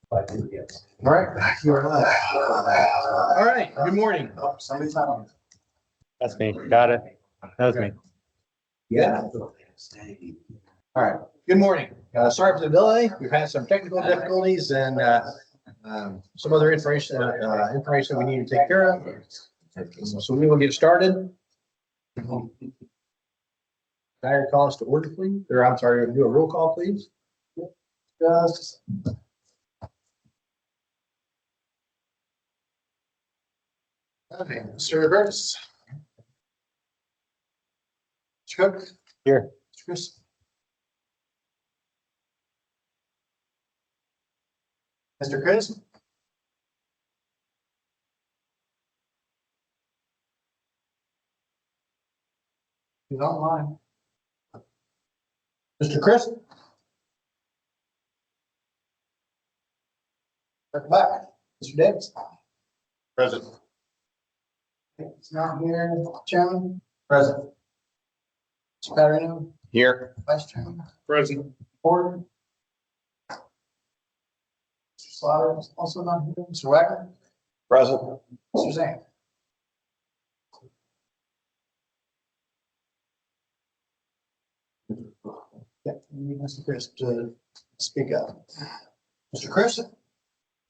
All right, you are live. All right, good morning. Somebody's on. That's me. Got it. That was me. Yeah. All right, good morning. Sorry for the delay. We've had some technical difficulties and some other information we need to take care of. So we will get started. Diary call us to order, please. Or I'm sorry, do a roll call, please. Just. Okay, Mr. Burns. Mr. Cook. Here. Mr. Chris. Mr. Chris. He's online. Mr. Chris. Welcome back. Mr. Davis. Present. It's not here. Chairman. Present. Mr. Paterino. Here. Vice Chairman. Present. Porter. Mr. Slaughter is also not here. Mr. Wagner. Present. Mr. Zane. Yeah, we need Mr. Chris to speak up. Mr. Chris, are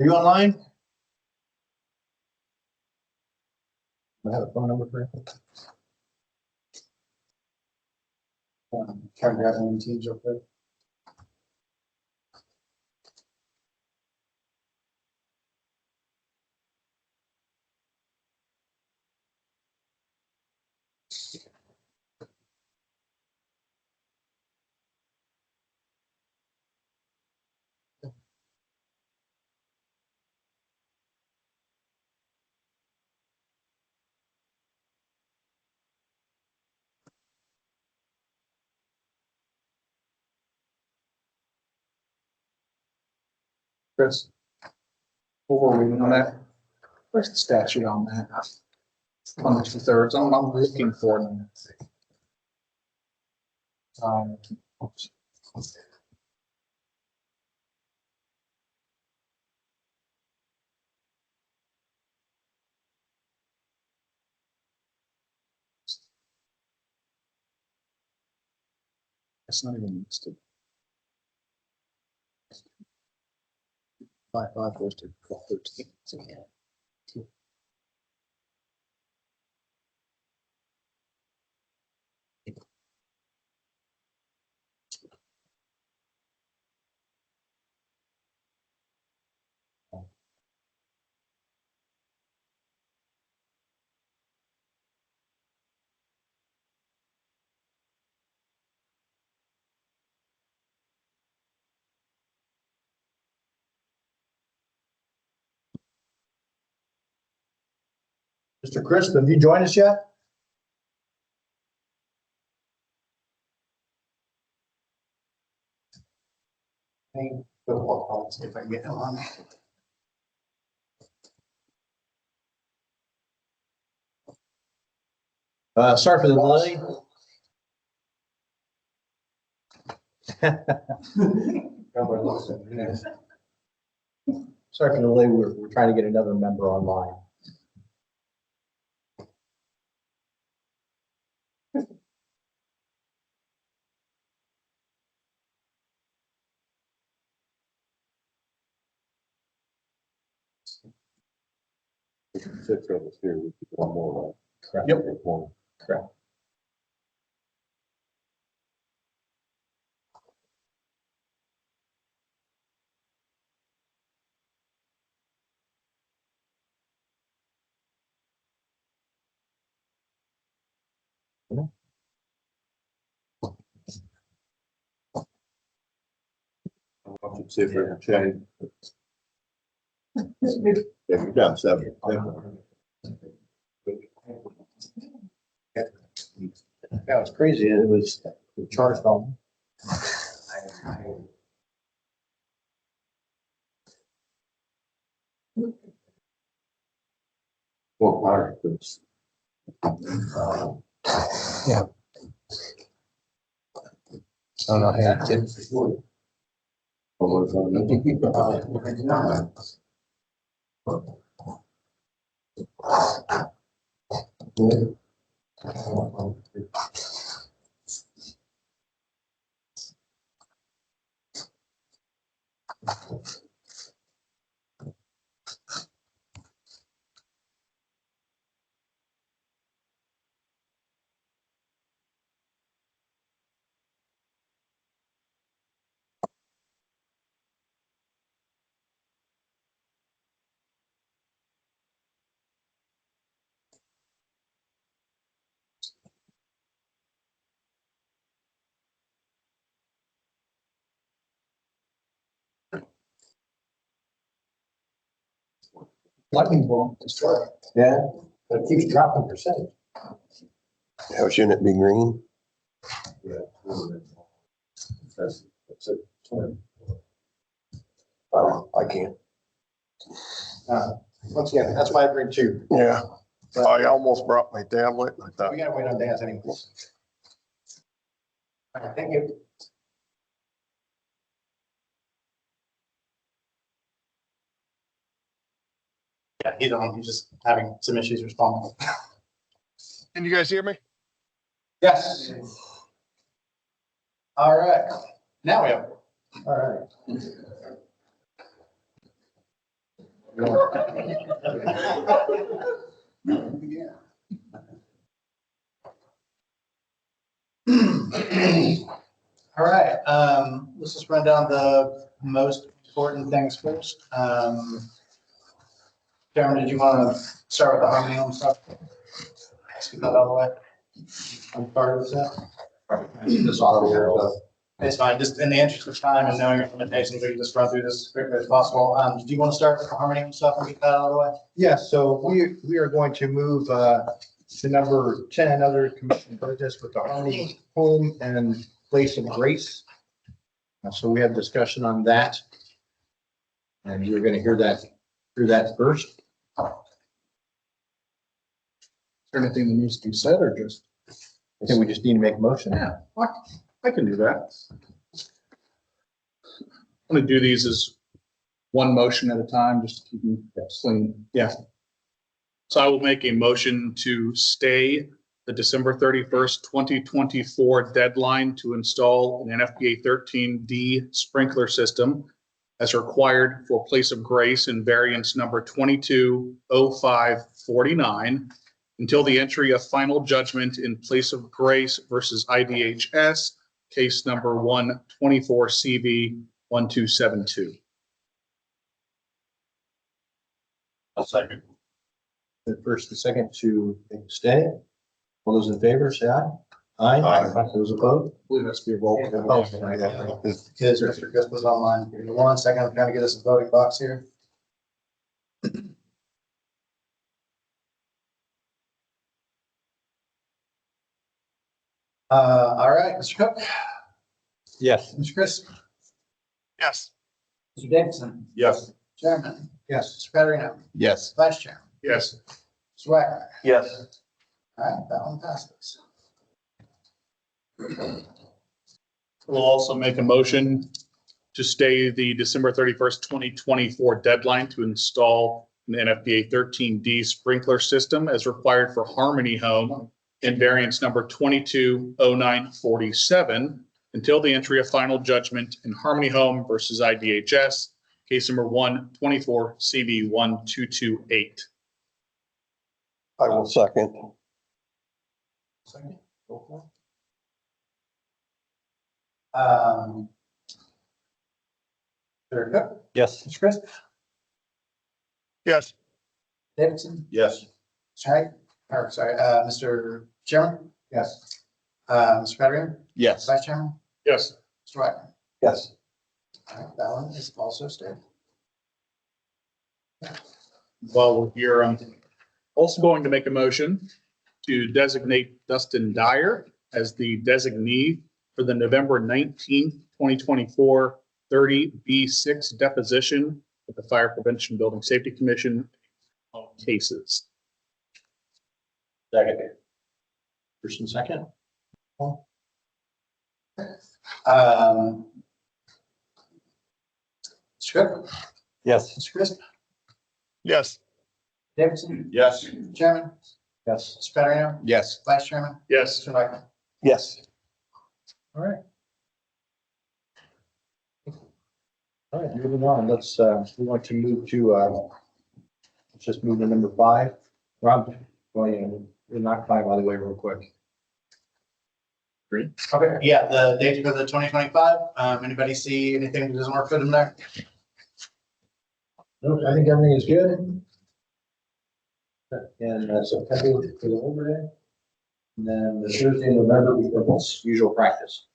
you online? I have a phone number for you. Try and grab one of the teams up there. Chris, what were we reading on that? Where's the statute on that? On the 2/3, I'm looking for them. It's not even listed. 5 goes to 13. So, yeah. Mr. Chris, have you joined us yet? Let's see if I can get him on. Sorry for the delay. Sorry for the delay. We're trying to get another member online. Six of us here. We could one more. Correct. Yep. One. Correct. Let's see if we can change. Yeah, we've got 7. That was crazy. It was charged on. Well, all right. Yeah. I don't know how to get. All those on Lightning bolt destroy. Yeah. But it keeps dropping percentage. How shouldn't it be green? Yeah. That's it. I can't. Once again, that's why I bring two. Yeah. I almost brought my tablet. I thought, We gotta wait on Dan's anyways. All right, thank you. Yeah, he's on. He's just having some issues responding. can you guys hear me? Yes. All right, now we have. All right. All right, let's just run down the most important things first. Cameron, did you want to start with the harmony home stuff? Let's get that out of the way. I'm part of that. This all here. It's fine, just in the interest of time and knowing implementations, we can just run through this as quickly as possible. Do you want to start with the harmony home stuff and get that out of the way? Yes, so we are going to move to number 10, other commission purchase with the harmony home and place of grace. So we have discussion on that. And you're going to hear that first. Is there anything that needs to be said or just? I think we just need to make a motion. Yeah, I can do that. I'm gonna do these as one motion at a time, just to keep them clean. Yeah. So I will make a motion to stay the December 31st, 2024 deadline to install an NFPA 13D sprinkler system as required for place of grace in variance number 220549 until the entry of final judgment in place of grace versus IDHS, case number 124 CV 1272. I'll second. The first and second to stay. All those in favor, say aye. Aye. Those opposed? I believe that's be a roll. Oh, because Mr. Chris was online. Give me 1 second. I'm trying to get us a voting box here. All right, Mr. Cook, Yes. Mr. Chris, Yes. Mr. Davidson, Yes. Chairman. Yes. Mr. Petterino, Yes. Vice Chairman, Yes. Mr. Wagner. Yes. All right, that one passes. We'll also make a motion to stay the December 31st, 2024 deadline to install an NFPA 13D sprinkler system as required for Harmony Home in variance number 220947 until the entry of final judgment in Harmony Home versus IDHS, case number 124 CV 1228. I will second. Second. Mr. Cook, Yes. Mr. Chris, Yes. Davidson, Yes. sorry, Mr. Chairman. Yes. Mr. Petterino, Yes. Vice Chairman, Yes. Mr. Wagner. Yes. All right, that one is also stayed. While we're here, I'm also going to make a motion to designate Dustin Dyer as the designee for the November 19th, 2024 30B6 deposition with the Fire Prevention Building Safety Commission cases. Second. First and second. Mr. Cook? Yes. Mr. Crisp? Yes. Davidson? Yes. Chairman? Yes. Mr. Pettigrew? Yes. Vice Chairman? Yes. Mr. Wagner? Yes. All right. All right, moving on, we want to move to, let's just move to number 5. Rob, well, yeah, we'll knock 5 out of the way real quick. Great. Okay, yeah, the dates for the 2025, anybody see anything that doesn't work for them there? No, I think everything is good. And September for the overday. And then the Thursday in November, we go usual practice.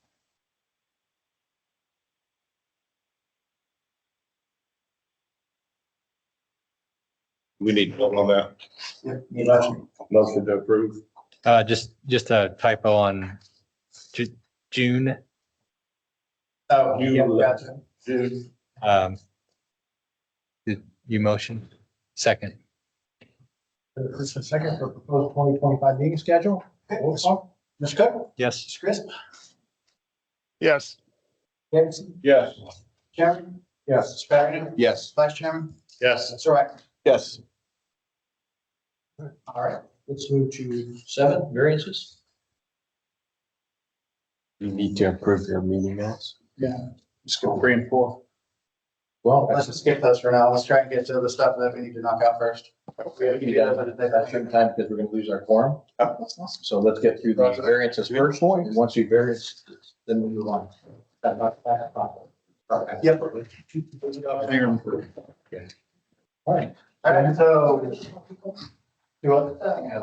We need to vote on that. Yep. Need a motion? Motion to approve. Just a typo on June. Oh, You- yeah, gotcha. Um, did you motion? Second. First and second for proposed 2025 meeting schedule. Roll call. Mr. Cook? Yes. Mr. Crisp? Yes. Davidson? Yes. Chairman? Yes. Mr. Pettigrew? Yes. Vice Chairman? Yes. Mr. Wagner? Yes. All right, let's move to 7, variances. You need to approve your meeting minutes. Yeah. Let's go 3 and 4. Well, let's just skip those for now. Let's try and get to the stuff that we need to knock out first. We have to do that at a certain time because we're gonna lose our quorum. So let's get through the variances first. And once we variance, then we move on. Yep. All right. All right, so. You want? You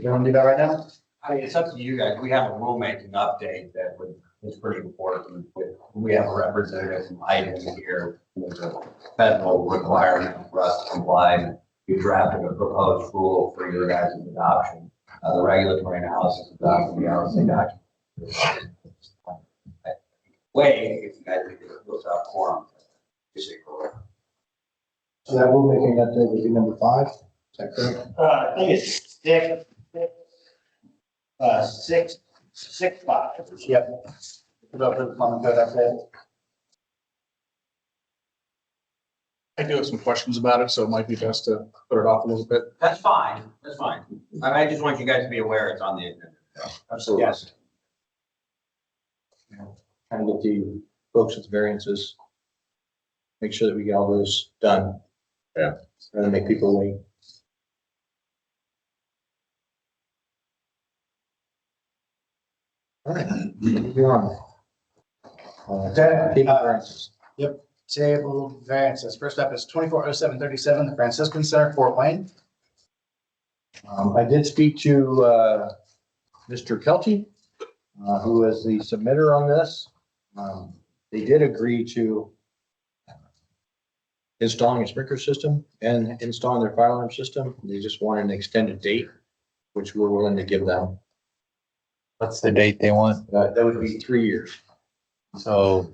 want to do that right now? I mean, it's up to you guys. We have a rulemaking update that is pretty important. We have a representative from items here. There's a federal requirement for us to comply. We drafted a proposed rule for your guys' adoption. The regulatory analysis of the RSA document. Way, if you guys need to look up quorum. So that rulemaking update would be number 5. Is that correct? I think it's six, 5. Yep. About the common code update. I do have some questions about it, so it might be best to put it off a little bit. That's fine. That's fine. I just want you guys to be aware it's on the agenda. Absolutely. Yes. Trying to get the folks with variances. Make sure that we get all those done. Yeah. And then make people wait. All right, moving on. Table variances. Yep, table variances. First up is 240737, the Franciscan Center, Fort Wayne. I did speak to Mr. Kelty, who is the submitter on this. They did agree to installing a sprinkler system and installing their fire alarm system. They just wanted an extended date, which we're willing to give them. What's the date they want? That would be 3 years. So,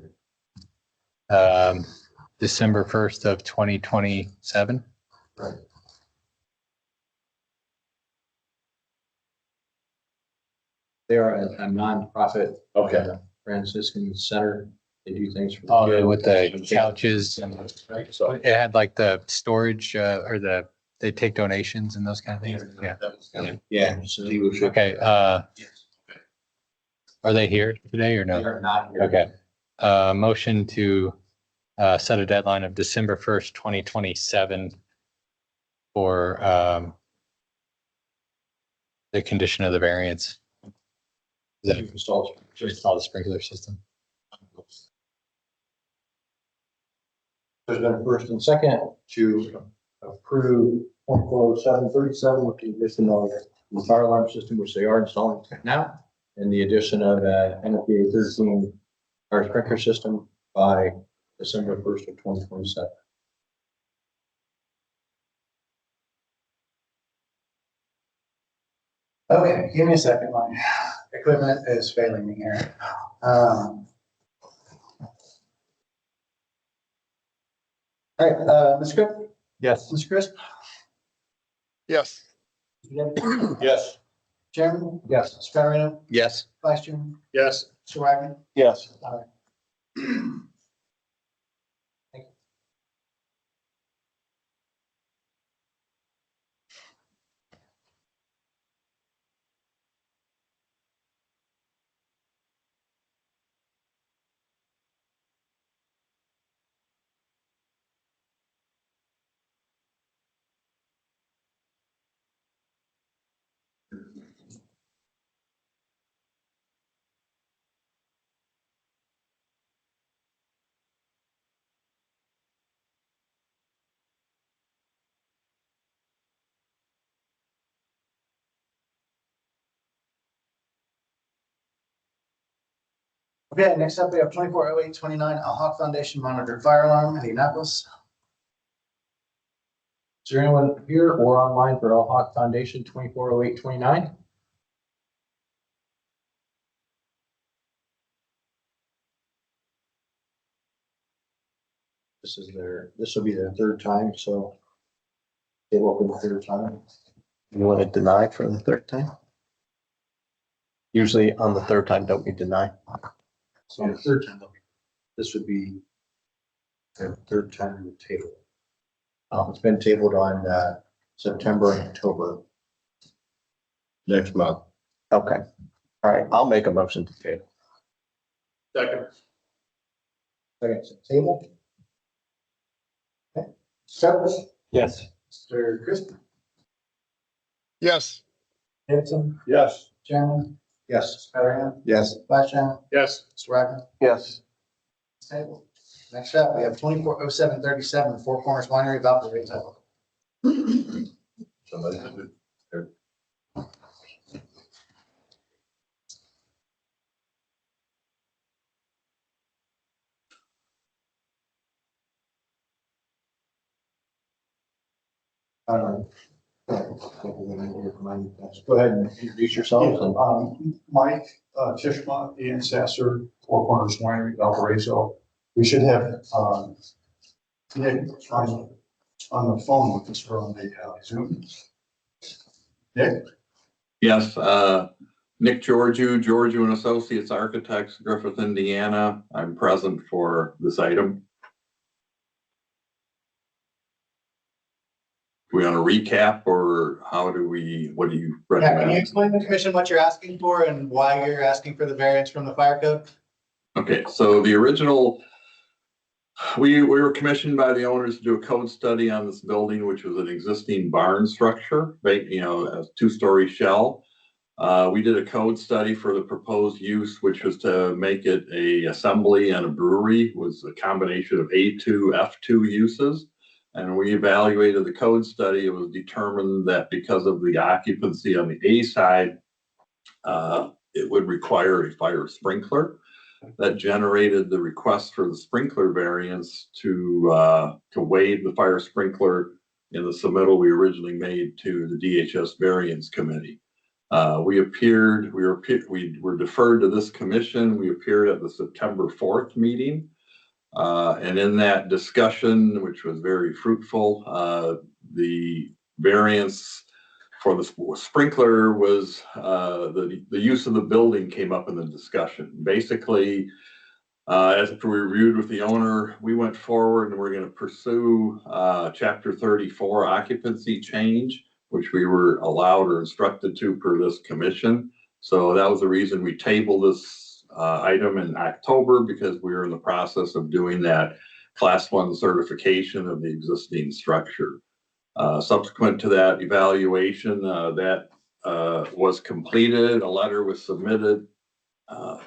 December 1st of 2027. Right. They are a nonprofit. Okay. Franciscan Center. They do things for. Oh, kids. with the couches and Right. So. it had like the storage, or they take donations and those kind of things. Yeah. Yeah. So he was. Okay, are they here today or They no? are not here. Okay. Motion to, set a deadline of December 1st, 2027 for, the condition of the variance. Is that Installed. to install the sprinkler system? There's been a first and second to approve 240737 with the addition of the fire alarm system, which they are installing now, and the addition of NFPA 13 fire sprinkler system by December 1st of 2027. Okay, give me a second. My equipment is failing me here. All right, Mr. Cook, Yes. Mr. Crisp, Yes. Yes. Chairman? Yes. Mr. Pettigrew? Yes. Vice Chairman? Yes. Mr. Wagner? Yes. Okay, next up, we have 240829 Hawk Foundation monitored fire alarm, Indianapolis. Is there anyone here or online for Hawk Foundation 240829? This will be their third time, so they will be the third time. You want to deny for the third time? Usually on the third time, don't we deny? So the third time, this would be their third time in the table. It's been tabled on September and October. Next month. Okay. All right, I'll make a motion to table. Second. Second, table. Okay. Seven. Yes. Mr. Chris Yes. Davidson, Yes. Chairman. Yes. Mr. Pettigrew. Yes. Vice Chairman. Yes. Mr. Wagner. Yes. Table. Next up, we have 240737 Four Corners Winery Valkyrie table. Somebody did it. Go ahead and introduce yourselves. Mike Tishma and Sasser, Four Corners Winery, Valparaiso. We should have Nick on the phone with us from the Zoom. Nick? Yes, Nick Georgiou and Associates Architects, Griffith, Indiana. I'm present for this item. Do we want to recap or what do you Yeah, can you recommend? explain to the commission what you're asking for and why you're asking for the variance from the fire code? Okay, so the original, we were commissioned by the owners to do a code study on this building, which was an existing barn structure, right, a two-story shell. We did a code study for the proposed use, which was to make it a assembly and a brewery. It was a combination of A2, F2 uses. And we evaluated the code study. It was determined that because of the occupancy on the A side, it would require a fire sprinkler. That generated the request for the sprinkler variance to waive the fire sprinkler in the submittal we originally made to the DHS Variance Committee. We were deferred to this commission. We appeared at the September 4th meeting. And in that discussion, which was very fruitful, the variance for the sprinkler was the use of the building came up in the discussion. Basically, as we reviewed with the owner, we went forward and we're going to pursue Chapter 34 occupancy change, which we were allowed or instructed to per this commission. So that was the reason we tabled this item in October, because we were in the process of doing that Class 1 certification of the existing structure. Subsequent to that evaluation, that was completed. A letter was submitted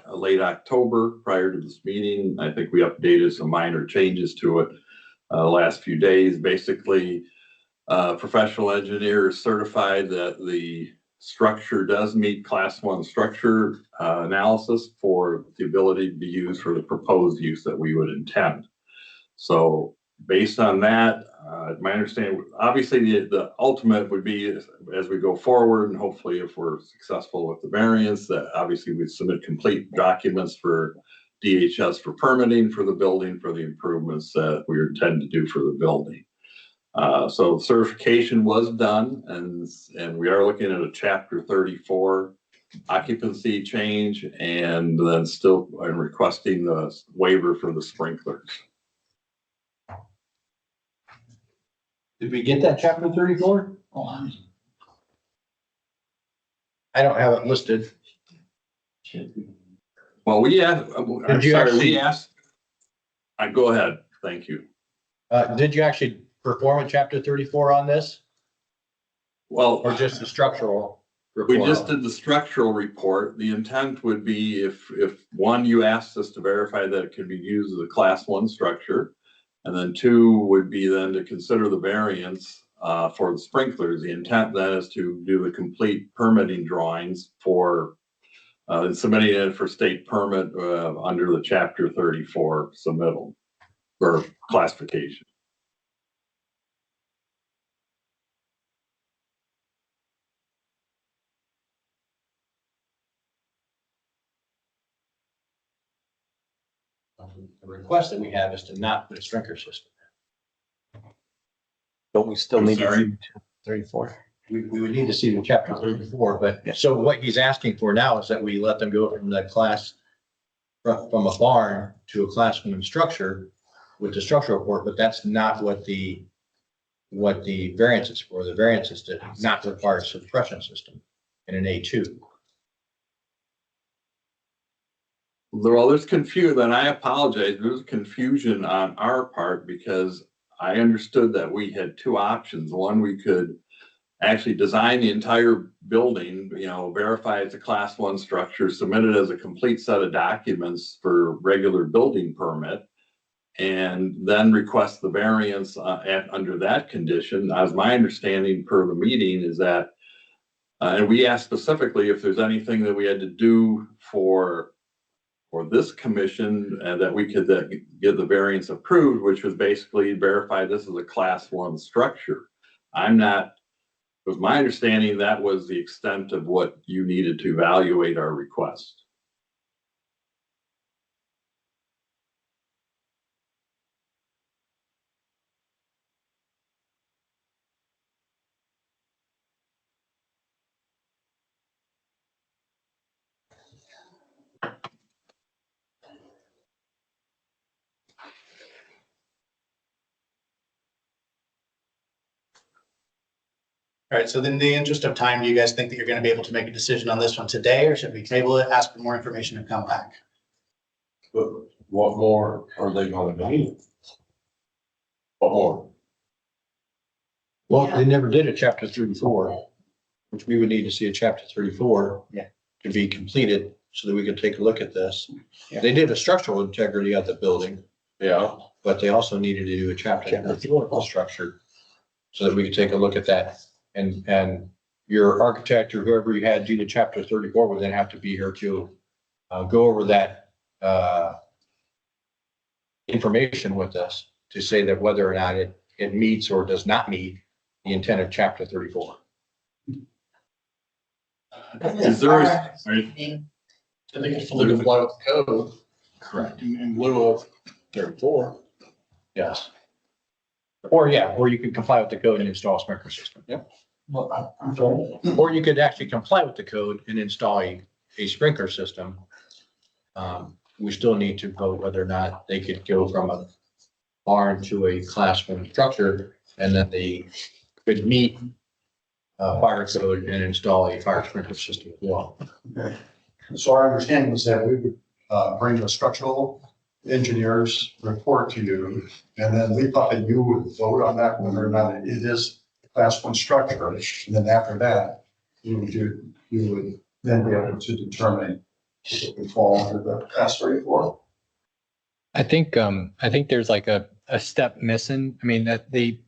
late October prior to this meeting. I think we updated some minor changes to it the last few days. Basically, professional engineers certified that the structure does meet Class 1 structure analysis for the ability to be used for the proposed use that we would intend. So based on that, my understanding, obviously the ultimate would be as we go forward, and hopefully if we're successful with the variance, that obviously we'd submit complete documents for DHS for permitting for the building, for the improvements that we intend to do for the building. So certification was done, and we are looking at a Chapter 34 occupancy change, and then still I'm requesting the waiver for the sprinklers. Did we get that Chapter 34? I don't have it listed. Well, we asked, Did you actually- go ahead. Thank you. Did you actually perform a Chapter 34 on this, Well, or just the structural? we report? just did the structural report. The intent would be if one, you asked us to verify that it could be used as a Class 1 structure. And then two would be then to consider the variance for the sprinklers. The intent then is to do the complete permitting drawings for submitting it for state permit, under the chapter 34 submittal for classification. The request that we have is to not put a sprinkler system. Don't we still I'm need to sorry? see 34? We would need to see the chapter 34, but so what he's asking for now is that we let them go from the class from a barn to a class 1 structure with the structural report, but that's not what the variance is for. The variance is to not require a suppression system in an A2. Well, there's confusion, and I apologize. There's confusion on our part because I understood that we had two options. One, we could actually design the entire building, verify it's a class 1 structure, submit it as a complete set of documents for regular building permit, and then request the variance under that condition. As my understanding per the meeting is that, and we asked specifically if there's anything that we had to do for this commission that we could get the variance approved, which was basically verify this is a class 1 structure. It was my understanding that was the extent of what you needed to evaluate our request. All right, so in the interest of time, do you guys think that you're gonna be able to make a decision on this one today, or should we table it, ask for more information and come back? But what more are they gonna need? What more? Well, they never did a chapter 34, which we would need to see a chapter 34. Yeah. To be completed so that we could take a look at this. Yeah. They did a structural integrity of the building, Yeah, but they also needed to do a chapter 34 structure so that we could take a look at that. And your architect or whoever you had do the chapter 34 would then have to be here to go over that information with us to say that whether or not it meets or does not meet the intent of chapter 34. Is there, I think it's fully comply with the code. Correct. In lieu of 34. Yes. Or you could comply with the code and install a sprinkler system. Yep. Well, I'm sorry. Or you could actually comply with the code and install a sprinkler system. We still need to vote whether or not they could go from a barn to a class 1 structure, and then they could meet fire code and install a fire sprinkler system as well. Okay. So our understanding was that we would bring the structural engineer's report to you, and then we thought that you would vote on that, whether or not it is a class 1 structure. And then after that, you would then be able to determine if it would fall under the class 34. I think there's like a step missing. I mean, that the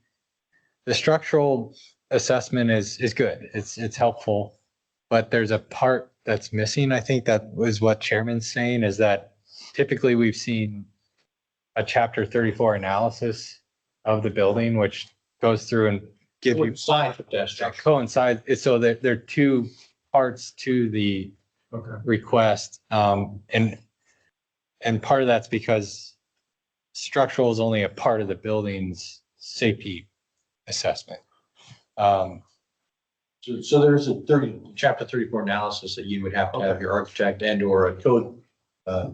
structural assessment is good. It's helpful, but there's a part that's missing. I think that was what Chairman's saying, is that typically we've seen a chapter 34 analysis of the building, which goes through and gives you Science with that structure. coincides. So there are two parts to the Okay. request. And part of that's because structural is only a part of the building's safety assessment. So there's a chapter 34 analysis that you would have to have your architect and or a code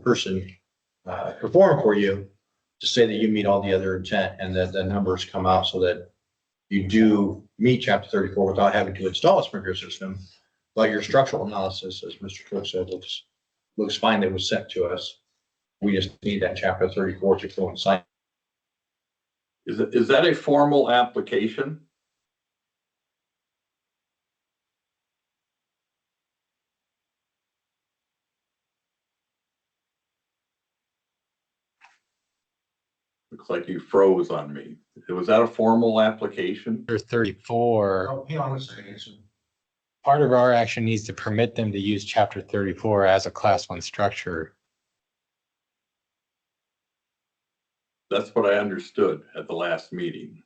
person perform for you to say that you meet all the other intent and that the numbers come out so that you do meet chapter 34 without having to install a sprinkler system. But your structural analysis, as Mr. Cook said, looks fine. That was sent to us. We just need that chapter 34 to coincide. is that a formal application? Looks like you froze on me. Was that a formal application? Chapter 34, Oh, hang on a second. part of our action needs to permit them to use chapter 34 as a class 1 structure. That's what I understood at the last meeting.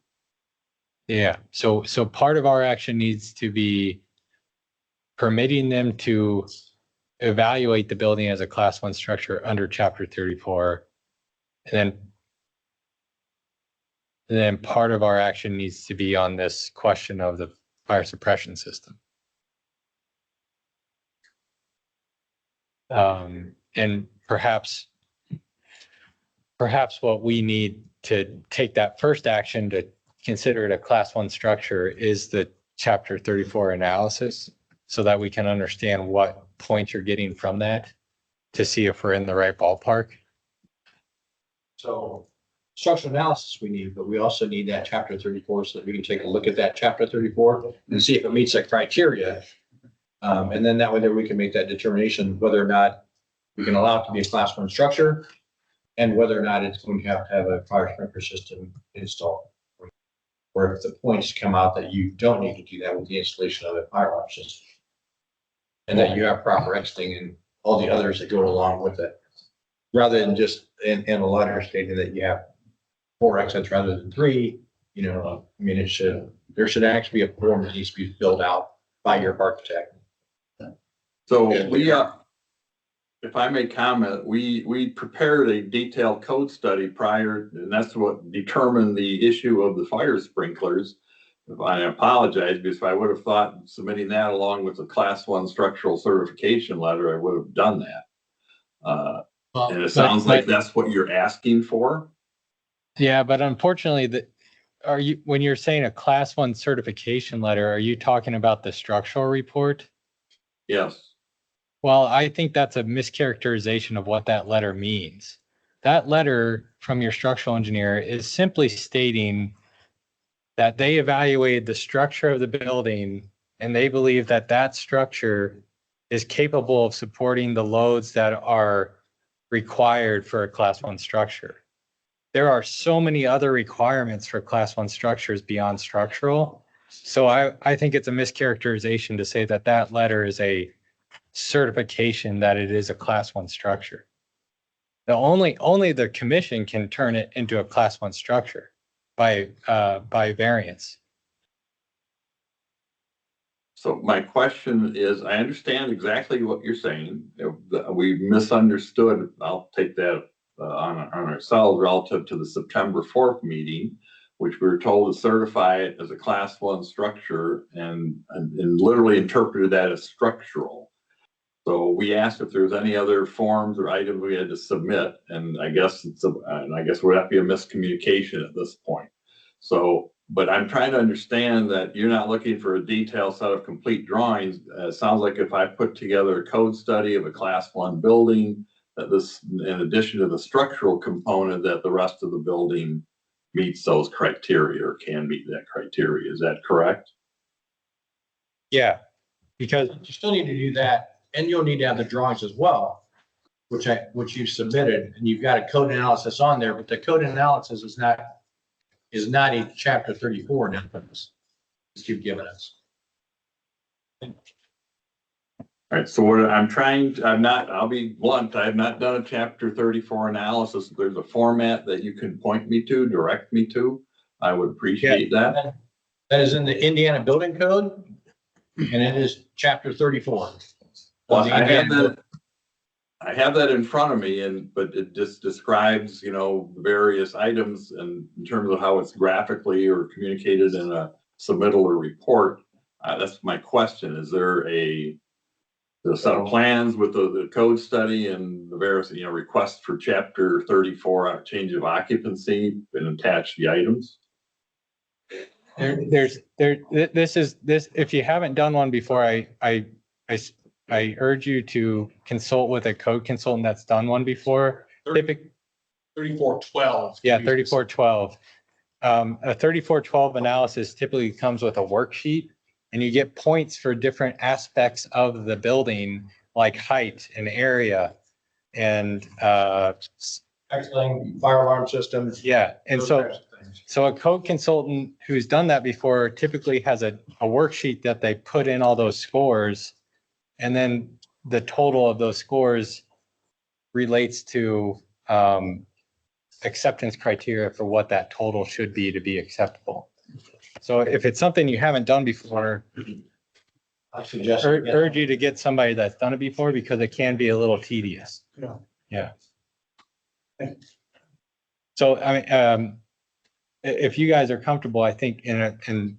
Yeah, so part of our action needs to be permitting them to evaluate the building as a class 1 structure under chapter 34. And then part of our action needs to be on this question of the fire suppression system. And perhaps what we need to take that first action to consider it a class 1 structure is the chapter 34 analysis, so that we can understand what points you're getting from that to see if we're in the right ballpark. So structural analysis we need, but we also need that chapter 34 so that we can take a look at that chapter 34 and see if it meets that criteria. And then that way there we can make that determination whether or not we can allow it to be a class 1 structure and whether or not it's going to have a fire sprinkler system installed. Or if the points come out that you don't need to do that with the installation of a fire alarm system. And that you have proper exiting and all the others that go along with it. Rather than just in a letter stating that you have 4 exits rather than 3, I mean, there should actually be a form that needs to be filled out by your architect. So if I may comment, we prepared a detailed code study prior, and that's what determined the issue of the fire sprinklers. I apologize, because if I would have thought submitting that along with the class 1 structural certification letter, I would have done that. And it sounds like that's what you're asking for. Yeah, but unfortunately, when you're saying a class 1 certification letter, are you talking about the structural report? Yes. Well, I think that's a mischaracterization of what that letter means. That letter from your structural engineer is simply stating that they evaluated the structure of the building and they believe that that structure is capable of supporting the loads that are required for a class 1 structure. There are so many other requirements for class 1 structures beyond structural. So I think it's a mischaracterization to say that that letter is a certification that it is a class 1 structure. Only the commission can turn it into a class 1 structure by variance. So my question is, I understand exactly what you're saying. We misunderstood. I'll take that on ourselves relative to the September 4th meeting, which we were told to certify it as a class 1 structure and literally interpreted that as structural. So we asked if there was any other forms or items we had to submit, and I guess would have to be a miscommunication at this point. So, but I'm trying to understand that you're not looking for a detailed set of complete drawings. It sounds like if I put together a code study of a class 1 building, that this, in addition to the structural component, that the rest of the building meets those criteria or can meet that criteria. Is that correct? Yeah, because You still need to do that, and you'll need to have the drawings as well, which you submitted, and you've got a code analysis on there, but the code analysis is not a chapter 34 analysis that you've given us. All right, so what I'll be blunt, I have not done a chapter 34 analysis. If there's a format that you can point me to, direct me to, I would appreciate that. That is in the Indiana Building Code, and it is chapter 34. Well, I have that in front of me, but it just describes, various items and in terms of how it's graphically or communicated in a submittal or report. That's my question. Is there a set of plans with the code study and the various, requests for chapter 34 change of occupancy and attach the items? this, if you haven't done one before, I urge you to consult with a code consultant that's done one before. 3412. Yeah, 3412. A 3412 analysis typically comes with a worksheet, and you get points for different aspects of the building, like height and area and Exiting, fire alarm systems. yeah. And so So a code consultant who's done that before typically has a worksheet that they put in all those scores. And then the total of those scores relates to acceptance criteria for what that total should be to be acceptable. So if it's something you haven't done before, I suggest. urge you to get somebody that's done it before because it can be a little tedious. Yeah. Yeah. So I mean, if you guys are comfortable, I think in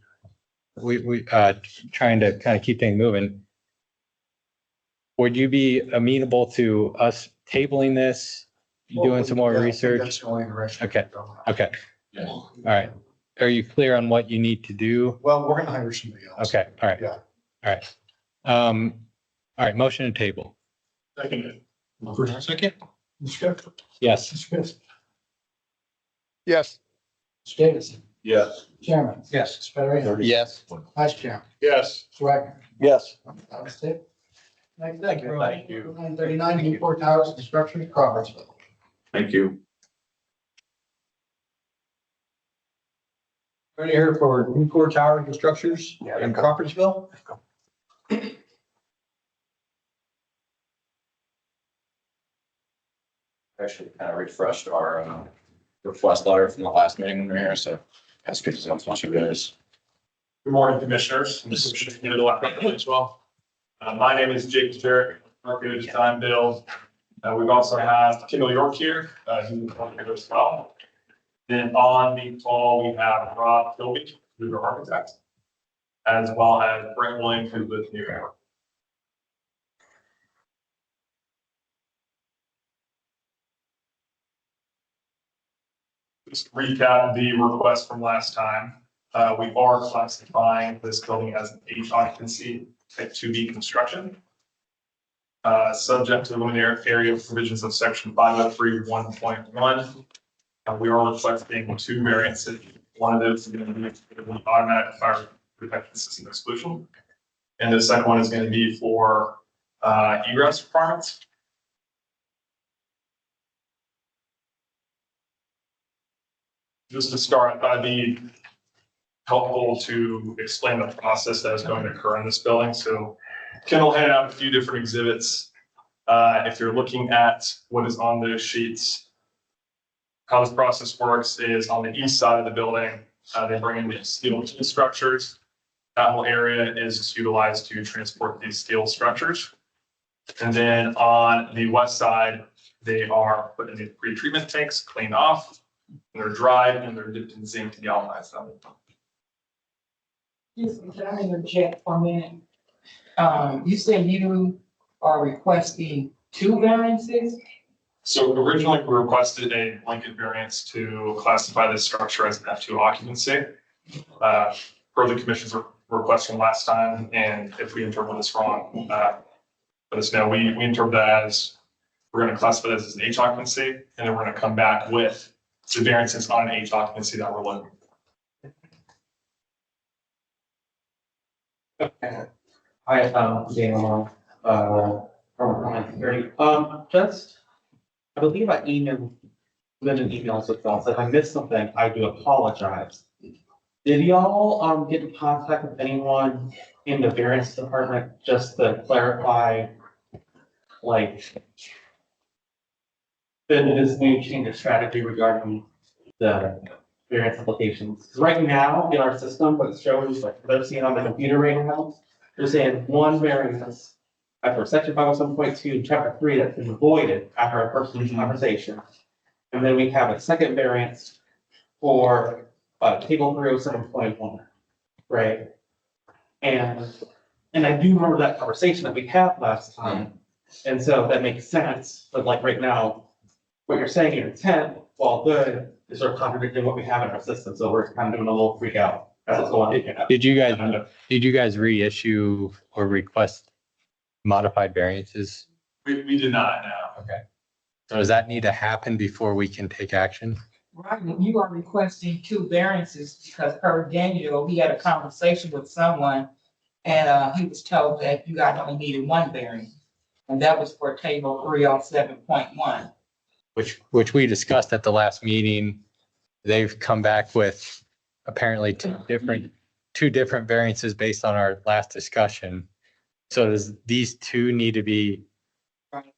we trying to kind of keep things moving. Would you be amenable to us tabling this, doing some more Yeah, I think research? That's the only direction. Okay. Okay. Yeah. All right. Are you clear on what you need to do? Well, we're gonna hire somebody else. Okay. All right. Yeah. All right. All right. Motion to table. Second. First, second. Yes. Smith. Yes. Davidson. Yes. Chairman. Yes. Federico. Yes. Vice Chairman. Yes. Wagner. Yes. Thank you. 939 Newport Towers Construction, Crawfordsville. Thank you. Ready here for Newport Tower Constructors in Crawfordsville. Actually kind of refreshed our request letter from the last meeting when we were here, so that's good to see you guys. Good morning, commissioners. This is here to let me as well. My name is Jake Jarrett, Market Design Build. We've also have Kendall York here, who's here as well. Then on the call, we have Rob Kilby, who's our architect, as well as Brent Williams, who's with New York. Just recap the request from last time. We are classifying this building as an H occupancy type 2B construction. Subject to the limited area provisions of section 503 1.1. We are requesting two variances. One of those is going to be the automatic fire protection system exclusion. And the second one is going to be for egress requirements. Just to start, I thought it'd be helpful to explain the process that is going to occur in this building. So Kendall handed out a few different exhibits. If you're looking at what is on those sheets, how this process works is on the east side of the building, they bring in the steel structures. That whole area is utilized to transport these steel structures. And then on the west side, they are put in the pre-treatment tanks, cleaned off, and they're dried and they're dipped in zinc to galvanize them. Excuse me, can I interject for a minute? You said you are requesting two variances? So originally we requested a blanket variance to classify this structure as an F2 occupancy. Per the commission's request from last time, and if we interpret this wrong, let us know. We interpret that as we're going to classify this as an H occupancy, and then we're going to come back with the variances on an H occupancy that we're looking. Okay. Hi, Daniel, from Security. I believe I emailed, an email with y'all, so if I missed something, I do apologize. Did y'all, get in contact with anyone in the variance department just to clarify, like, this new change of strategy regarding the variance applications? Because right now, in our system, what it's showing is like, they're seeing on the computer right now, they're saying one variance after section 507.2, chapter 3, that's been voided after our first conversation. And then we have a second variance for table 307.1, right? And I do remember that conversation that we had last time. And so that makes sense, but like right now, what you're saying in intent, while good, is sort of contradicting what we have in our system. So we're kind of doing a little freak out. That's what's going on. Did you guys reissue or request modified variances? We did not know. Okay. So does that need to happen before we can take action? Right, and you are requesting two variances because per Daniel, he had a conversation with someone and he was told that you guys only needed one variance. And that was for table 307.1. Which we discussed at the last meeting. they've come back with apparently two different variances based on our last discussion. So does these two need to be,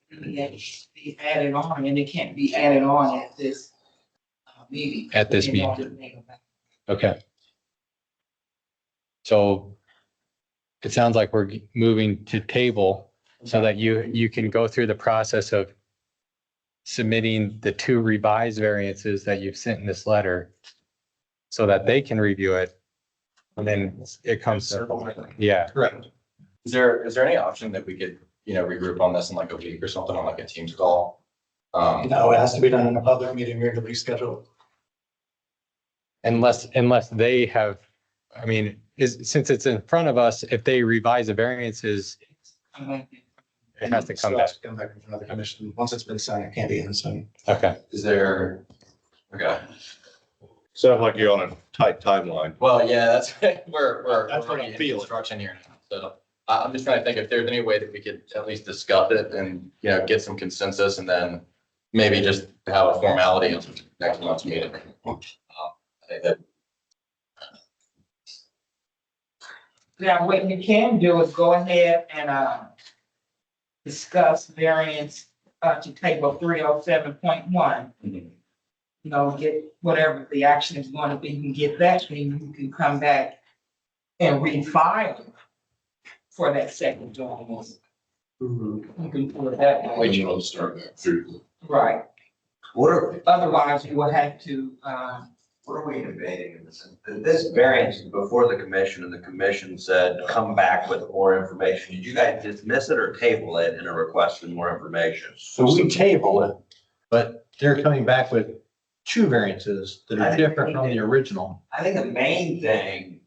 Be added on, and it can't be added on at this meeting. At this In order meeting. to make them back. okay. So it sounds like we're moving to table so that you can go through the process of submitting the two revised variances that you've sent in this letter so that they can review it. And then it comes, yeah. Correct. Is there any option that we could, regroup on this in like a week or something on like a Teams call? No, it has to be done in a public meeting, regularly scheduled. Unless they have, I mean, since it's in front of us, if they revise the variances, it has to come back. Come back from another commission. Once it's been signed, it can't be unsigned. Okay. Is there? Okay. Sounds like you're on a tight timeline. Well, yeah, that's, we're That's what I'm in feeling. construction here now. So I'm just trying to think if there's any way that we could at least discuss it and, get some consensus and then maybe just have a formality on next month's meeting. I think that. Now, what you can do is go ahead and discuss variance to table 307.1. Get whatever the action is going to be, you can get that, then you can come back and refile for that second variance. You can do it that way. We will start that too. Right. Otherwise, you will have to, What are we debating in this? This variance is before the commission and the commission said, come back with more information. Did you guys dismiss it or table it in a request for more information? So we table it, but they're coming back with two variances that are different from the original. I think the main thing,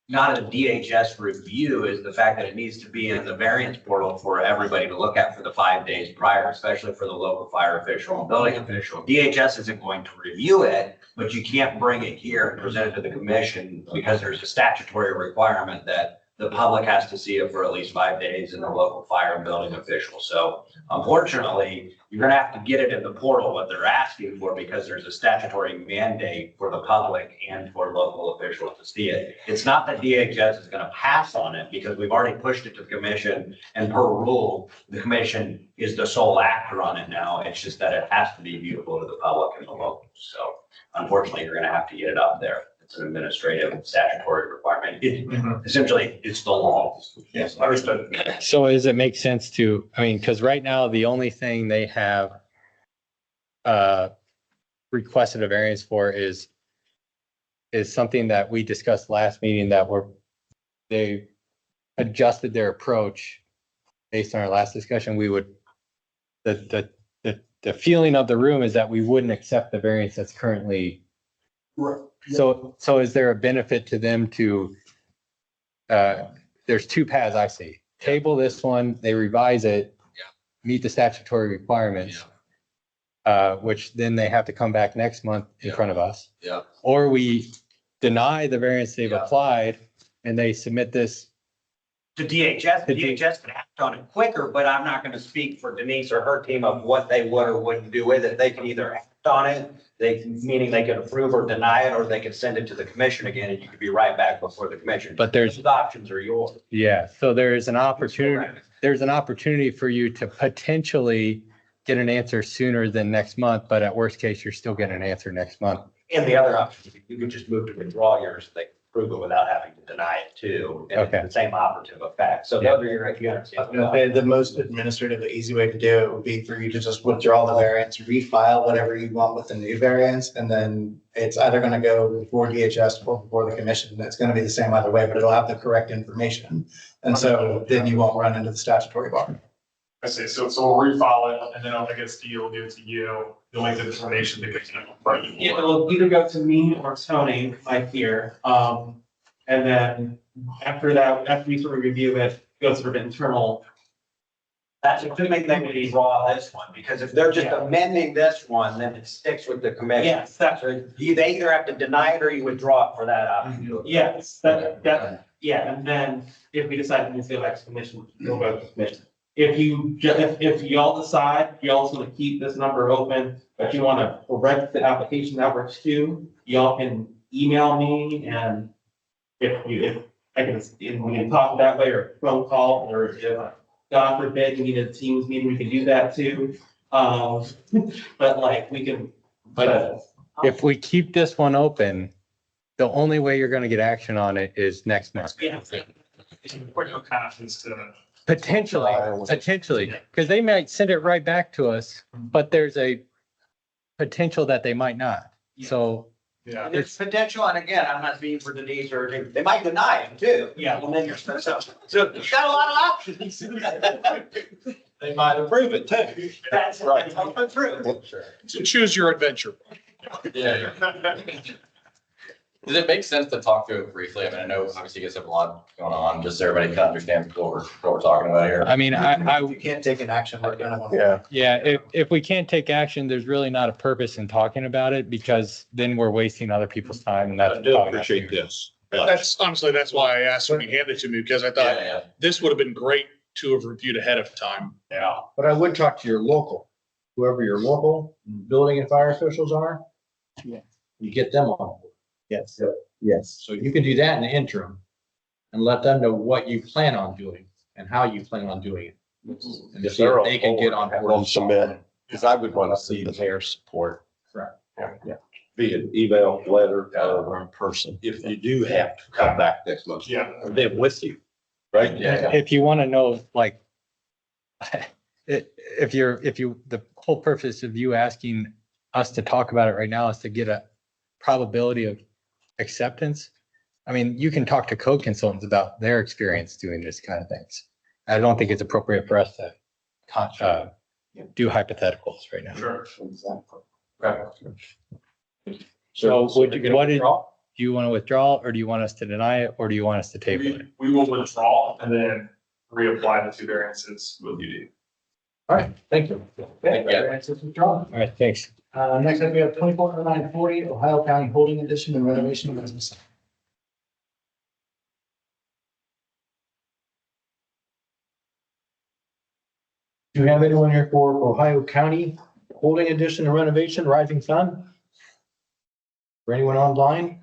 not a DHS review, is the fact that it needs to be in the variance portal for everybody to look at for the 5 days prior, especially for the local fire official and building official. DHS isn't going to review it, but you can't bring it here and present it to the commission because there's a statutory requirement that the public has to see it for at least 5 days in the local fire and building official. So unfortunately, you're gonna have to get it in the portal, what they're asking for, because there's a statutory mandate for the public and for local officials to see it. It's not that DHS is gonna pass on it because we've already pushed it to the commission, and per rule, the commission is the sole actor on it now. It's just that it has to be viewable to the public and the locals. So unfortunately, you're gonna have to get it up there. It's an administrative statutory requirement. Essentially, it's the law. Yes, understood. So does it make sense to, I mean, because right now, the only thing they have requested a variance for is something that we discussed last meeting that they adjusted their approach based on our last discussion. We would, the feeling of the room is that we wouldn't accept the variance that's currently. So is there a benefit to them to, there's two paths I see. Table this one, they revise it, meet the statutory requirements, which then they have to come back next month in front of us. Yeah. Or we deny the variance they've applied and they submit this. To DHS, DHS can act on it quicker, but I'm not gonna speak for Denise or her team of what they would or wouldn't do with it. They can either act on it, meaning they can approve or deny it, or they can send it to the commission again, and you could be right back before the commission. But the options are yours. Yeah, so there's an opportunity for you to potentially get an answer sooner than next month, but at worst case, you're still getting an answer next month. And the other option, you could just move to withdraw yours, they approve it without having to deny it too. And Okay. it's the same operative effect. So those are your, you understand. The most administratively easy way to do it would be for you to just withdraw the variance, refile whatever you want with the new variance, and then it's either gonna go before DHS or before the commission. It's gonna be the same either way, but it'll have the correct information. And so then you won't run into the statutory bar. I see. So we'll refile it, and then I guess you will give it to you. You'll make the determination to get it. Yeah, it'll either go to me or Tony, like here. And then after that, after we sort of review it, go sort of internal. That's assuming they would withdraw this one, because if they're just amending this one, then it sticks with the commission. Yes, that's So they either have to deny it or you withdraw it for that option. yes, yeah. And then if we decide to move to the next commission, we'll go to the commission. if if y'all decide, you also want to keep this number open, but you want to correct the application numbers too, y'all can email me and if I can, if we can talk that way or phone call, or if God forbid, we need a Teams meeting, we can do that too. But like we can, but If we keep this one open, the only way you're gonna get action on it is next month. yeah. Put your confidence to. Potentially, because they might send it right back to us, but there's a potential that they might not. So Yeah. There's potential, and again, I'm not being for Denise or, they might deny it too. Yeah. And then you're, so you've got a lot of options. They might approve it too. That's right. That's true. So choose your adventure. Yeah. Does it make sense to talk through it briefly? I mean, I know obviously you guys have a lot going on, just so everybody can understand what we're talking about here. I mean, You can't take an action, we're gonna. Yeah. if we can't take action, there's really not a purpose in talking about it because then we're wasting other people's time and that's. I do appreciate this. That's honestly, that's why I asked when you handed it to me, because I Yeah, thought yeah. this would have been great to have reviewed ahead of time. Yeah. But I would talk to your local, whoever your local building and fire officials are. Yeah. You get them on board. Yes. Yes. So you can do that in the interim and let them know what you plan on doing and how you plan on doing it. And see if they can get on board. We'll submit, because I would want to see the mayor's support. Be it email, letter, Or in person. if you do have to come back next month. Yeah. They're with you, right? Yeah. If you want to know, like, if the whole purpose of you asking us to talk about it right now is to get a probability of acceptance. I mean, you can talk to code consultants about their experience doing this kind of things. I don't think it's appropriate for us to do hypotheticals right now. Sure. So do you want to withdraw or do you want us to deny it or do you want us to table it? We will withdraw and then reapply the two variances with UD. All right, thank you. All right, thanks. Next up, we have 240940 Ohio County Holding Addition and Renovation of Business. Do you have anyone here for Ohio County Holding Addition and Renovation Rising Sun? For anyone online?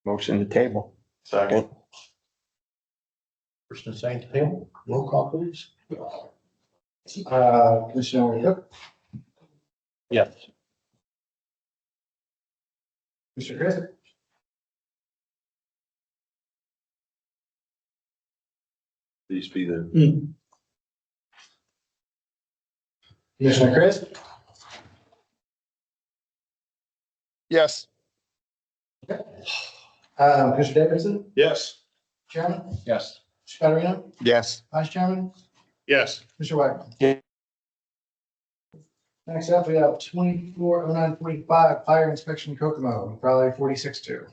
Motion to table. Second. Person assigned to table, roll call please. Commissioner Cook, Yes. Mr. Chris, Please be the. Commissioner Chris, Yes. Commissioner Davidson, Yes. Chairman, Yes. Scotterino, Yes. Vice Chairman, Yes. Mr. Wagner. Yeah. Next up, we have 240945 Fire Inspection Kokomo, probably 46-2.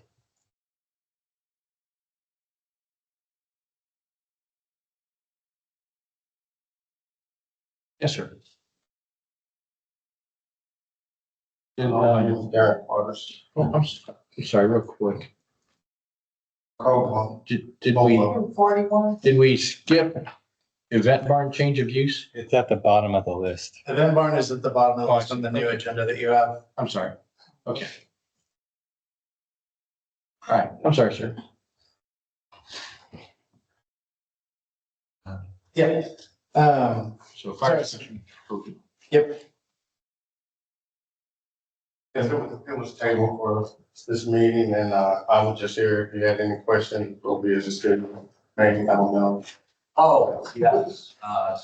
Yes, sir. Derek Waters. Oh, I'm sorry, real quick. Oh, Did we skip event barn change of use? It's at the bottom of the list. Event barn is at the bottom of the list on the new agenda that you have. I'm sorry. Okay. All right, I'm sorry, sir. Yeah. So fire. Yep. yes, it was tabled for this meeting and, I was just here if you had any questions, it'll be as a schedule. Maybe, I don't know. Oh, yes.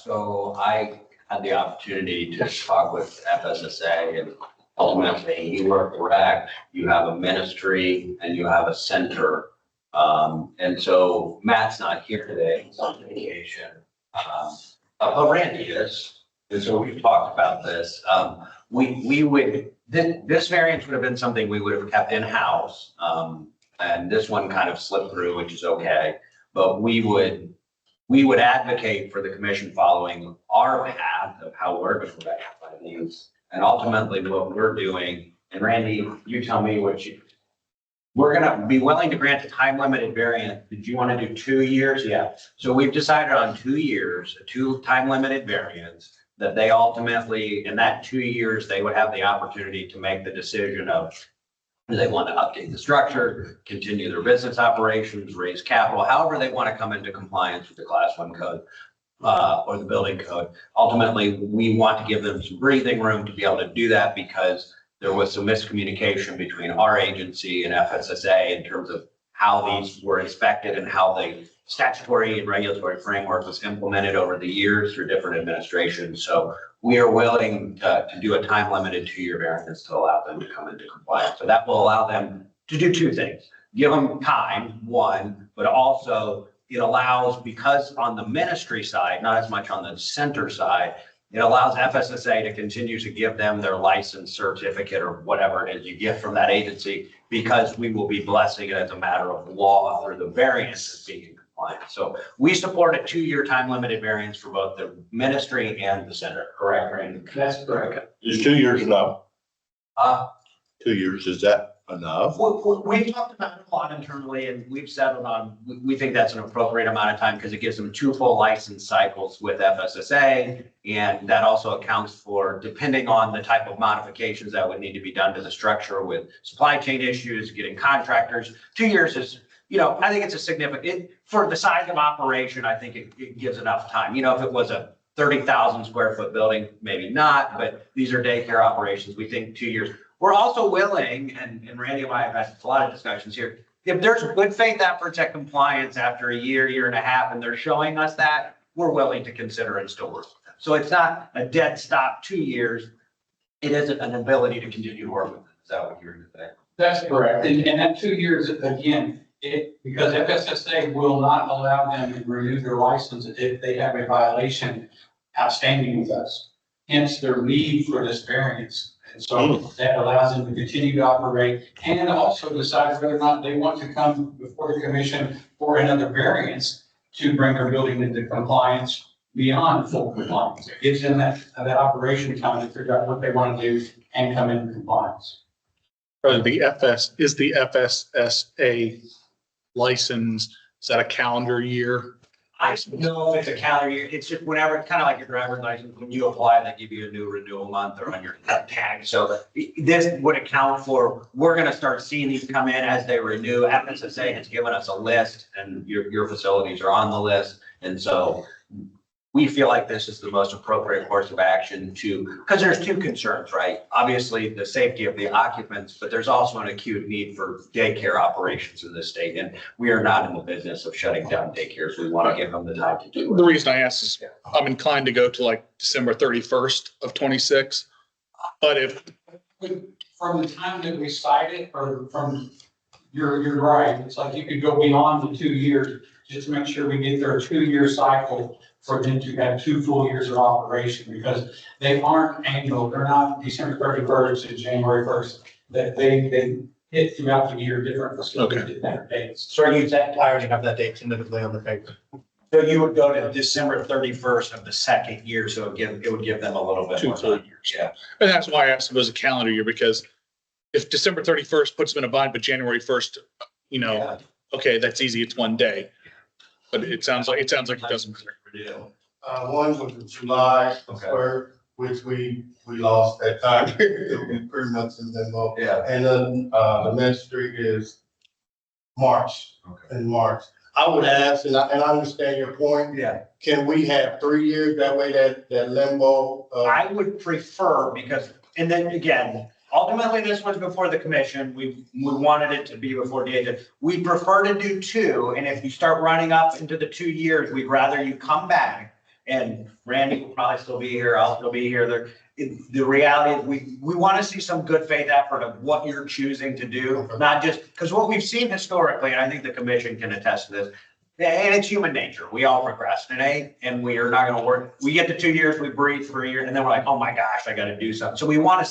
So I had the opportunity to talk with FSSA and ultimately you were correct. You have a ministry and you have a center. And so Matt's not here today, he's on vacation. But Randy is, and so we've talked about this. We would, this variance would have been something we would have kept in-house. And this one kind of slipped through, which is okay. But we would advocate for the commission following our path of how we're going to rectify these. And ultimately what we're doing, and Randy, you tell me what We're gonna be willing to grant a time limited variance. Did you want to do 2 years? Yeah. So we've decided on 2 years, a 2 time limited variance, that they ultimately, in that 2 years, they would have the opportunity to make the decision of, do they want to update the structure, continue their business operations, raise capital, however they want to come into compliance with the Class 1 code or the building code. Ultimately, we want to give them some breathing room to be able to do that because there was some miscommunication between our agency and FSSA in terms of how these were inspected and how the statutory and regulatory framework was implemented over the years through different administrations. So we are willing to do a time limited 2-year variance to allow them to come into compliance. So that will allow them to do 2 things. Give them time, one, but also it allows, because on the ministry side, not as much on the center side, it allows FSSA to continue to give them their license certificate or whatever it is you get from that agency, because we will be blessing it as a matter of law through the variance as being in compliance. So we support a 2-year time limited variance for both the ministry and the center, correct, Randy? That's correct. Is 2 years enough? 2 years, is that enough? We've talked about it a lot internally and we've settled on, we think that's an appropriate amount of time because it gives them 2 full license cycles with FSSA. And that also accounts for, depending on the type of modifications that would need to be done to the structure with supply chain issues, getting contractors. 2 years is, I think it's a significant, for the size of operation, I think it gives enough time. If it was a 30,000 square foot building, maybe not, but these are daycare operations. We think 2 years. We're also willing, and Randy and I have had a lot of discussions here, if there's good faith efforts at compliance after a year, year and a half, and they're showing us that, we're willing to consider and still work with them. So it's not a dead stop 2 years. It is an ability to continue to work with them. Is that what you're saying? That's correct. And that 2 years, again, because FSSA will not allow them to renew their license if they have a violation outstanding with us. Hence their need for this variance. And so that allows them to continue to operate and also decide whether or not they want to come before the commission for another variance to bring their building into compliance beyond full compliance. It gives them that operation time to figure out what they want to do and come into compliance. The FSSA license, is that a calendar year? I don't know if it's a calendar year. It's just whenever, kind of like your driver's license, when you apply, they give you a new renewal month or on your tag. So this would account for, we're going to start seeing these come in as they renew. FSSA has given us a list and your facilities are on the list. And so we feel like this is the most appropriate course of action because there's 2 concerns, right? Obviously the safety of the occupants, but there's also an acute need for daycare operations in this state. And we are not in the business of shutting down daycares. We want to give them the time to do it. The reason I asked is I'm inclined to go to like December 31st of 26. But if from the time that we cite it, or from, you're right, it's like you could go beyond the 2 years, just to make sure we get their 2-year cycle for them to have 2 full years of operation, because they aren't annual, they're not December 31st and January 1st, that they hit throughout the year, different facilities at different dates. So you said, I already have that date tentatively on the paper. So you would go to December 31st of the second year. So it would give them a little bit 2 more full time. years. Yeah. And that's why I asked if it was a calendar year, because if December 31st puts them in a bind, but January 1st, okay, that's easy. It's 1 day. But it sounds like it doesn't. One was in July, which we lost that time. We pretty much in limbo. Yeah. And then, the ministry is March, in March. I would ask, and I understand your point. Yeah. Can we have 3 years? That way that limbo. I would prefer because, and then again, ultimately this was before the commission. We wanted it to be before the agent. We prefer to do 2. And if you start running up into the 2 years, we'd rather you come back. And Randy will probably still be here. I'll still be here. The reality is we want to see some good faith effort of what you're choosing to do, not just because what we've seen historically, and I think the commission can attest to this, and it's human nature. We all procrastinate and we are not going to work. We get to 2 years, we breathe for a year, and then we're like, oh my gosh, I got to do something. So we want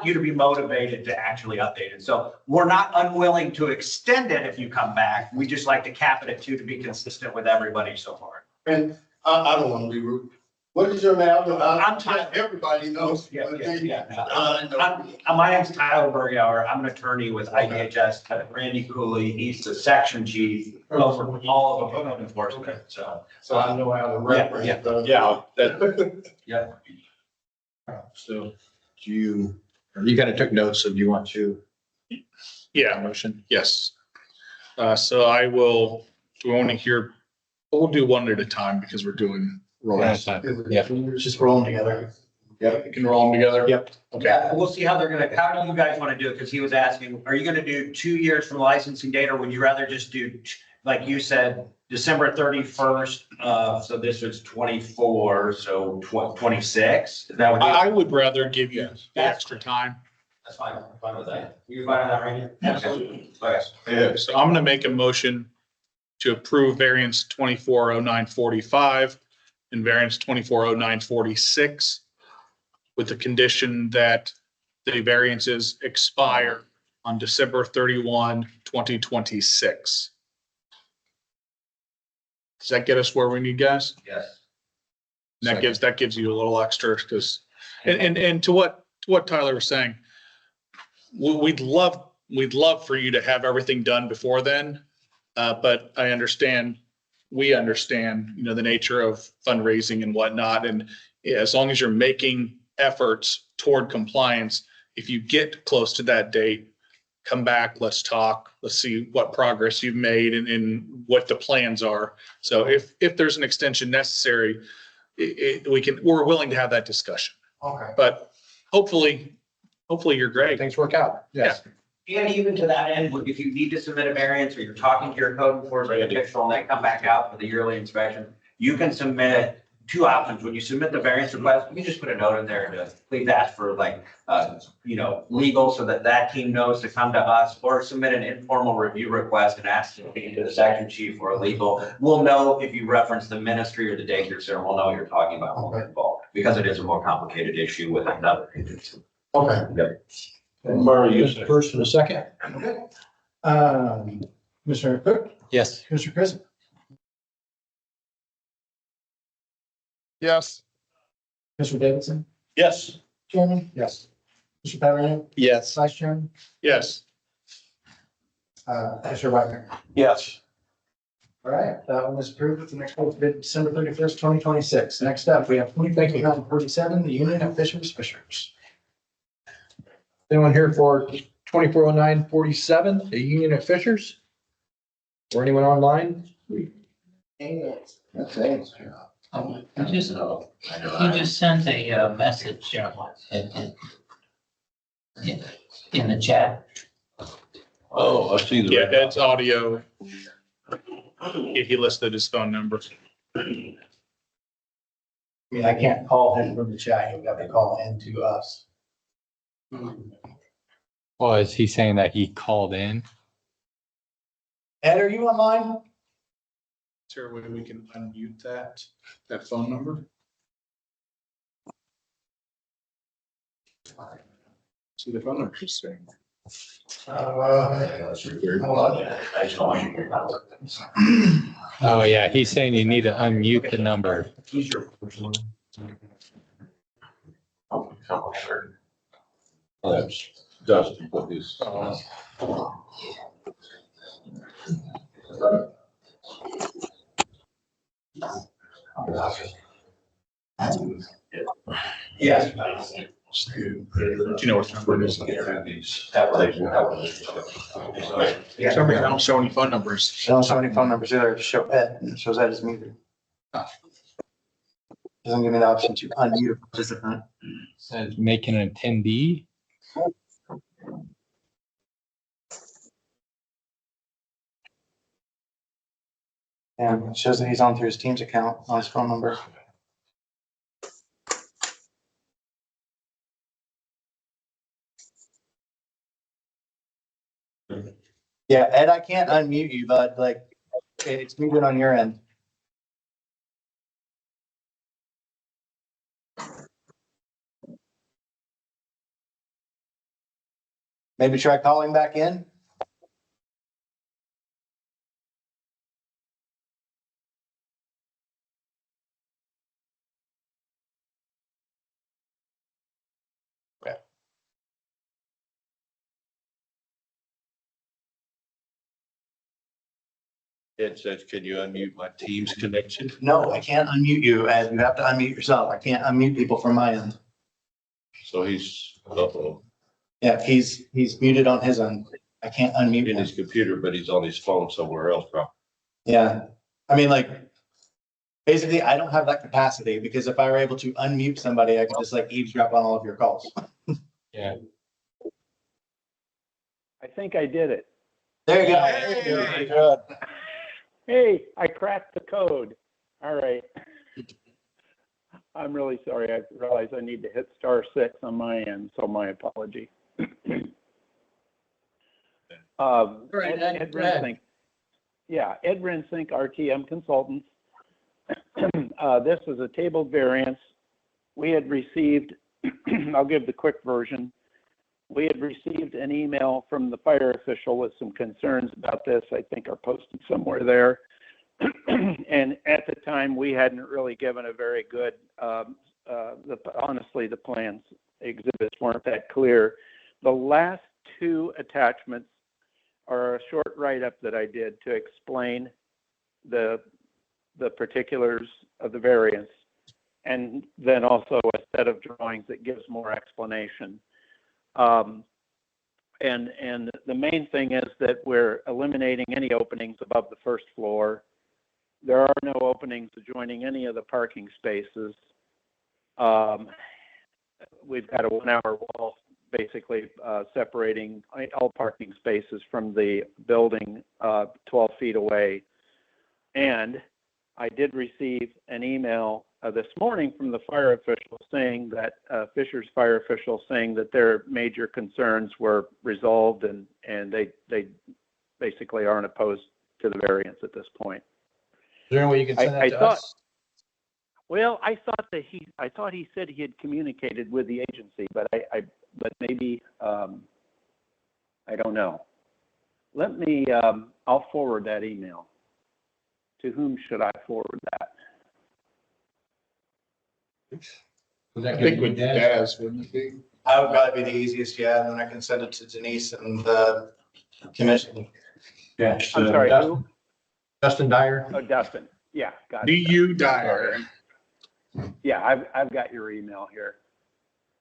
you to be motivated to actually update it. So we're not unwilling to extend it if you come back. We just like to cap it at 2 to be consistent with everybody so far. And I don't want to be rude. What is your name? I'm Tyler. Everybody knows. Yeah. My name's Tyler Bergauer. I'm an attorney with IDHS, Randy Cooley. He's the section chief over all of the code enforcement, so. So I know how to reference those. Yeah, that, Yeah. So you kind of took notes, so do you want to? yeah, motion, yes. So I will, do we want to hear, we'll do one at a time because we're doing rolls. Yeah. Just roll them together. You can roll them together? Yep. Okay. Yeah, we'll see how they're gonna, how do you guys want to do it? Because he was asking, are you gonna do 2 years from licensing date, or would you rather just do, like you said, December 31st? So this was 24, so 26? Is that what? I would rather give you the extra time. That's fine. I'm fine with that. You fine with that, Randy? Absolutely. Okay. Yeah, so I'm gonna make a motion to approve variance 240945 and variance 240946 with the condition that the variances expire on December 31, 2026. Does that get us where we need, guys? Yes. And that gives you a little extra because, and to what Tyler was saying, we'd love for you to have everything done before then. But we understand, the nature of fundraising and whatnot. And yeah, as long as you're making efforts toward compliance, if you get close to that date, come back, let's talk, let's see what progress you've made and what the plans are. So if there's an extension necessary, we're willing to have that discussion. Okay. But hopefully you're great. Things work out. Yes. And even to that end, if you need to submit a variance or you're talking to your code enforcement official and they come back out for the yearly inspection, you can submit 2 options. When you submit the variance request, you can just put a note in there to please ask for legal, so that team knows to come to us, or submit an informal review request and ask to be to the section chief or legal. We'll know if you reference the ministry or the daycare center, we'll know what you're talking about when we're involved, because it is a more complicated issue with another agency. Okay. Yep. Murray, you There's the first and a second. Commissioner Cook, Yes. Commissioner Chris, Yes. Commissioner Davidson, Yes. Chairman? Yes. Mr. Patterson, Yes. Vice Chairman, Yes. Commissioner Wagner. Yes. All right, that one is approved. The next one is December 31st, 2026. Next up, we have 2047, the Union of Fishers. Anyone here for 240947, the Union of Fishers? Or anyone online? That's it. You just sent a message in the chat. Oh, I see the. Yeah, Ed's audio. He listed his phone number. I mean, I can't call him from the chat. You've got to call in to us. Well, is he saying that he called in? Ed, are you online? Is there a way we can unmute that phone number? See the phone number he's saying. Oh, yeah, he's saying you need to unmute the number. That's Dustin put his. Yes. Do you know what number it is? Yeah. Sorry, I don't show any phone numbers. I don't show any phone numbers either. Just show Ed. It shows Ed is muted. Doesn't give me the option to unmute a participant. Says making an attendee. And it shows that he's on through his Teams account on his phone number. Yeah, Ed, I can't unmute you, but it's muted on your end. Maybe try calling back in. It says, can you unmute my Teams connection? No, I can't unmute you, Ed. You have to unmute yourself. I can't unmute people from my end. So he's, uh-oh, Yeah, he's muted on his end. I can't unmute in him. his computer, but he's on his phone somewhere else, probably. Yeah, I mean, like, basically, I don't have that capacity because if I were able to unmute somebody, I could just like eavesdrop on all of your calls. Yeah. I think I did it. There you go. Hey, good. Hey, I cracked the code. All right. I'm really sorry. I realized I need to hit *6 on my end, so my apology. right, Ed, Ed go ahead. Rensink. Yeah, Ed Rensink, RTM Consultants. This is a tabled variance. We had received, I'll give the quick version. We had received an email from the fire official with some concerns about this, I think are posted somewhere there. And at the time, we hadn't really given a very good, honestly, the plans exhibits weren't that clear. The last two attachments are a short write-up that I did to explain the particulars of the variance, and then also a set of drawings that gives more explanation. And the main thing is that we're eliminating any openings above the first floor. There are no openings adjoining any of the parking spaces. We've got a 1-hour wall basically separating all parking spaces from the building 12 feet away. And I did receive an email this morning from the fire official saying that Fisher's fire official saying that their major concerns were resolved and they basically aren't opposed to the variance at this point. Is there any way you can send that to us? Well, I thought he said he had communicated with the agency, but but maybe I don't know. Let me I'll forward that email. To whom should I forward that? I think with Daz, wouldn't it be? That would probably be the easiest, yeah, and then I can send it to Denise and the commission. Yeah. I'm sorry, who? Dustin Dyer. Oh, Dustin. Yeah, got it. D.U. Dyer. Yeah, I've got your email here.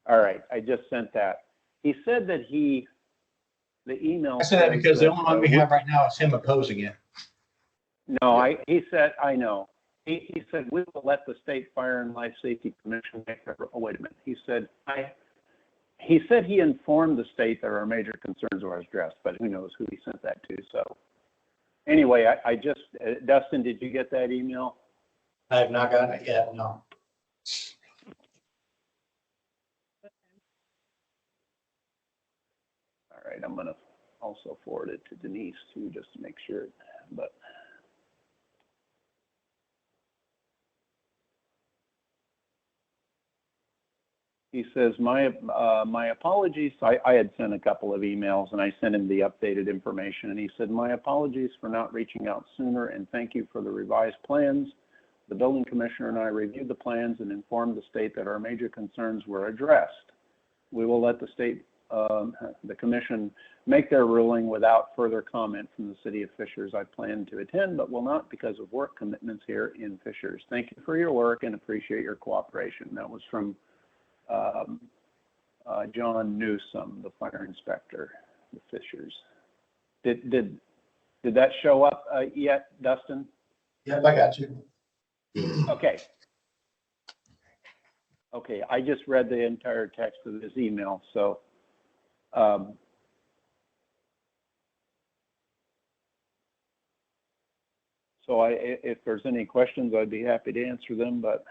All right, I just sent that. He said that the email. I said that because the only one we have right now is him opposing it. No, he said, I know. He said, we will let the State Fire and Life Safety Commission make their, oh, wait a minute. He said he informed the state that our major concerns were addressed, but who knows who he sent that to. So anyway, I just, Dustin, did you get that email? I have not gotten it yet, no. All right, I'm going to also forward it to Denise too, just to make sure, but. He says, my apologies. I had sent a couple of emails and I sent him the updated information. And he said, my apologies for not reaching out sooner and thank you for the revised plans. The building commissioner and I reviewed the plans and informed the state that our major concerns were addressed. We will let the state, the commission make their ruling without further comment from the city of Fishers. I plan to attend, but will not because of work commitments here in Fishers. Thank you for your work and appreciate your cooperation. That was from John Newsom, the fire inspector, the Fishers. Did that show up yet, Dustin? Yep, I got you. Okay. Okay, I just read the entire text of this email, so if there's any questions, I'd be happy to answer them, but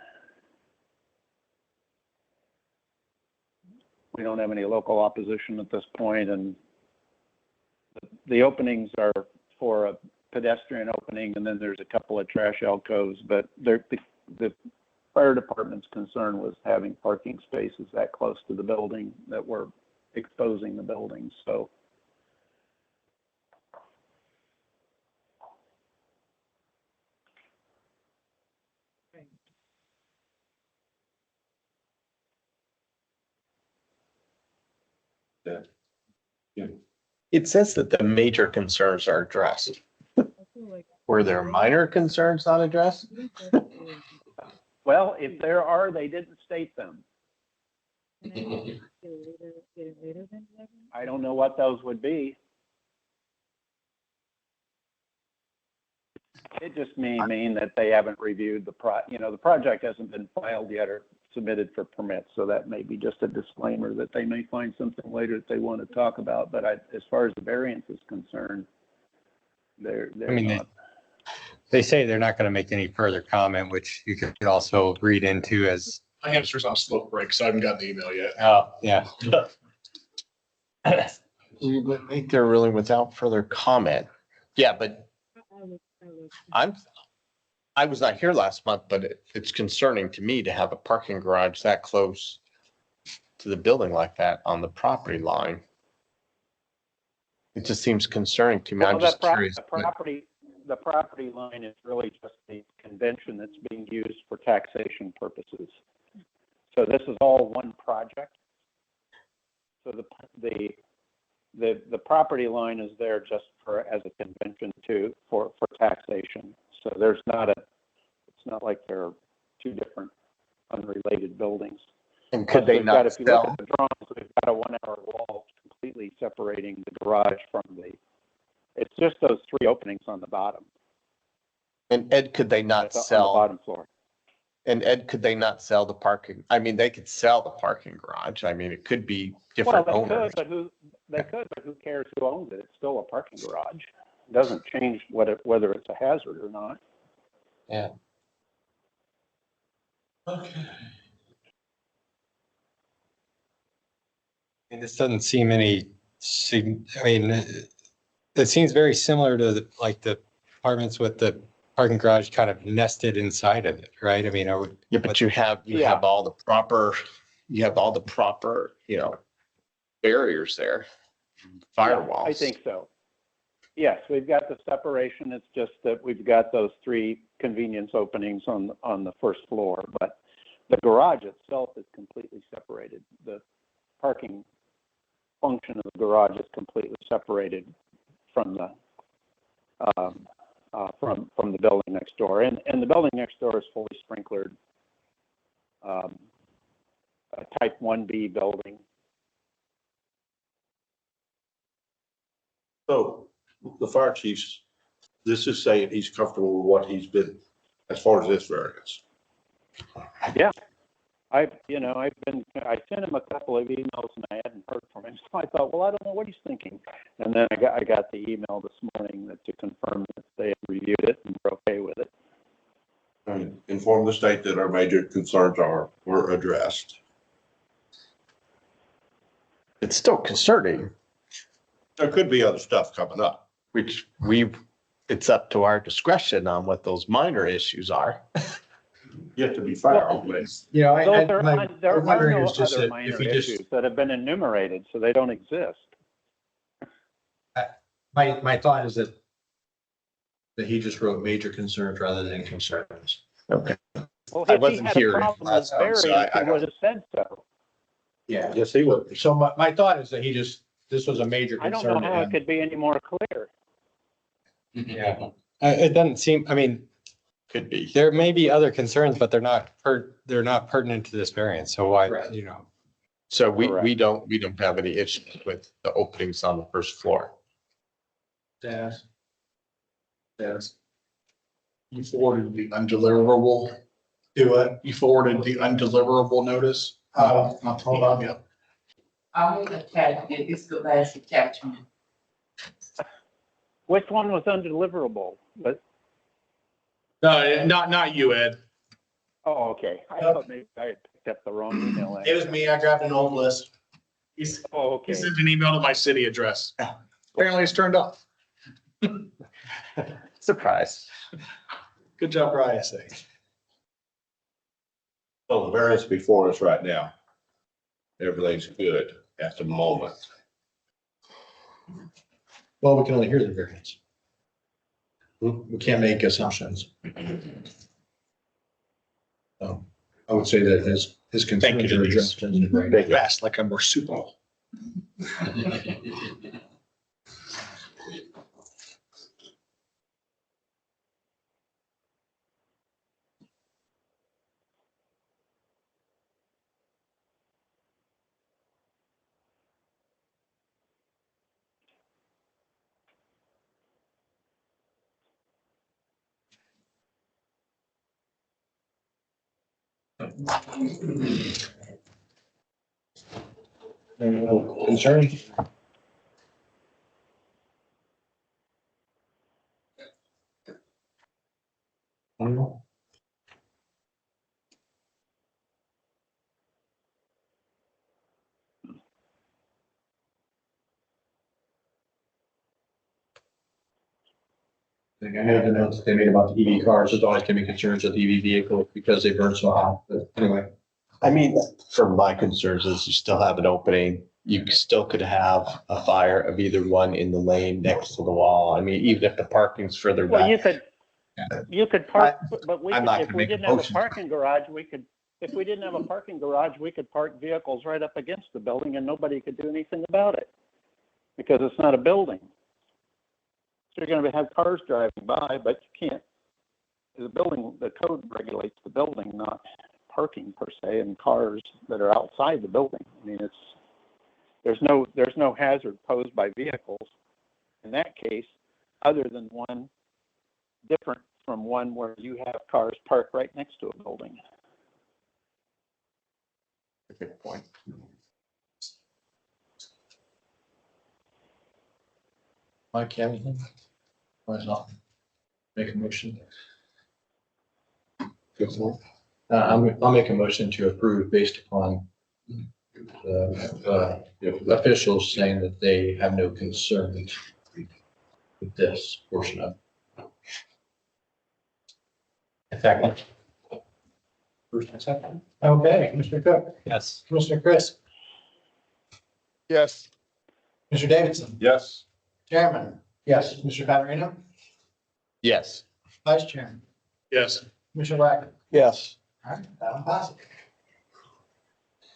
we don't have any local opposition at this point, and the openings are for a pedestrian opening, and then there's a couple of trash alcoves, but the fire department's concern was having parking spaces that close to the building that were exposing the building, so. It says that the major concerns are addressed. Were there minor concerns not addressed? Well, if there are, they didn't state them. I don't know what those would be. It just may mean that they haven't reviewed the the project hasn't been filed yet or submitted for permits. So that may be just a disclaimer that they may find something later that they want to talk about. But as far as the variance is concerned, they're not. They say they're not going to make any further comment, which you could also read into as. My hamster's on smoke break, so I haven't gotten the email yet. Oh, yeah. I think they're really without further comment. Yeah, but I was not here last month, but it's concerning to me to have a parking garage that close to the building like that on the property line. It just seems concerning to me. I'm just curious. The property line is really just a convention that's being used for taxation purposes. So this is all one project. So the property line is there just as a convention for taxation. So it's not like they're two different unrelated buildings. And could they not if you look at the drawings, we've got a 1 hour wall completely separating the garage from it's just those 3 openings on the bottom. And Ed, could they not sell? On the bottom floor. And Ed, could they not sell the parking? I mean, they could sell the parking garage. I mean, it could be different owners. They could, but who cares who owns it? It's still a parking garage. It doesn't change whether it's a hazard or not. Yeah. Okay. And this doesn't seem it seems very similar to the apartments with the parking garage kind of nested inside of it, right? I mean, but you have all the proper, barriers there, firewalls. Yeah, I think so. Yes, we've got the separation. It's just that we've got those 3 convenience openings on the first floor, but the garage itself is completely separated. The parking function of the garage is completely separated from the from the building next door, and the building next door is fully sprinklered, a type 1B building. So the fire chief, this is saying he's comfortable with what he's been as far as this variance. Yeah. I sent him a couple of emails and I hadn't heard from him. So I thought, well, I don't know what he's thinking. And then I got the email this morning to confirm that they had reviewed it and were okay with it. And inform the state that our major concerns were addressed. It's still concerning. There could be other stuff coming up. Which it's up to our discretion on what those minor issues are. Yet to be filed. There are no other minor issues that have been enumerated, so they don't exist. My thought is that he just wrote major concerns rather than concerns. Okay. Well, I if wasn't he here had a problem with last time, so variance, I he would have said so. Yeah. Yes, he would. So my thought is that this was a major I concern. don't know how it could be any more clear. Yeah. It doesn't seem, Could be. there may be other concerns, but they're not pertinent to this variance. So why, Right. So we don't have any issues with the openings on the first floor. Yes. You forwarded the undeliverable. Do what? You forwarded the undeliverable notice. Hold on. Yep. I will attach it. It's the last attachment. Which one was undeliverable? No, not you, Ed. Oh, okay. I thought maybe I had picked up the wrong email. It was me. I grabbed an old list. He okay. sent an email to my city address. Apparently it's turned up. Surprise. Good job, Brian. I say. So the variance before us right now. Everything's good at the moment. Well, we can only hear the variance. We can't make assumptions. So I would say that his concerns are addressed. Big fast, like I'm more Super Bowl. Concern? I know the notes they made about the EV cars, there's always gonna be concerns with EV vehicles because they burn so hot, but anyway. I mean, from my concerns is you still have an opening. You still could have a fire of either one in the lane next to the wall. I mean, even if the parking's further Well, back. you could park, but I'm not if gonna we make a didn't have a motion. parking garage, if we didn't have a parking garage, we could park vehicles right up against the building and nobody could do anything about it. Because it's not a building. So you're gonna have cars driving by, but you can't, the building, the code regulates the building, not parking per se, and cars that are outside the building. I mean, there's no hazard posed by vehicles in that case, other than one different from one where you have cars parked right next to a building. Good point. Mike, you have anything? Why not? Make a motion. I'll make a motion to approve based upon the officials saying that they have no concerns with this portion of it. Second. First and second. Okay, Commissioner Cook, Yes. Commissioner Chris, Yes. Commissioner Davidson, Yes. Chairman. Yes, Commissioner Patarino, Yes. Vice Chairman, Yes. Commissioner Wagner. Yes. All right, that one passes.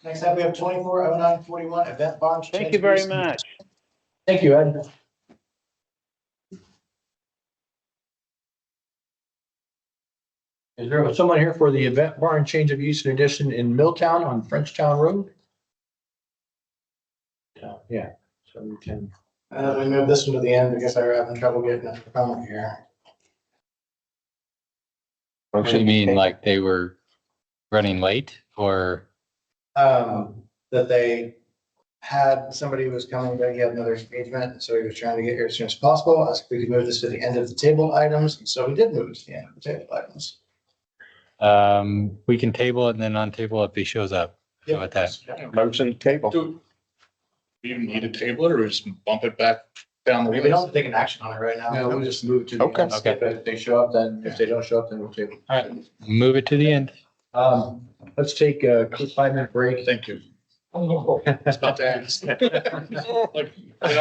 Next up, we have 240941 event bonds. Thank you very much. Thank you, Ed. Is there someone here for the event barn change of use and addition in Milltown on Frenchtown Road? Yeah, so we can. We moved this one to the end because I were having trouble getting it from here. What do you mean, like they were running late or? That they had, somebody who was coming, but he had another engagement, so he was trying to get here as soon as possible. Asked if we could move this to the end of the table items, and so we did move it to the end of the table items. We can table it and then untable if he shows up. How about that? Motion table. Do we even need to table it or just bump it back down the We list? don't take an action on it right now. No, we'll just move it to the Okay. end. If they show up, then if they don't show up, then we'll table. All right, move it to the end. Let's take a quick 5-minute break. Thank you. I was about to ask. Like, I'm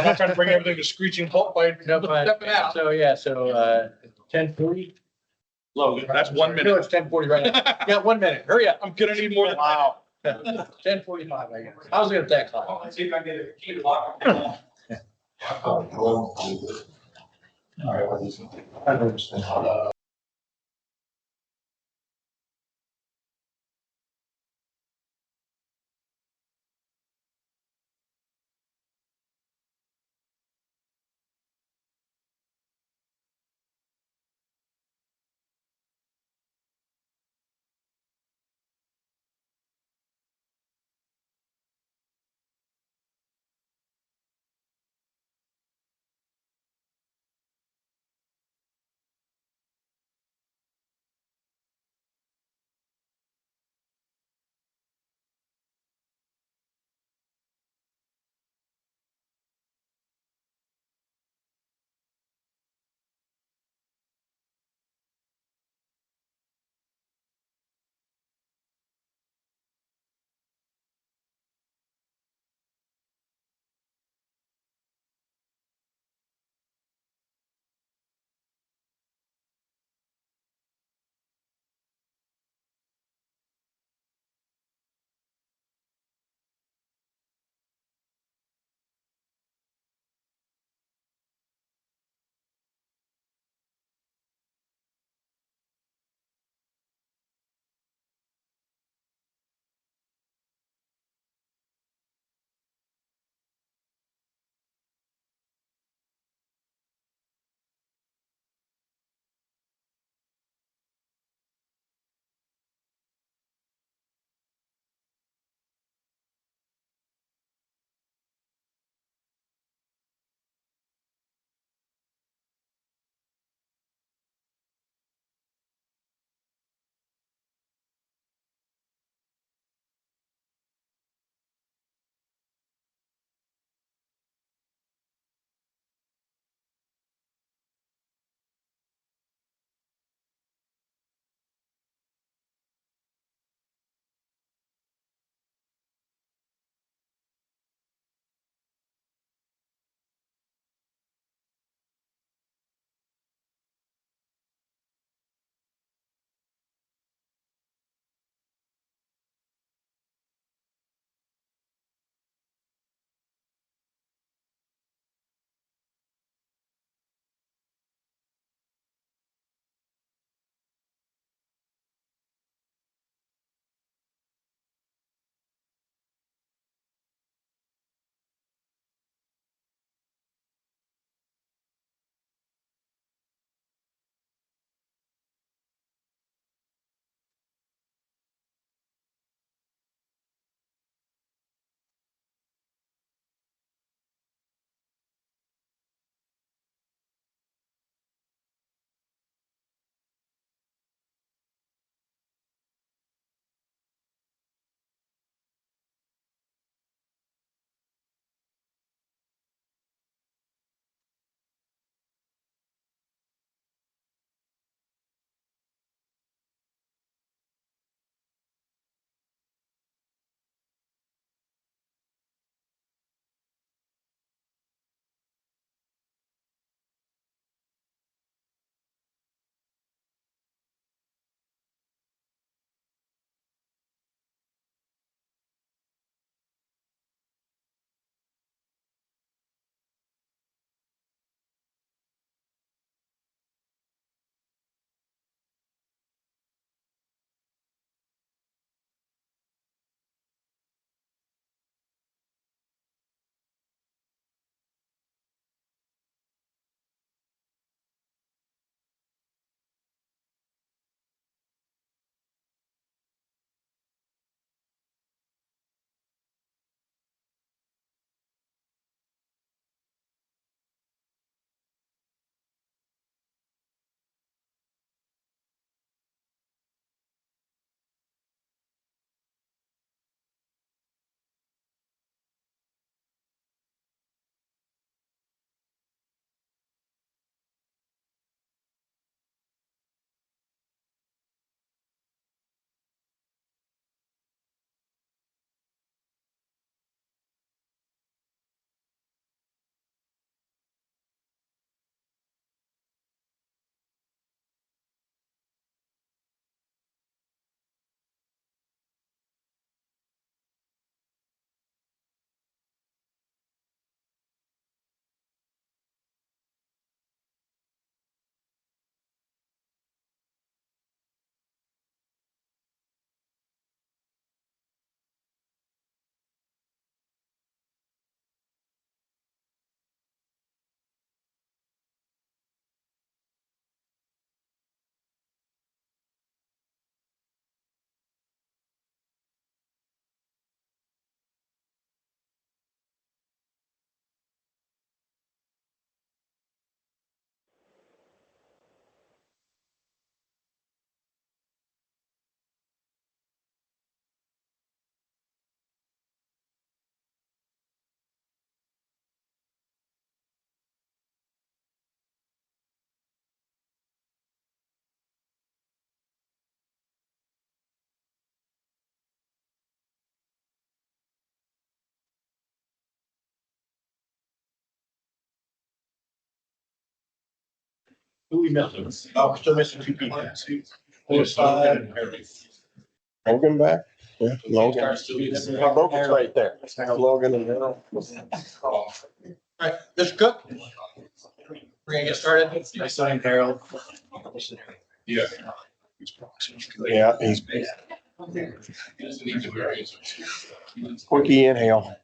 not trying to bring everything to screeching halt by stepping out. So, 10:40. Logan, that's 1 No, minute. it's 10:40 right now. Yeah, 1 minute. Hurry up. I'm gonna need more than. Wow. 10:45, I guess. I was gonna that clock. Let's see if I can get a key to lock. All right. Who we missing? Oh, we're still missing two people. Logan back? Yeah, Logan. Logan's right there. Logan and Harold. All right, Mr. Cook. We're gonna get started. I signed Harold. Yeah. Yeah, he's. Quickie inhale.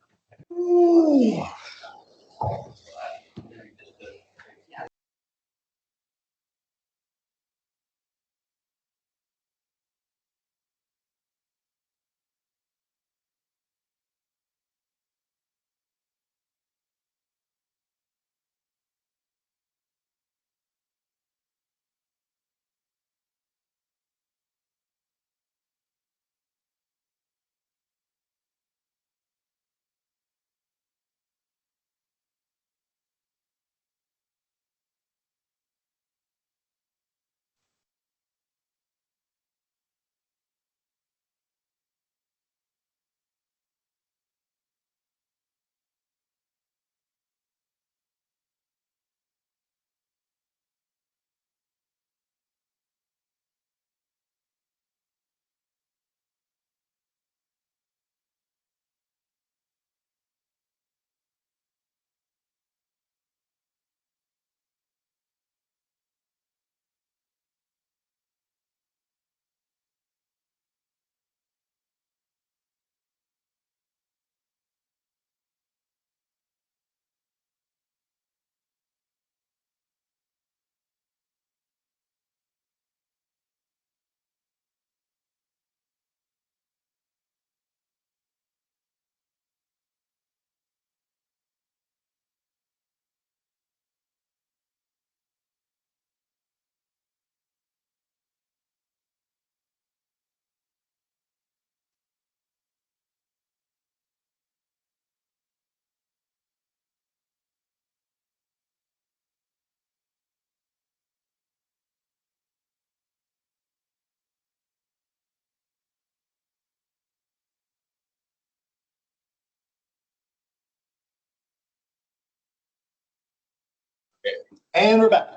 And we're back.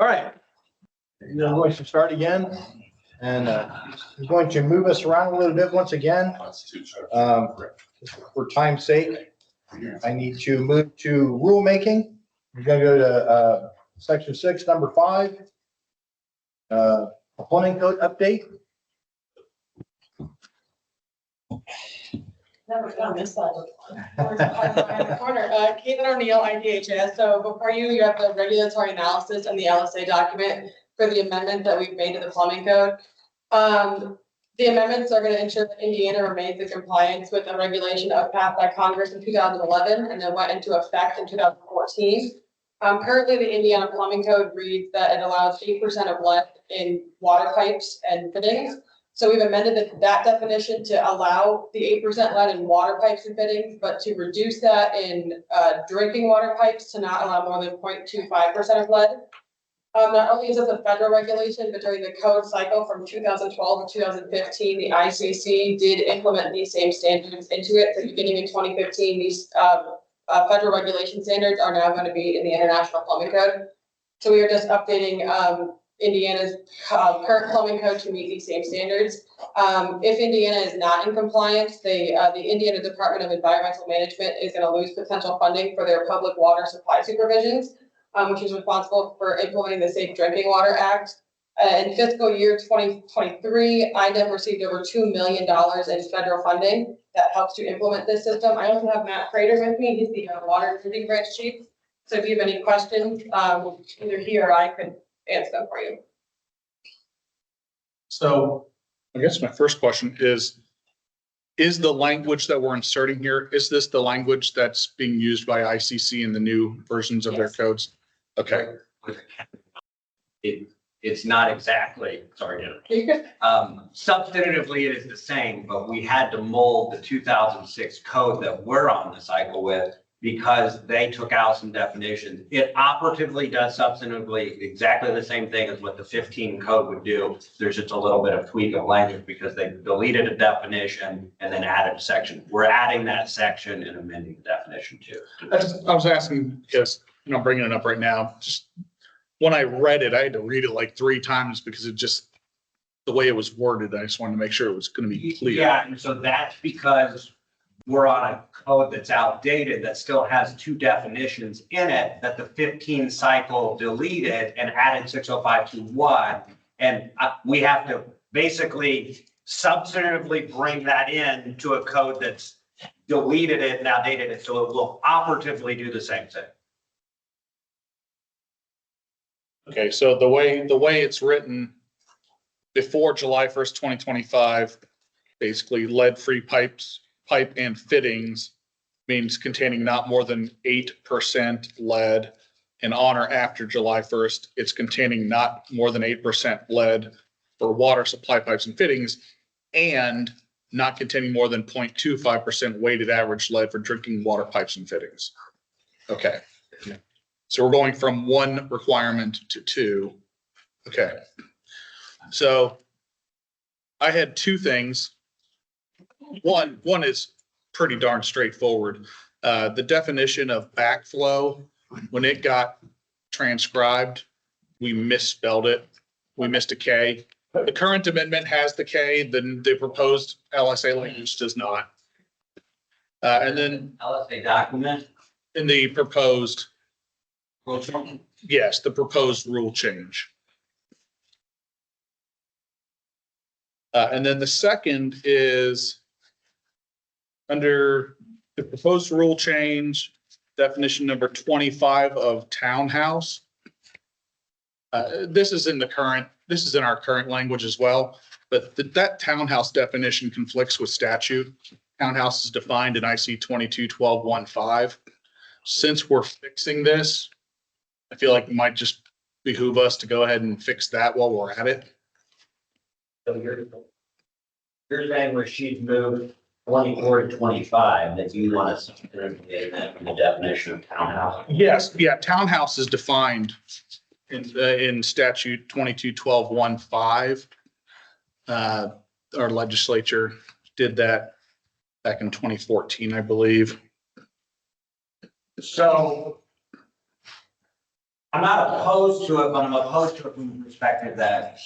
All right. I'm going to start again. And I'm going to move us around a little bit once again. For time's sake, I need to move to rulemaking. We're going to go to section 6, number 5. Plumbing code update. Never done this side. Corner, Caitlin O'Neill, IDHS. So before you, you have the regulatory analysis and the LSA document for the amendment that we've made to the plumbing code. The amendments are going to ensure that Indiana remains in compliance with a regulation passed by Congress in 2011 and then went into effect in 2014. Currently, the Indiana plumbing code reads that it allows 8% of lead in water pipes and fittings. So we've amended that definition to allow the 8% lead in water pipes and fittings, but to reduce that in drinking water pipes to not allow more than 0.25% of lead. Not only is this a federal regulation, but during the code cycle from 2012 to 2015, the ICC did implement these same standards into it. So beginning in 2015, these federal regulation standards are now going to be in the International Plumbing Code. So we are just updating Indiana's current plumbing code to meet these same standards. If Indiana is not in compliance, the Indiana Department of Environmental Management is going to lose potential funding for their public water supply supervisions, which is responsible for implementing the Safe Drinking Water Act. In fiscal year 2023, IDEM received over $2 million in federal funding that helps to implement this system. I also have Matt Prater with me. He's the Water and Treating Branch Chief. So if you have any questions, either he or I could answer them for you. So I guess my first question is the language that we're inserting here, is this the language that's being used by ICC in the new versions of their codes? Okay. It's not exactly, sorry, substantively it is the same, but we had to mold the 2006 code that we're on the cycle with because they took out some definitions. It operatively does substantively exactly the same thing as what the 15 code would do. There's just a little bit of tweak of language because they deleted a definition and then added a section. We're adding that section and amending the definition too. I was asking because I'm bringing it up right now. Just when I read it, I had to read it like 3 times because it just, the way it was worded, I just wanted to make sure it was going to be clear. Yeah, and so that's because we're on a code that's outdated, that still has 2 definitions in it, that the 15 cycle deleted and added 60521. And we have to basically substantively bring that in to a code that's deleted it and outdated it, so it will operatively do the same thing. Okay, so the way it's written, before July 1st, 2025, basically lead-free pipe and fittings means containing not more than 8% lead. And on or after July 1st, it's containing not more than 8% lead for water supply pipes and fittings, and not containing more than 0.25% weighted average lead for drinking water pipes and fittings. Okay. So we're going from 1 requirement to 2. Okay. So I had 2 things. One is pretty darn straightforward. The definition of backflow, when it got transcribed, we misspelled it. We missed a K. The current amendment has the K, the proposed LSA language does not. And then LSA document in the proposed, rule change. yes, the proposed rule change. And then the second is under the proposed rule change, definition number 25 of townhouse. This is in our current language as well, but that townhouse definition conflicts with statute. Townhouse is defined in IC 22-12-15. Since we're fixing this, I feel like it might just behoove us to go ahead and fix that while we're at it. So you're saying where she's moved 24 to 25, that you want us to eliminate that from the definition of townhouse? Yes, yeah, townhouse is defined in statute 22-12-15. Our legislature did that back in 2014, I believe. So I'm not opposed to it, but I'm opposed to it from the perspective that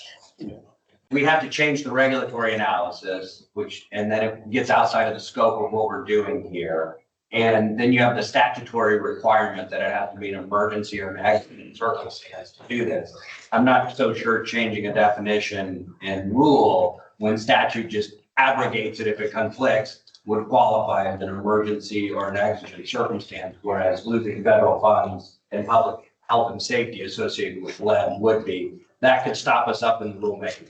we have to change the regulatory analysis, and then it gets outside of the scope of what we're doing here. And then you have the statutory requirement that it has to be an emergency or an accident circumstance to do this. I'm not so sure changing a definition and rule when statute just abrogates it if it conflicts would qualify as an emergency or an accident circumstance, whereas losing federal funds and public health and safety associated with lead would be. That could stop us up in the rulemaking.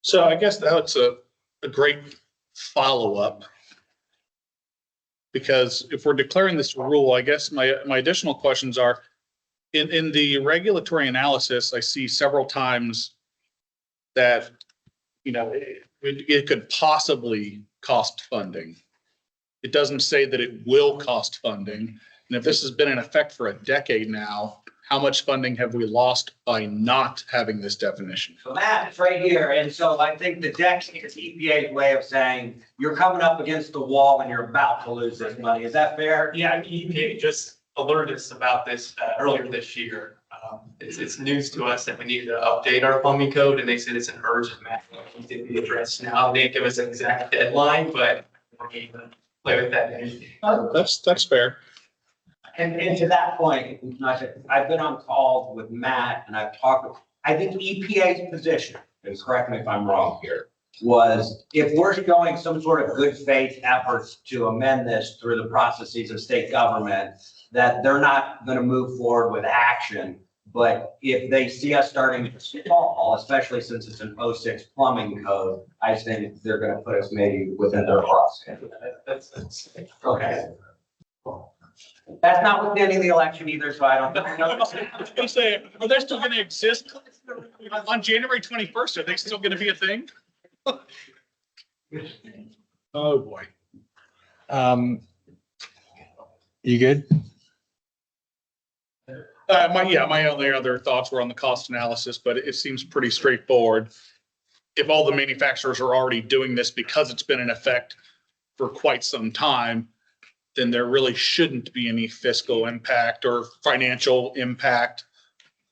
So I guess that's a great follow-up. Because if we're declaring this rule, I guess my additional questions are, in the regulatory analysis, I see several times that, it could possibly cost funding. It doesn't say that it will cost funding. And if this has been in effect for a decade now, how much funding have we lost by not having this definition? So Matt, it's right here. And so I think the decade is EPA's way of saying you're coming up against the wall and you're about to lose this money. Is that fair? Yeah, EPA just alerted us about this earlier this year. It's news to us that we need to update our plumbing code, and they said it's an urgent matter that needs to be addressed now. They didn't give us an exact deadline, but we're going to play with that. That's fair. And to that point, I've been on calls with Matt and I've talked, I think EPA's position, and correct me if I'm wrong here, was if we're showing some sort of good faith efforts to amend this through the processes of state government, that they're not going to move forward with action. But if they see us starting to stall, especially since it's an 06 plumbing code, I think they're going to put us maybe within their process. That's okay. That's notwithstanding the election either, so I don't know. I was going to say, are they still going to exist on January 21st? Are they still going to be a thing? Oh, boy. You good? My only other thoughts were on the cost analysis, but it seems pretty straightforward. If all the manufacturers are already doing this because it's been in effect for quite some time, then there really shouldn't be any fiscal impact or financial impact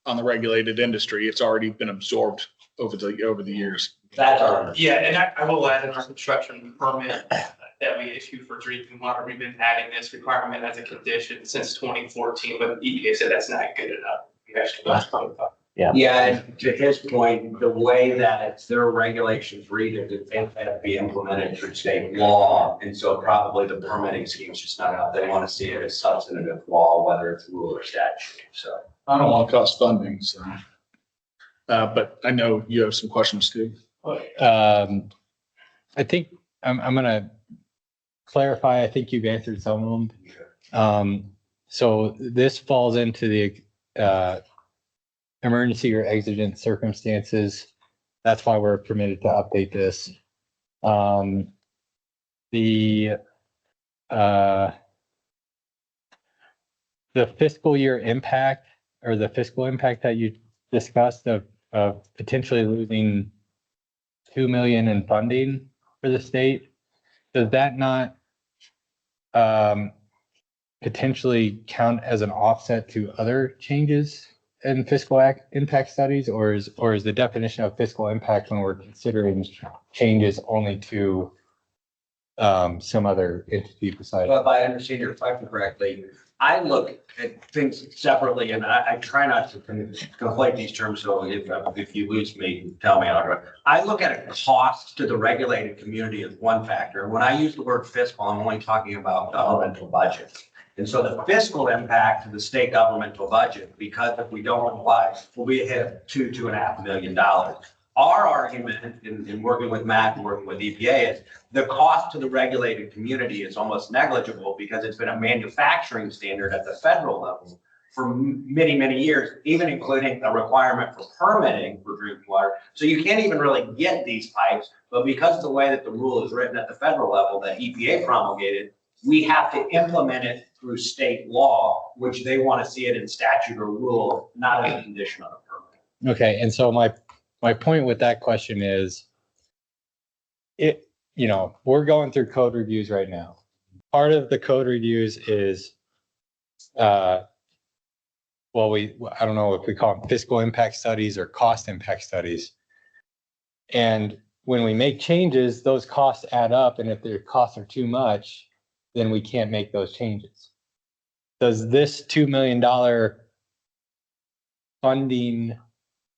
on the regulated industry. It's already been absorbed over the years. That's our. Yeah, and I will add in our construction permit that we issue for drinking water, we've been adding this requirement as a condition since 2014, but EPA said that's not good enough. We actually. Yeah, and to his point, the way that their regulations read it, it have to be implemented through state law. And so probably the permitting scheme is just not out. They want to see it as substantive law, whether it's rule or statute. So I don't want to cost funding, so. But I know you have some questions too. I think I'm gonna clarify. I think you've answered some of them. So this falls into the emergency or exigent circumstances. That's why we're permitted to update this. The fiscal year impact, or the fiscal impact that you discussed of potentially losing 2 million in funding for the state, does that not potentially count as an offset to other changes in fiscal impact studies, or is the definition of fiscal impact when we're considering changes only to some other entity besides? well, if I understand your question correctly, I look at things separately, and I try not to conflate these terms. So if you lose me, tell me. I look at a cost to the regulated community as one factor. And when I use the word fiscal, I'm only talking about governmental budget. And so the fiscal impact to the state governmental budget, because if we don't comply, will be a hit of $2.5 million. Our argument in working with Matt and working with EPA is the cost to the regulated community is almost negligible because it's been a manufacturing standard at the federal level for many, many years, even including a requirement for permitting for drinking water. So you can't even really get these pipes, but because of the way that the rule is written at the federal level that EPA promulgated, we have to implement it through state law, which they want to see it in statute or rule, not as a condition on a permit. Okay, and so my point with that question is, we're going through code reviews right now. Part of the code reviews is, I don't know if we call them fiscal impact studies or cost impact studies. And when we make changes, those costs add up, and if the costs are too much, then we can't make those changes. Does this $2 million funding?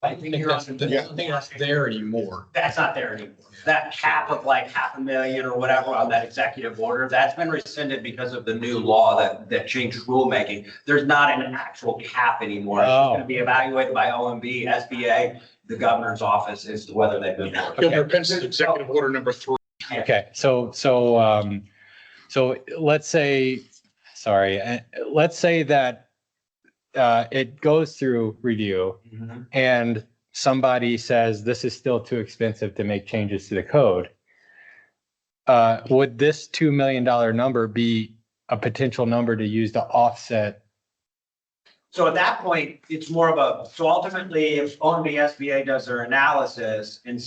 I think you're on. I don't think that's there anymore. That's not there anymore. That cap of like $500,000 or whatever on that executive order, that's been rescinded because of the new law that changed rulemaking. There's not an actual cap anymore. It's going to be evaluated by OMB, SBA, the governor's office as to whether they've been. Governor Pence's executive order number 3. Okay, so let's say that it goes through review and somebody says this is still too expensive to make changes to the code. Would this $2 million number be a potential number to use to offset? So at that point, it's more of so ultimately if OMB SBA does their analysis and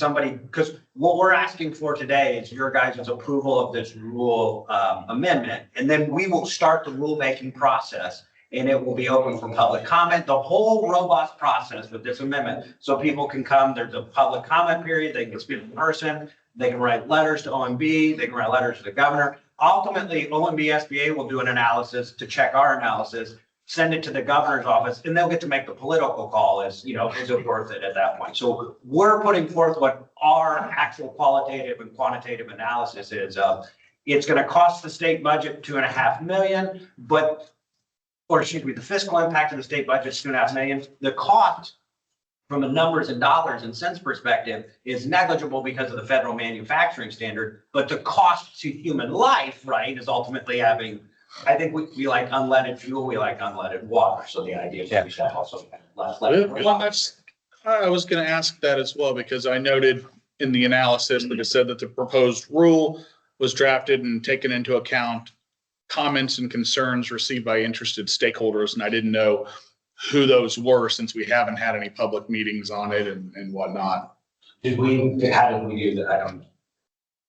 because what we're asking for today is your guys' approval of this rule amendment, and then we will start the rulemaking process. And it will be open for public comment, the whole robust process with this amendment. So people can come, there's a public comment period, they can speak in person, they can write letters to OMB, they can write letters to the governor. Ultimately, OMB SBA will do an analysis to check our analysis, send it to the governor's office, and they'll get to make the political call is it worth it at that point? So we're putting forth what our actual qualitative and quantitative analysis is of. It's going to cost the state budget $2.5 million, the fiscal impact of the state budget is $2.5 million. The cost from a numbers and dollars and cents perspective is negligible because of the federal manufacturing standard, but the cost to human life, right, is ultimately having, I think we like unleaded fuel, we like unleaded water. So the idea is we should also have less leaded. I was going to ask that as well, because I noted in the analysis that it said that the proposed rule was drafted and taken into account comments and concerns received by interested stakeholders. And I didn't know who those were since we haven't had any public meetings on it and whatnot. How did we do that?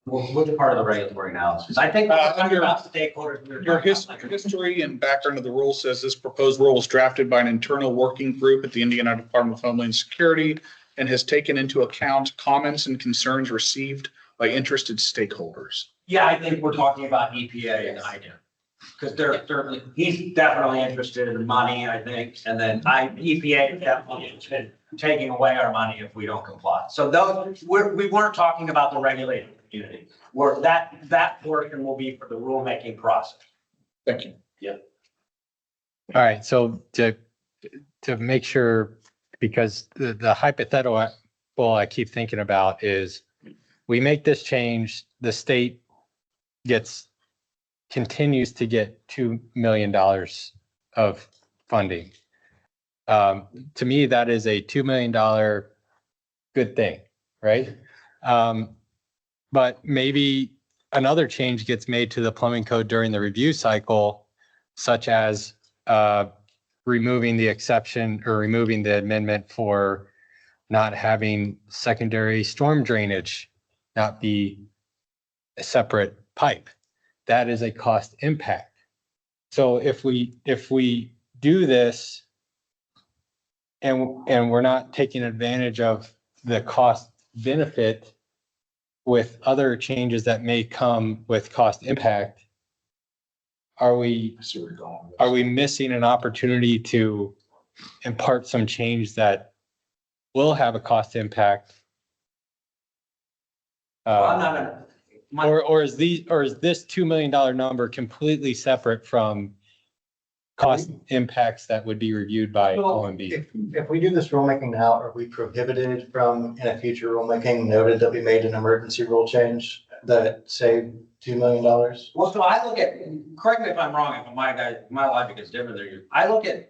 Which part of the regulatory analysis? I think we're talking about stakeholders. Your history and background of the rule says this proposed rule was drafted by an internal working group at the Indiana Department of Homeland Security and has taken into account comments and concerns received by interested stakeholders. Yeah, I think we're talking about EPA and IDEM. Because they're certainly, he's definitely interested in money, I think, and then EPA is definitely interested in taking away our money if we don't comply. So those, we weren't talking about the regulated community, where that portion will be for the rulemaking process. Thank you. Yeah. All right, so to make sure, because the hypothetical I keep thinking about is we make this change, the state continues to get $2 million of funding. To me, that is a $2 million good thing, right? But maybe another change gets made to the plumbing code during the review cycle, such as removing the exception or removing the amendment for not having secondary storm drainage not be a separate pipe. That is a cost impact. So if we do this and we're not taking advantage of the cost benefit with other changes that may come with cost impact, are we missing an opportunity to impart some change that will have a cost impact? Well, I'm not gonna. Or is this $2 million number completely separate from cost impacts that would be reviewed by OMB? If we do this rulemaking now, are we prohibited from in a future rulemaking noted that we made an emergency rule change that saved $2 million? Well, so I look at, correct me if I'm wrong, if my logic is different than you. I look at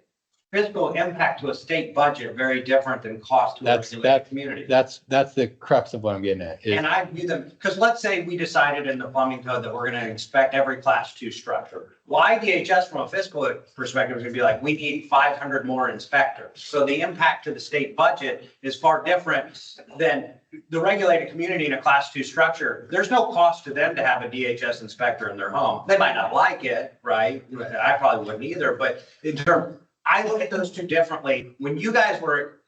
fiscal impact to a state budget very different than cost to a community. That's the crux of what I'm getting at. And I view them, because let's say we decided in the plumbing code that we're going to inspect every class 2 structure. Well, IDHS from a fiscal perspective is going to be like, we need 500 more inspectors. So the impact to the state budget is far different than the regulated community in a class 2 structure. There's no cost to them to have a DHS inspector in their home. They might not like it, right? I probably wouldn't either, but in terms, I look at those two differently. When you guys were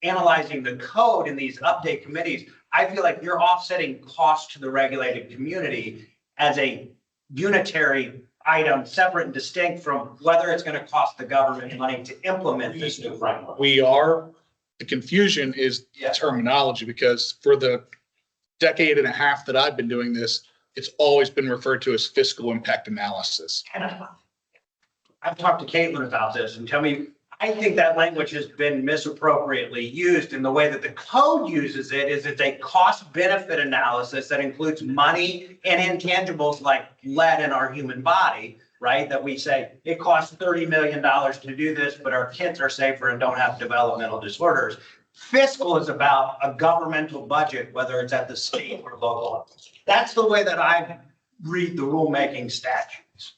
analyzing the code in these update committees, I feel like you're offsetting cost to the regulated community as a unitary item, separate and distinct from whether it's going to cost the government money to implement this new framework. The confusion is terminology, because for the decade and a half that I've been doing this, it's always been referred to as fiscal impact analysis. And I've talked to Caitlin about this, and tell me, I think that language has been misappropriately used in the way that the code uses it. Is it's a cost benefit analysis that includes money and intangibles like lead in our human body, right? That we say it costs $30 million to do this, but our kids are safer and don't have developmental disorders. Fiscal is about a governmental budget, whether it's at the state or local level. That's the way that I read the rulemaking statutes.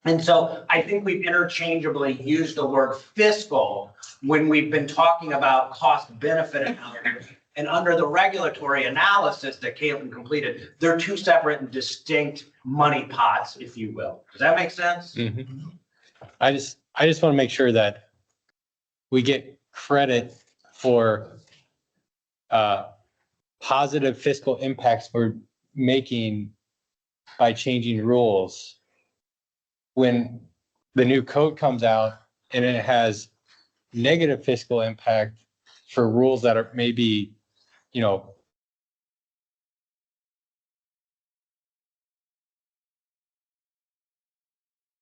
And so I think we've interchangeably used the word fiscal when we've been talking about cost benefit analysis. And under the regulatory analysis that Caitlin completed, they're two separate and distinct money pots, if you will. Does that make sense? Mm-hmm. I just want to make sure that we get credit for positive fiscal impacts we're making by changing rules. When the new code comes out and it has negative fiscal impact for rules that are maybe,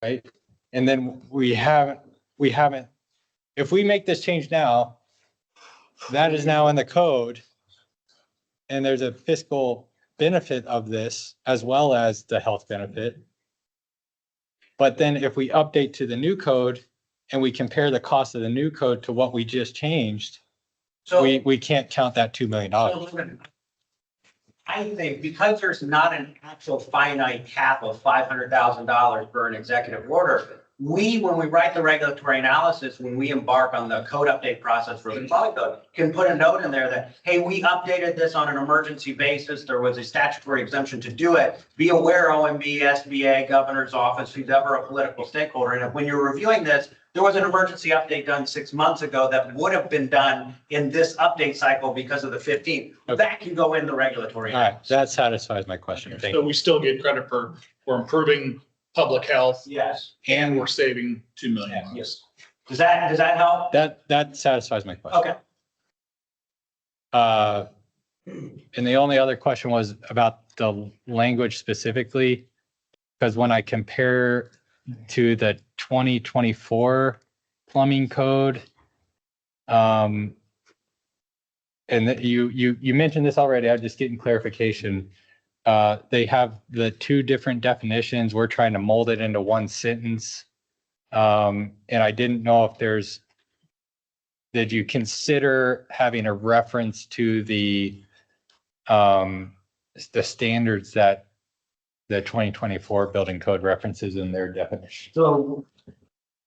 right? And then we haven't, if we make this change now, that is now in the code, and there's a fiscal benefit of this as well as the health benefit. But then if we update to the new code and we compare the cost of the new code to what we just changed, so we can't count that $2 million. I think because there's not an actual finite cap of $500,000 for an executive order, when we write the regulatory analysis, when we embark on the code update process for the plumbing code, can put a note in there that, hey, we updated this on an emergency basis. There was a statutory exemption to do it. Be aware, OMB, SBA, governor's office, who's ever a political stakeholder. And if when you're reviewing this, there was an emergency update done 6 months ago that would have been done in this update cycle because of the 15th. That can go in the regulatory. All right, that satisfies my question. Thank So you. we still get credit for, we're improving public health Yes. and we're saving 2 million. Yes. Does that help? That satisfies my question. Okay. And the only other question was about the language specifically, because when I compare to the 2024 plumbing code, and that you mentioned this already, I'm just getting clarification. They have the two different definitions. We're trying to mold it into one sentence. And I didn't know if did you consider having a reference to the standards that the 2024 building code references in their definition? So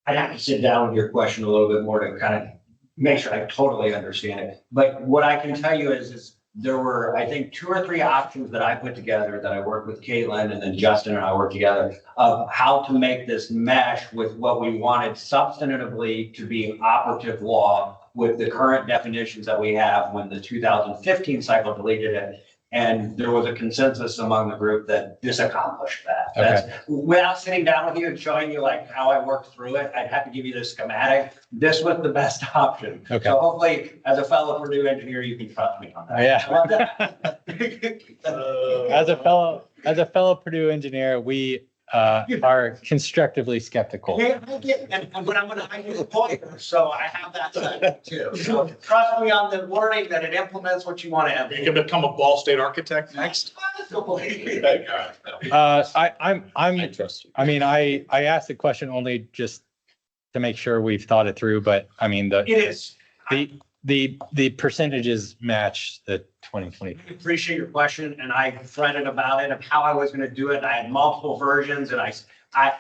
I'd have to sit down with your question a little bit more to kind of make sure I totally understand it. But what I can tell you is there were, I think, 2 or 3 options that I put together that I worked with Caitlin and then Justin and I worked together of how to make this mesh with what we wanted substantively to be operative law with the current definitions that we have when the 2015 cycle deleted it. And there was a consensus among the group that this accomplished that. That's, without sitting down with you and showing you like how I worked through it, I'd have to give you the schematic. This was the best option. Okay. So hopefully, as a fellow Purdue engineer, you can trust me on that. Yeah. As a fellow Purdue engineer, we are constructively skeptical. But I'm gonna hide you the pointer, so I have that side too. So trust me on the wording that it implements what you want to You implement. can become a Ball State architect next. I mean, I asked the question only just to make sure we've thought it through, but I mean, It is. the percentages match the 2020. I appreciate your question, and I fretted about it of how I was gonna do it. I had multiple versions, and I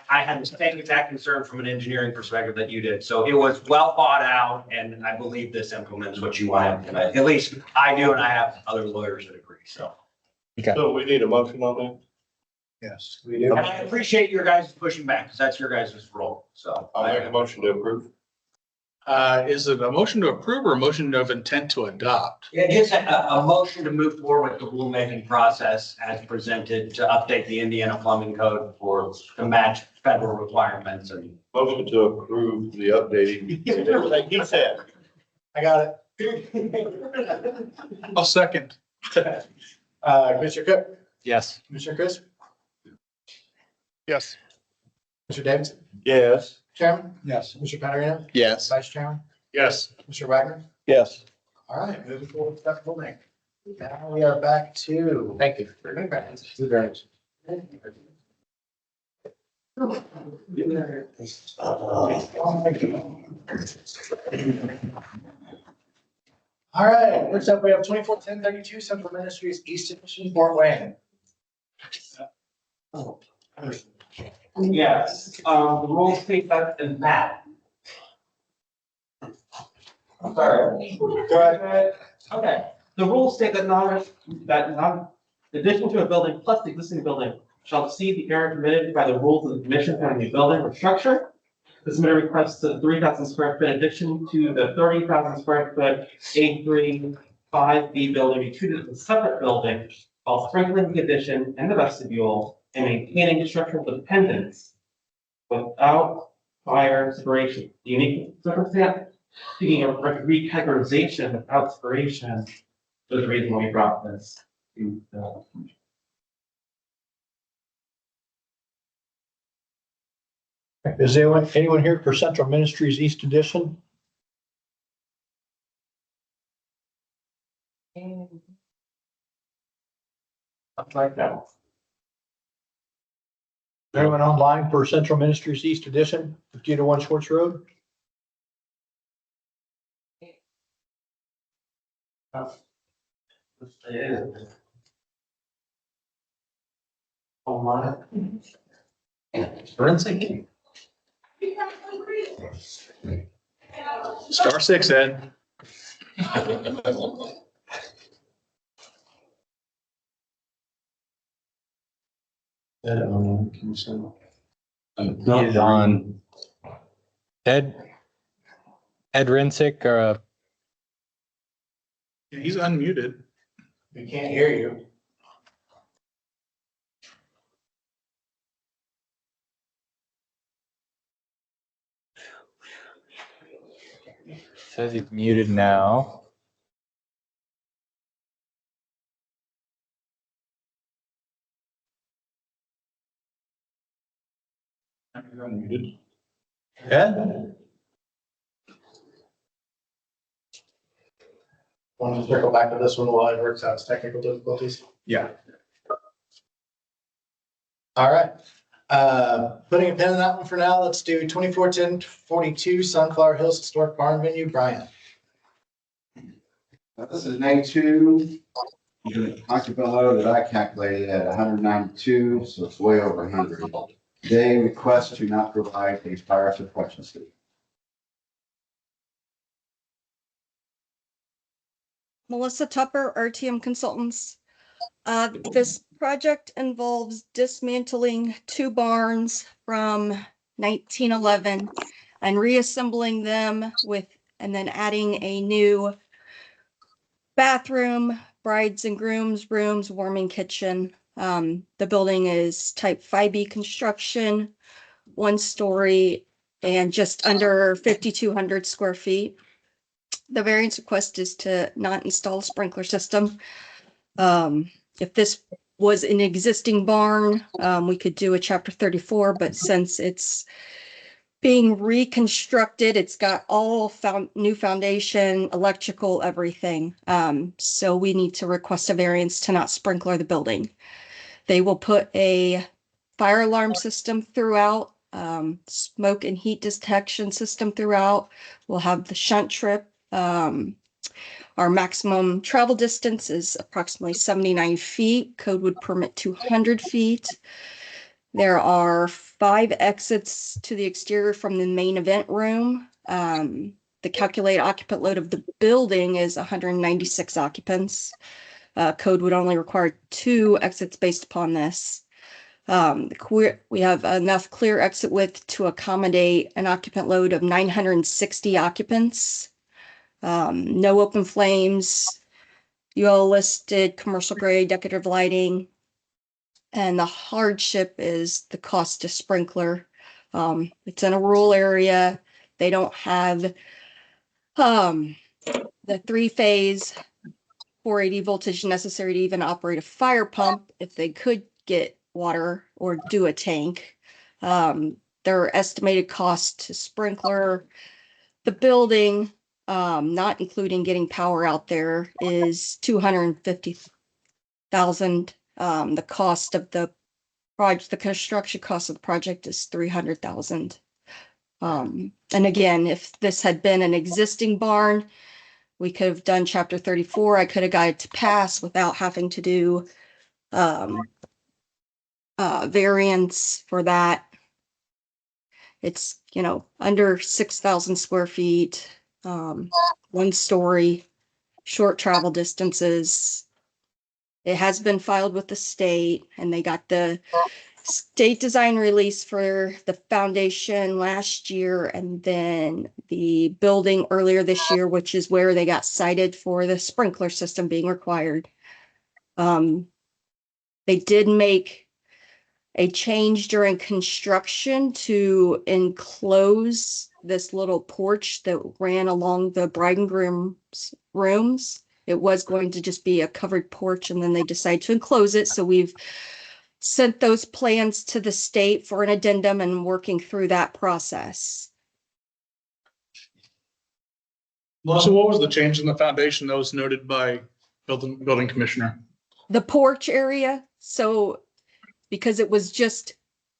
had the same exact concern from an engineering perspective that you did. So it was well thought out, and I believe this implements what you want to implement. At least I do, and I have other lawyers that agree, so. Okay. So we need a motion on that? Yes, we do. And I appreciate your guys pushing back, because that's your guys' role, so. I'll make a motion to approve. Is it a motion to approve or a motion of intent to adopt? It is a motion to move forward with the rulemaking process as presented to update the Indiana plumbing code to match federal requirements and. Motion to approve the updating. Like he said. I got it. I'll second. Commissioner Cook, Yes. Commissioner Chris, Yes. Mr. Davidson, Yes. Chairman? Yes. Mr. Paterino, Yes. Vice Chairman, Yes. Mr. Wagner? Yes. All right, moving forward with that rulemaking. Now we are back to. Thank you. Variance. All right, next up, we have 241032 Central Ministries East Edition, Fort Wayne. Yes, the rules state that in that. I'm sorry. Go ahead. Okay, the rules state that addition to a building plus the existing building shall exceed the area permitted by the rules of the commission for the building or structure. The submitter requests a 3,000 square foot addition to the 30,000 square foot A3 5B building be treated as a separate building while sprinkling the addition and the vestibule and maintaining structural dependence without fire separation. The unique circumstance, seeking a recategorization without separation was the reason why we brought this to the. Is anyone here for Central Ministries East Edition? Like that. Anyone online for Central Ministries East Edition, 50-1 Schwartz Road? Online. Forensic. Star six, Ed. He is on. Ed Rinsick or He's unmuted. We can't hear you. says he's muted now. You're unmuted. Ed? Want to circle back to this one while it works out its technical difficulties? Yeah. All right. Putting a pin in that one for now, let's do 241042 Sunflower Hills Historic Barn Venue, Brian. This is an A2. Occupant load that I calculated at 192, so it's way over 100. They request to not provide a fire suppression suit. Melissa Tupper, RTM Consultants. This project involves dismantling 2 barns from 1911 and reassembling them and then adding a new bathroom, brides and grooms rooms, warming kitchen. The building is type 5B construction, 1 story and just under 5,200 square feet. The variance request is to not install a sprinkler system. If this was an existing barn, we could do a chapter 34, but since it's being reconstructed, it's got all new foundation, electrical, everything. So we need to request a variance to not sprinkler the building. They will put a fire alarm system throughout, smoke and heat detection system throughout. We'll have the shunt trip. Our maximum travel distance is approximately 79 feet. Code would permit 200 feet. There are 5 exits to the exterior from the main event room. The calculated occupant load of the building is 196 occupants. Code would only require 2 exits based upon this. We have enough clear exit width to accommodate an occupant load of 960 occupants. No open flames, UL listed commercial grade decorative lighting. And the hardship is the cost to sprinkler. It's in a rural area. They don't have the 3-phase 480 voltage necessary to even operate a fire pump if they could get water or do a tank. Their estimated cost to sprinkler the building, not including getting power out there, is $250,000. The cost of the project, the construction cost of the project is $300,000. And again, if this had been an existing barn, we could have done chapter 34. I could have got it to pass without having to do variance for that. It's, under 6,000 square feet, 1 story, short travel distances. It has been filed with the state, and they got the state design release for the foundation last year, and then the building earlier this year, which is where they got cited for the sprinkler system being required. They did make a change during construction to enclose this little porch that ran along the bride and groom's rooms. It was going to just be a covered porch, and then they decided to enclose it. So we've sent those plans to the state for an addendum and working through that process. So what was the change in the foundation that was noted by building commissioner? The porch area. So because it was just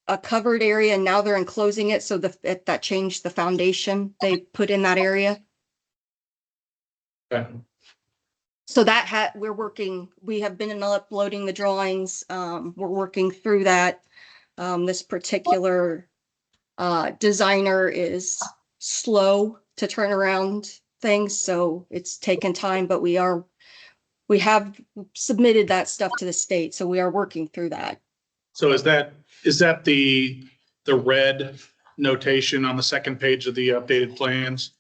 a covered area and now they're enclosing it. So that changed the foundation they put in that area. Okay. So that we have been uploading the drawings. We're working through that. This particular Designer is slow to turn around things, so it's taken time, but we have submitted that stuff to the state, so we are working through that. So is that the red notation on the second page of the updated plans?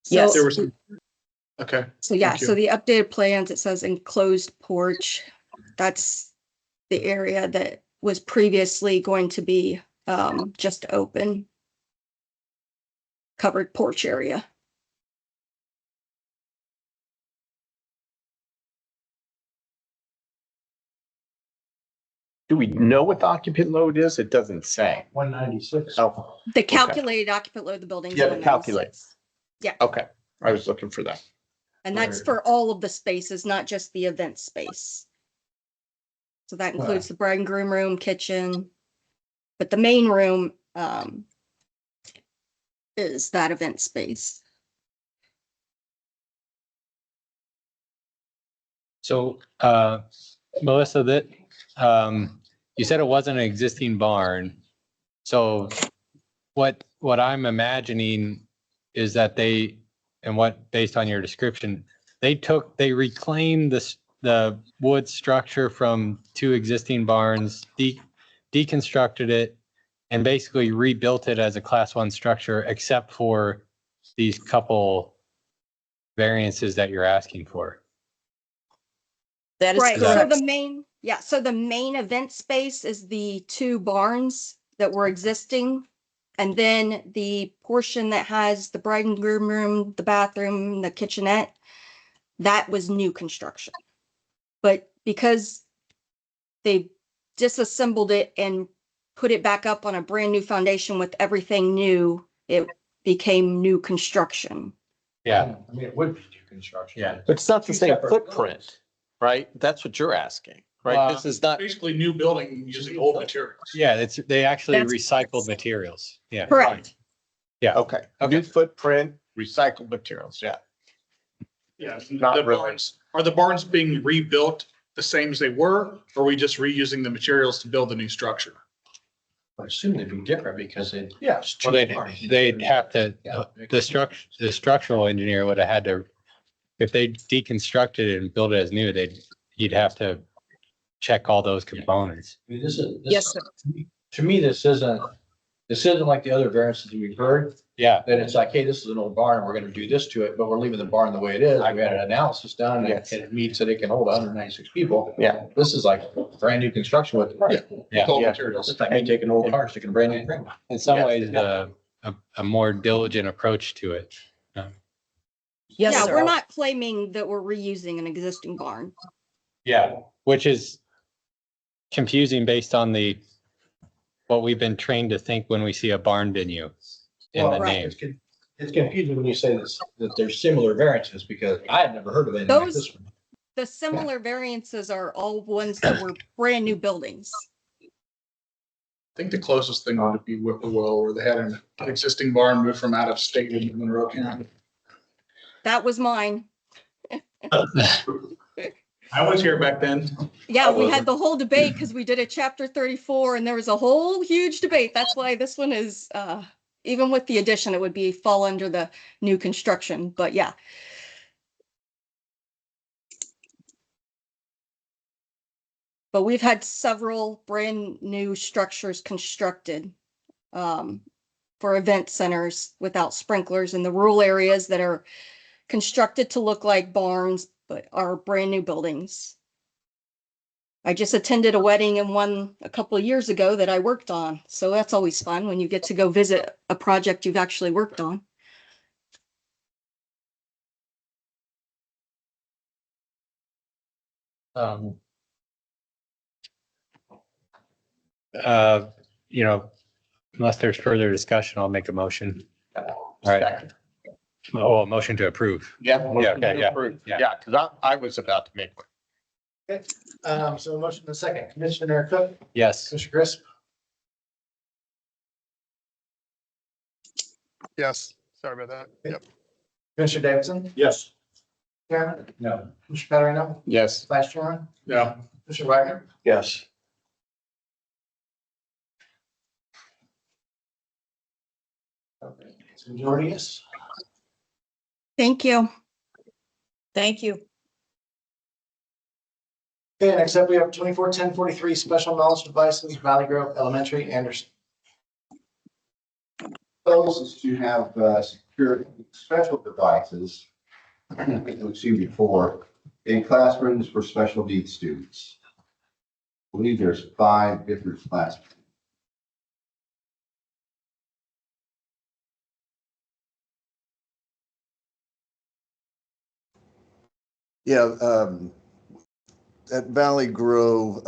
Yes. There were some, okay. So yeah, Thank you. so the updated plans, it says enclosed porch. That's the area that was previously going to be just open. Covered porch area. Do we know what the occupant load is? It doesn't say. 196. Oh, The calculated occupant load of the building. yeah, the calculate. Yeah. Okay, I was looking for that. And that's for all of the spaces, not just the event space. So that includes the bride and groom room, kitchen, but the main room is that event space. So, Melissa, that, you said it wasn't an existing barn. So what I'm imagining is that based on your description, they reclaimed the wood structure from two existing barns, deconstructed it, and basically rebuilt it as a Class 1 structure, except for these couple variances that you're asking for. That is right. So the main event space is the two barns that were existing. And then the portion that has the bride and groom room, the bathroom, the kitchenette, that was new construction. But because they disassembled it and put it back up on a brand new foundation with everything new, it became new construction. Yeah. I mean, it would be new construction. Yeah. But it's not the same footprint, right? That's what you're asking, right? This is not. Basically new building using old materials. Yeah, they actually recycled materials. Yeah. Correct. Yeah. Okay. New footprint, recycled materials, yeah. Yeah. Not The really. barns, are the barns being rebuilt the same as they were, or are we just reusing the materials to build the new structure? I assume they'd be different because it. Well, they'd have to, the structural engineer would have had to, if they deconstructed it and built it as new, you'd have to check all those components. I mean, this is. Yes, sir. To me, this isn't like the other variances we've heard. Yeah. That it's like, hey, this is an old barn, we're gonna do this to it, but we're leaving the barn the way it is. We had an analysis done and Yes. it meets that it can hold 196 people. Yeah. This is like brand new construction with. Yeah. Old Yeah. materials. It's like me taking old cars, sticking brand new thing. In some ways, a more diligent approach to it. Yeah, we're not claiming that we're reusing an existing barn. Yeah. Which is confusing based on what we've been trained to think when we see a barn venue in the Well, name. It's confusing when you say this, that there's similar variances because I had never heard of anything like Those- this one. The similar variances are all ones that were brand new buildings. I think the closest thing ought to be Whippoorwill, where they had an existing barn moved from out of state into Monroe County. That was mine. I was here back then. Yeah, we had the whole debate because we did a chapter 34 and there was a whole huge debate. That's why this one is, even with the addition, it would fall under the new construction, but yeah. But we've had several brand new structures constructed for event centers without sprinklers in the rural areas that are constructed to look like barns, but are brand new buildings. I just attended a wedding in one a couple of years ago that I worked on. So that's always fun when you get to go visit a project you've actually worked on. Unless there's further discussion, I'll make a motion. All right. Oh, a motion to approve. Yeah. Yeah, okay, yeah. Yeah, because I was about to make one. Okay, so a motion in a second. Commissioner Cook, Yes. Commissioner Crisp, Yes, sorry about that. Yep. Commissioner Davidson, Yes. Chairman, No. Commissioner Patarino, Yes. Vice Chairman, No. Commissioner Wagner. Yes. for joining us. Thank you. Thank you. Okay, next up, we have 241043 Special Knowledge Devices, Valley Grove Elementary, Anderson. Those is to have secure special devices, we've seen before, in classrooms for special needs students. I believe there's 5 different classrooms. Yeah, at Valley Grove,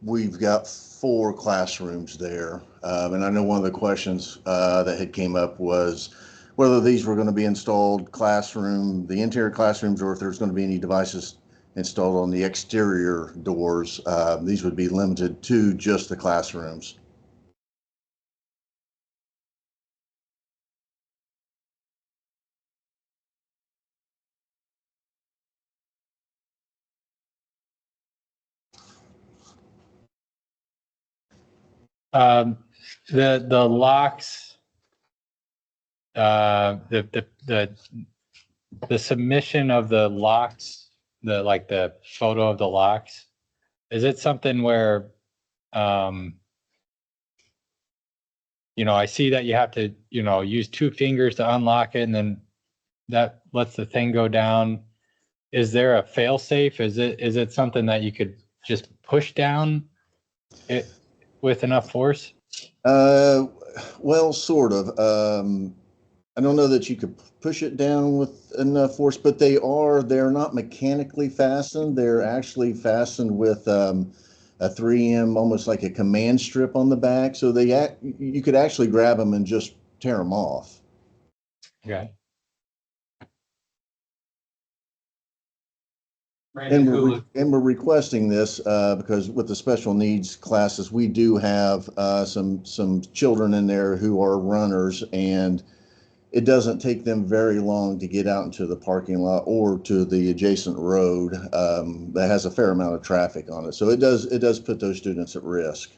we've got 4 classrooms there. And I know one of the questions that had came up was whether these were going to be installed the interior classrooms, or if there's going to be any devices installed on the exterior doors. These would be limited to just the classrooms. The locks, the submission of the locks, the photo of the locks, is it something where, I see that you have to, use 2 fingers to unlock it, and then that lets the thing go down. Is there a fail safe? Is it something that you could just push down it with enough force? Well, sort of. I don't know that you could push it down with enough force, but they're not mechanically fastened. They're actually fastened with a 3M, almost like a command strip on the back. So you could actually grab them and just tear them off. Okay. And we're requesting this because with the special needs classes, we do have some children in there who are runners, and it doesn't take them very long to get out into the parking lot or to the adjacent road that has a fair amount of traffic on it. So it does put those students at risk.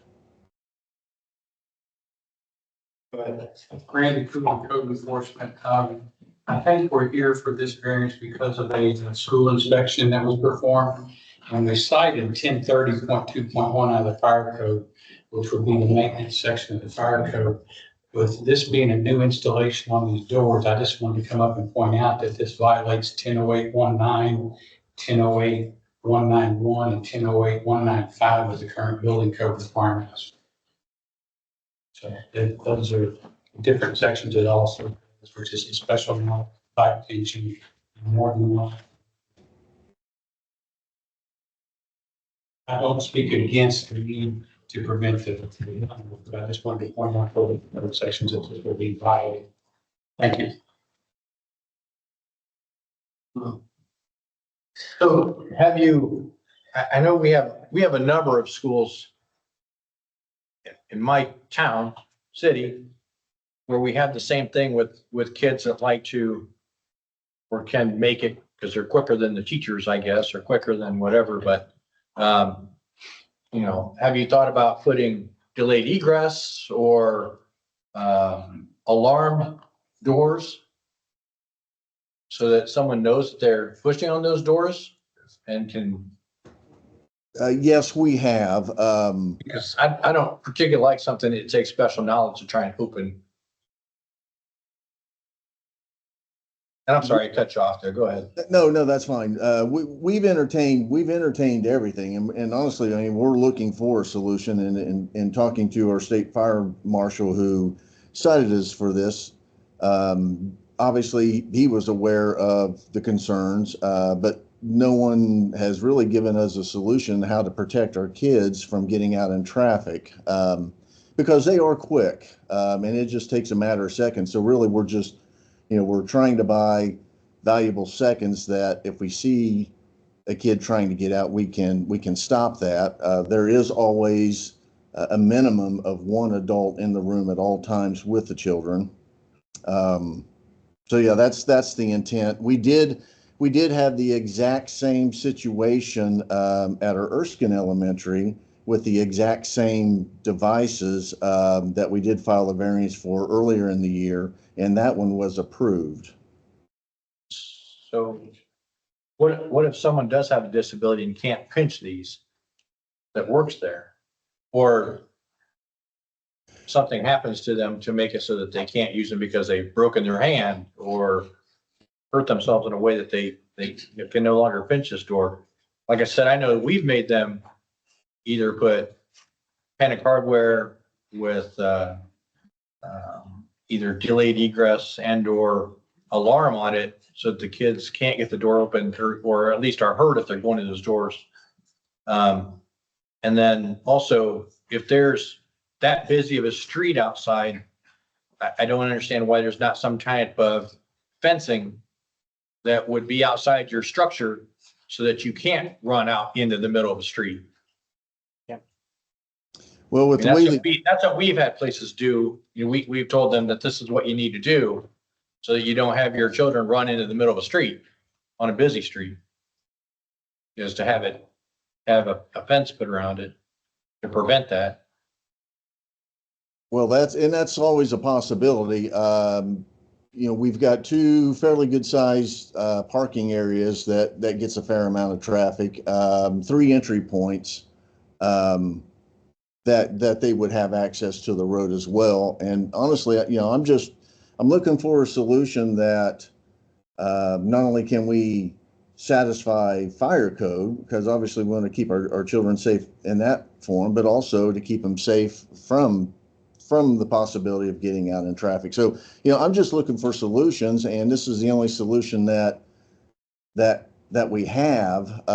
Randy Coogan, Code Enforcement. I think we're here for this variance because of a school inspection that was performed. And we cited 1030.2.1 out of the fire code, which would be the maintenance section of the fire code. With this being a new installation on these doors, I just wanted to come up and point out that this violates 100819, 108191, and 1008195 of the current building code requirements. So those are different sections that also, which is a special type teaching more than one. I don't speak against the need to prevent it, but I just wanted to point out for the other sections that will be violated. Thank you. So I know we have a number of schools in my town, city, where we have the same thing with kids that like to or can make it because they're quicker than the teachers, I guess, or quicker than whatever. But, have you thought about putting delayed egress or alarm doors so that someone knows that they're pushing on those doors and can? Yes, we have. Because I don't particularly like something that takes special knowledge to try and open. And I'm sorry, I cut you off there. Go ahead. No, that's fine. We've entertained everything, and honestly, I mean, we're looking for a solution. And talking to our state fire marshal who cited us for this, obviously he was aware of the concerns, but no one has really given us a solution how to protect our kids from getting out in traffic, because they are quick, and it just takes a matter of seconds. So really, we're just, we're trying to buy valuable seconds that if we see a kid trying to get out, we can stop that. There is always a minimum of 1 adult in the room at all times with the children. So yeah, that's the intent. We did have the exact same situation at our Erskine Elementary with the exact same devices that we did file a variance for earlier in the year. and that one was approved. So what if someone does have a disability and can't pinch these that works there? Or something happens to them to make it so that they can't use them because they've broken their hand or hurt themselves in a way that they can no longer pinch this door. Like I said, I know we've made them either put panic hardware with either delayed egress and or alarm on it so that the kids can't get the door open or at least are hurt if they're going to those doors. And then also, if there's that busy of a street outside, I don't understand why there's not some type of fencing that would be outside your structure so that you can't run out into the middle of the street. Well, with the way That's what we've had places do. You know, we've told them that this is what you need to do so that you don't have your children run into the middle of a street on a busy street. Is to have a fence put around it to prevent that. Well, that's always a possibility. You know, we've got two fairly good sized parking areas that gets a fair amount of traffic, 3 entry points that they would have access to the road as well. And honestly, you know, I'm looking for a solution that not only can we satisfy fire code, because obviously we want to keep our children safe in that form, but also to keep them safe from the possibility of getting out in traffic. So, you know, I'm just looking for solutions, and this is the only solution that we have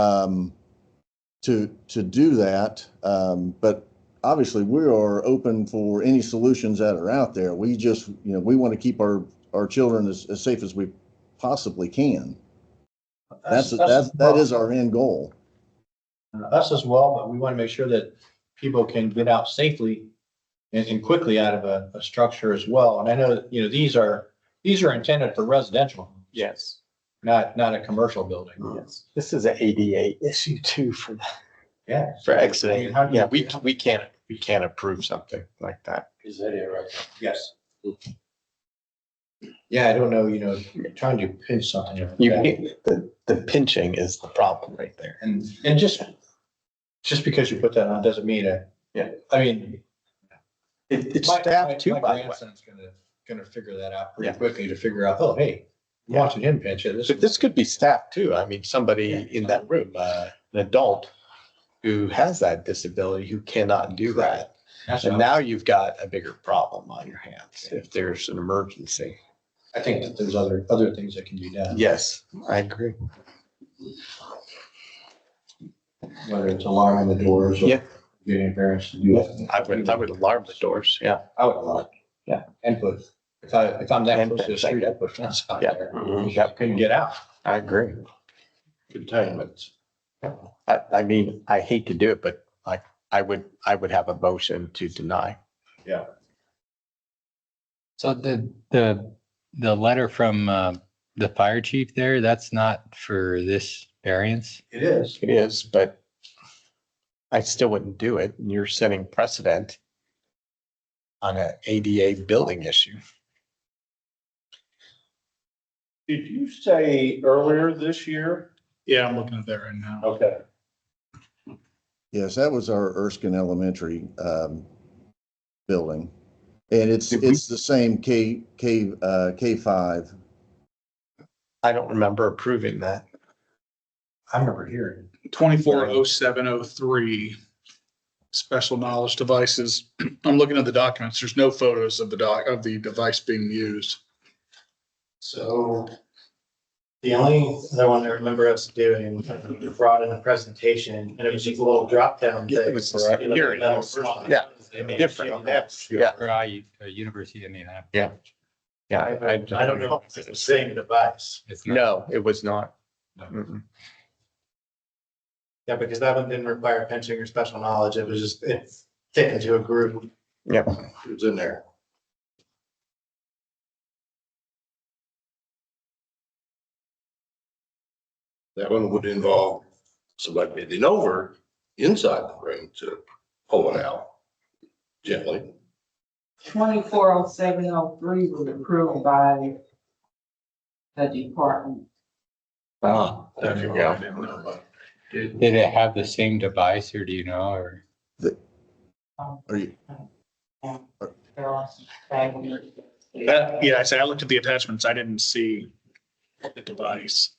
to do that. But obviously we are open for any solutions that are out there. We just, you know, we want to keep our children as safe as we possibly can. That is our end goal. Us as well, but we want to make sure that people can get out safely and quickly out of a structure as well. And I know that, you know, these are intended for residential. Yes. Not a commercial building. Yes. This is an ADA issue too for Yeah. for exiting. I mean, Yeah, we can't approve something like that. Is that it right now? Yes. Yeah, I don't know, you know, trying to pinch something. The pinching is the problem right there. And just because you put that on doesn't mean I mean. It's My staff too, by the way. grandson's gonna figure that out pretty quickly to figure out, oh, hey, watching him pinch it. But this could be staff too. I mean, somebody in that room, an adult who has that disability who cannot do that. And now you've got a bigger problem on your hands if there's an emergency. I think that there's other things that can be done. Yes, I agree. Whether it's alarming the doors or getting parents to do it. I would alarm the doors. Yeah. I would alarm. Yeah. And if I'm that close to the street, I'd put fence out there. Mhm. Couldn't get out. I agree. Containment. I mean, I hate to do it, but like I would have a motion to deny. Yeah. So the letter from the fire chief there, that's not for this variance? It is. It is, but I still wouldn't do it. And you're setting precedent on an ADA building issue. Did you say earlier this year? Yeah, I'm looking at that right now. Okay. Yes, that was our Erskine Elementary building. And it's the same K5. I don't remember approving that. I remember hearing. 240703, special knowledge devices. I'm looking at the documents. There's no photos of the device being used. So the only other one I remember us doing, we brought in a presentation and it was just a little drop down. Yeah, it was hearing. Yeah. Different. Yeah. Or University of Indianapolis. Yeah. Yeah. I don't know if it's the same device. No, it was not. Mm-mm. Yeah, because that one didn't require pinching or special knowledge. It was just, it fit into a group. Yep. It was in there. That one would involve somebody bending over inside the ring to pull it out gently. 240703 was approved by the department. Oh, There you go. I didn't know about it. did it have the same device or do you know, or? Are you, That, yeah, I say I looked at the attachments. I didn't see the device.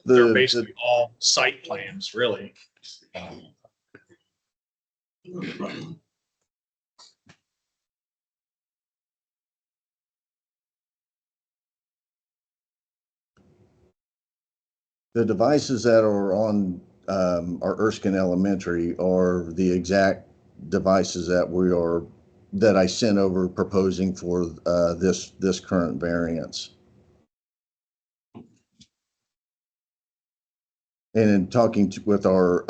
They're basically all site plans, really. the devices that are on our Erskine Elementary are the exact devices that I sent over proposing for this current variance. And in talking with our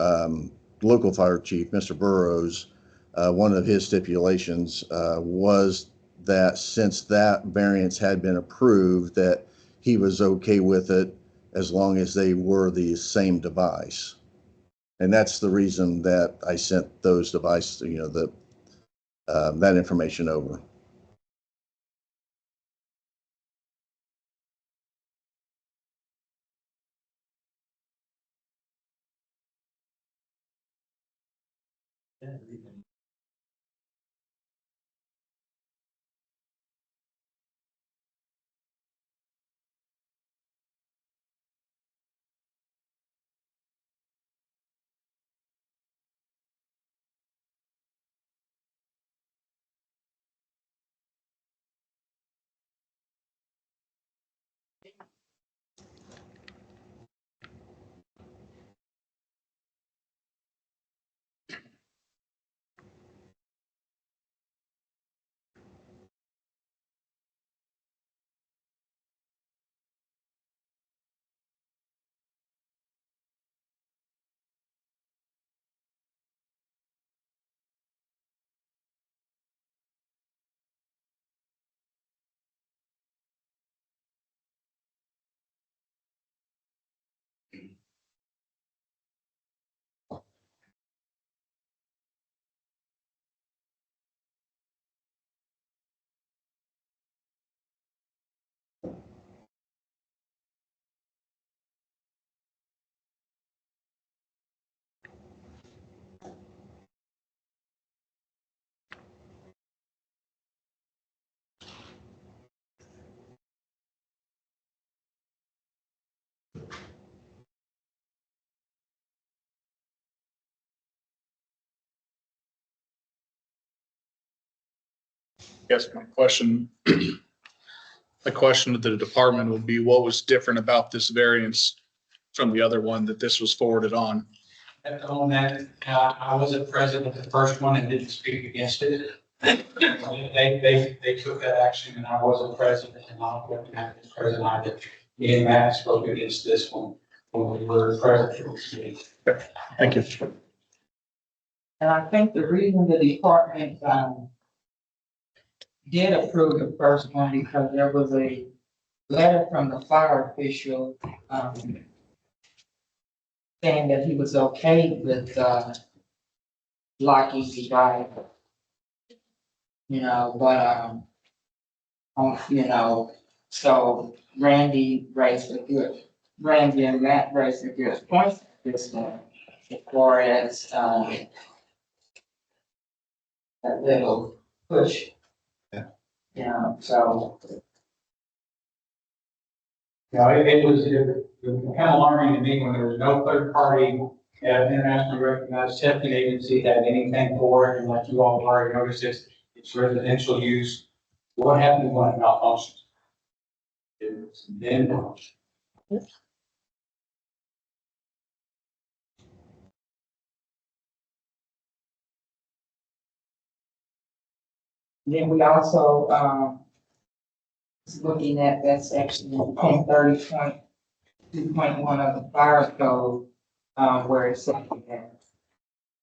local fire chief, Mr. Burrows, one of his stipulations was that since that variance had been approved, that he was okay with it as long as they were the same device. And that's the reason that I sent those devices, that information over. Yes, my question, the question to the department would be, what was different about this variance from the other one that this was forwarded on? On that, I wasn't present at the first one and didn't speak against it. They took that action and I wasn't present and not looking at the president either. Me and Matt spoke against this one when we were present. Thank you. And I think the reason the department, did approve the first one because there was a letter from the fire official, saying that he was okay with, locking the drive. So Randy and Matt raised a good point this one, as far as, that little push. So. Yeah, it was kind of alarming to me when there was no third party, internationally recognized testing agency had anything for it, and like you all already noticed, it's residential use. What happens when it malfunctions? It's then. Then we also, was looking at that section in 1030.2.1 of the fire code, where it said that,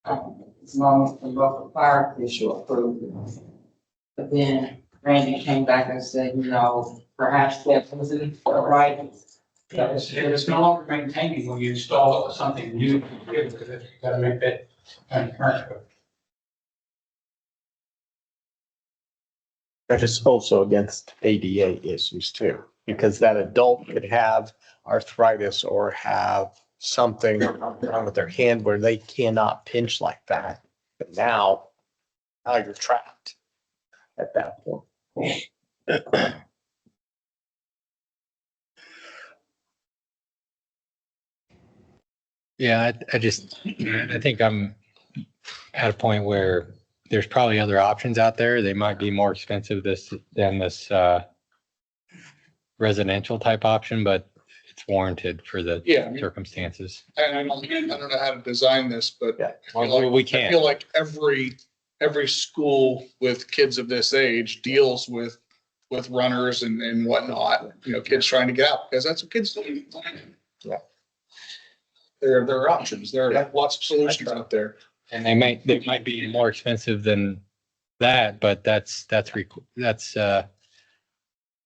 as long as the local fire official approved it. But then Randy came back and said, perhaps that wasn't right. It's no longer maintaining when you install something new, because you gotta make that kind of current. That is also against ADA issues too, because that adult could have arthritis or have something wrong with their hand where they cannot pinch like that. But now you're trapped at that point. Yeah, I think I'm at a point where there's probably other options out there. They might be more expensive than this residential type option, but it's warranted for the Yeah, I mean- circumstances. And I don't know how to design this, but I feel Well, like, we I can't. feel like every school with kids of this age deals with runners and whatnot, kids trying to get out, because that's what kids do. Yeah. There are options. There are lots of solutions out there. And they might be more expensive than that, but that's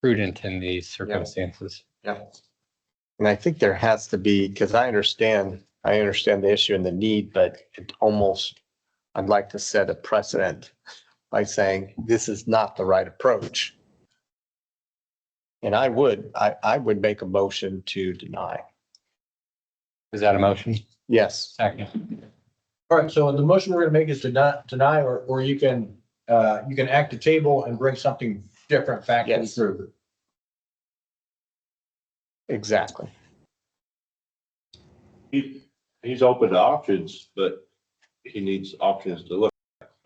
prudent in these circumstances. Yeah. And I think there has to be, because I understand the issue and the need, but I'd like to set a precedent by saying this is not the right approach. And I would make a motion to deny. Is that a motion? Yes. Second. All right, so the motion we're gonna make is to not deny, or you can act the table and bring something different back to the Yes. group. Exactly. He's open to options, but he needs options to look.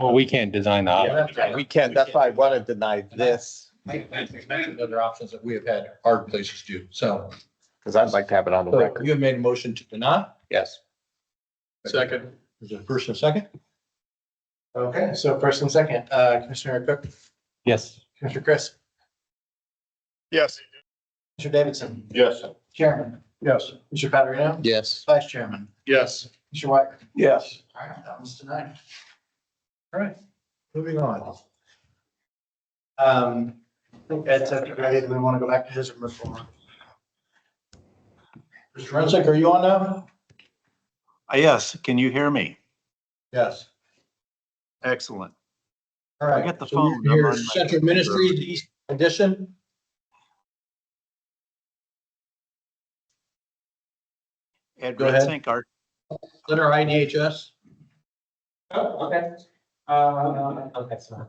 Well, we can't design the option. We can't, that's why I want to deny this, I mentioned other options that we have had hard places do, so. because I'd like to have it on the So record. you have made a motion to deny. Yes. Second. Is there a first and a second? Okay, so first and second, Commissioner Cook, Yes. Commissioner Chris, Yes. Commissioner Davidson, Yes. Chairman. Yes. Mr. Patriano, Yes. Vice Chairman, Yes. Mr. White. Yes. All right, that was tonight. All right, moving on. I think Ed's ready. Do we want to go back to his report? Mr. Rensick, are you on now? Yes, can you hear me? Yes. Excellent. All right. I got the So phone. Your I'm on my Central computer. Ministries East Edition. Ed Go ahead. Redsink, our Letter IDHS. Oh, okay. Okay, so.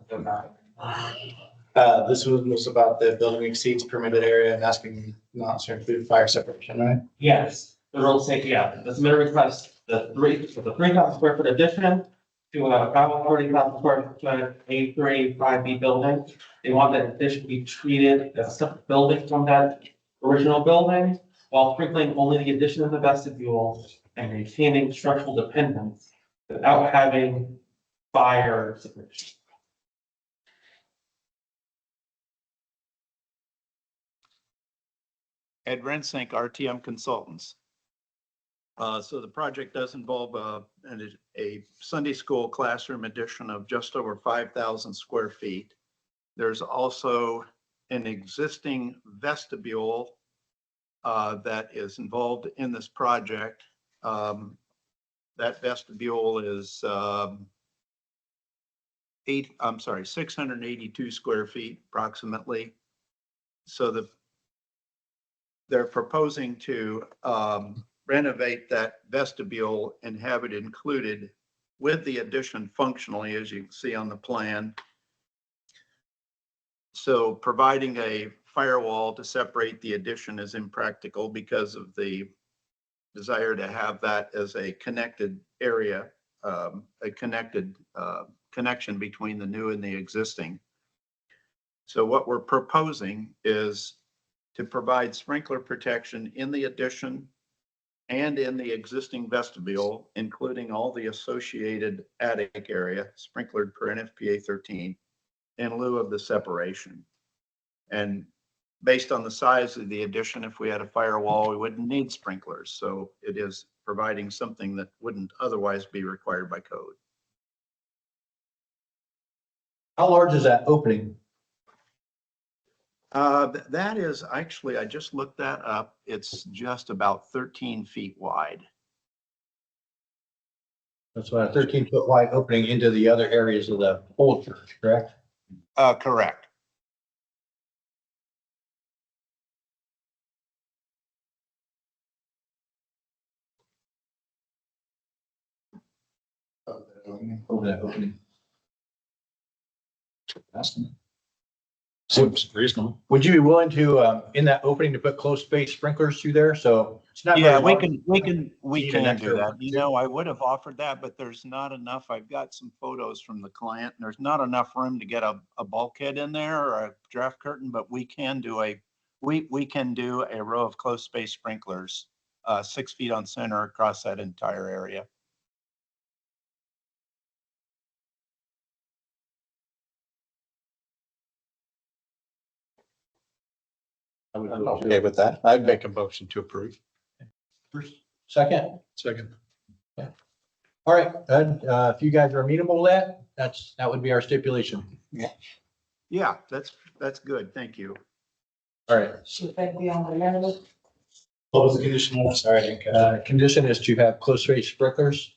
This was about the building exceeds permitted area and asking not to include fire separation, right? Yes, the road safety, yeah, the submitted request, the 3,000 square foot addition to a 40,000 square foot A3 5B building. They want that addition to be treated as a separate building from that original building, while sprinkling only the addition of the vestibule and maintaining structural dependence without having fire separation. Ed Redsink, RTM Consultants. So the project does involve a Sunday school classroom addition of just over 5,000 square feet. There's also an existing vestibule that is involved in this project. That vestibule is 682 square feet approximately. So they're proposing to renovate that vestibule and have it included with the addition functionally, as you can see on the plan. So providing a firewall to separate the addition is impractical because of the desire to have that as a connected area, a connected connection between the new and the existing. So what we're proposing is to provide sprinkler protection in the addition and in the existing vestibule, including all the associated attic area sprinklered per NFPA 13 in lieu of the separation. And based on the size of the addition, if we had a firewall, we wouldn't need sprinklers. So it is providing something that wouldn't otherwise be required by code. How large is that opening? That is actually, I just looked that up. It's just about 13 feet wide. That's about a 13-foot wide opening into the other areas of the whole church, correct? Correct. over that opening. Seems reasonable. Would you be willing to, in that opening, to put closed space sprinklers through there? So it's not. Yeah, very we large. can Need an do extra that. one, You too. know, I would have offered that, but there's not enough. I've got some photos from the client. And there's not enough room to get a bulkhead in there or a draft curtain, but we can do we can do a row of closed space sprinklers, 6 feet on center across that entire area. I'm okay with that. I'd make a motion to approve. First, second. Second. All right, if you guys are amenable to that, that would be our stipulation. Yeah, that's good. Thank you. All right. Should that be on the minute? What was the condition? Sorry, I didn't catch it. Condition is to have closed space sprinklers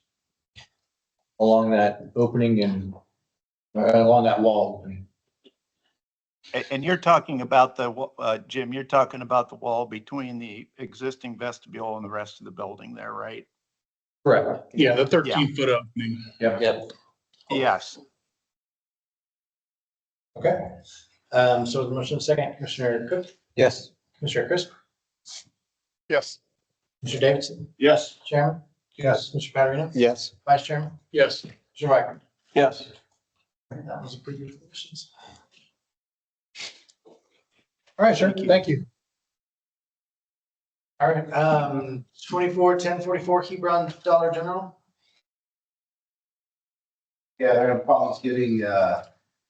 along that opening and along that wall. And you're talking about Jim, you're talking about the wall between the existing vestibule and the rest of the building there, right? Correct. Yeah, the 13-foot opening. Yep. Yes. Okay. So the motion second, Commissioner Cook, Yes. Commissioner Chris, Yes. Mr. Davidson, Yes. Chairman. Yes. Mr. Patarino, Yes. Vice Chairman, Yes. Mr. Wagner. Yes. That was a pretty good questions. All right, sir. Thank you. All right, 241044 Hebron Dollar General. Yeah, they're having problems getting,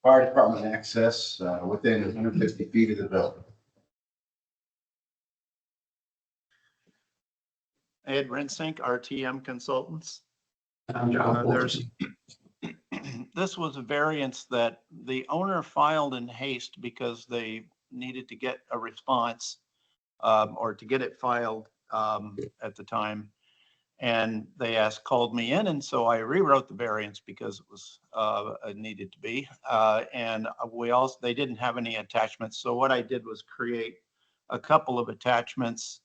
fire department access, within 150 feet of the building. Ed Rensink, RTM Consultants. This was a variance that the owner filed in haste because they needed to get a response or to get it filed at the time. And they called me in, and so I rewrote the variance because it was needed to be. And they didn't have any attachments. So what I did was create a couple of attachments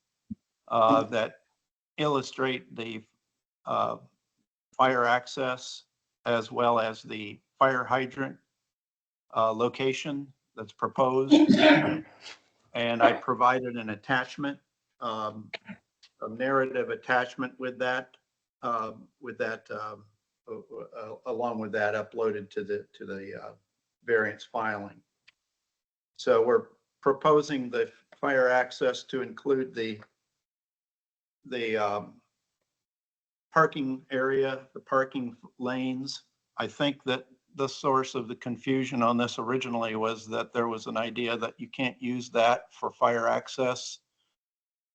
that illustrate the fire access as well as the fire hydrant location that's proposed. And I provided an attachment, a narrative attachment with that, along with that uploaded to the variance filing. So we're proposing the fire access to include the parking area, the parking lanes. I think that the source of the confusion on this originally was that there was an idea that you can't use that for fire access.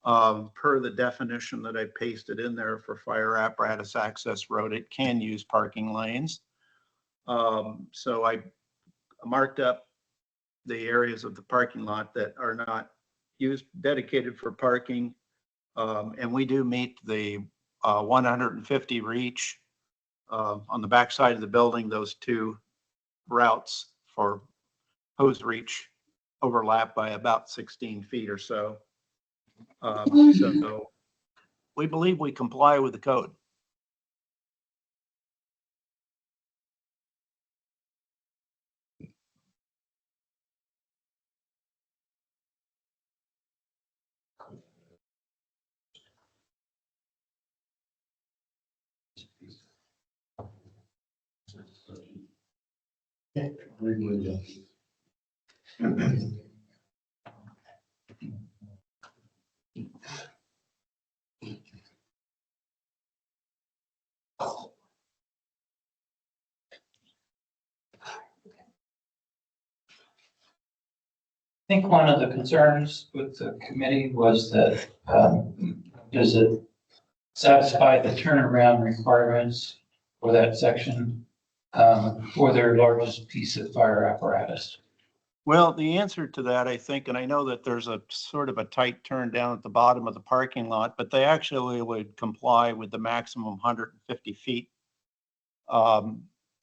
Per the definition that I pasted in there for fire apparatus access road, it can use parking lanes. So I marked up the areas of the parking lot that are not used, dedicated for parking. And we do meet the 150 reach on the back side of the building. Those two routes for hose reach overlap by about 16 feet or so. So we believe we comply with the code. I think one of the concerns with the committee was that, does it satisfy the turnaround requirements for that section, for their largest piece of fire apparatus? Well, the answer to that, I think, and I know that there's a sort of a tight turn down at the bottom of the parking lot, but they actually would comply with the maximum 150 feet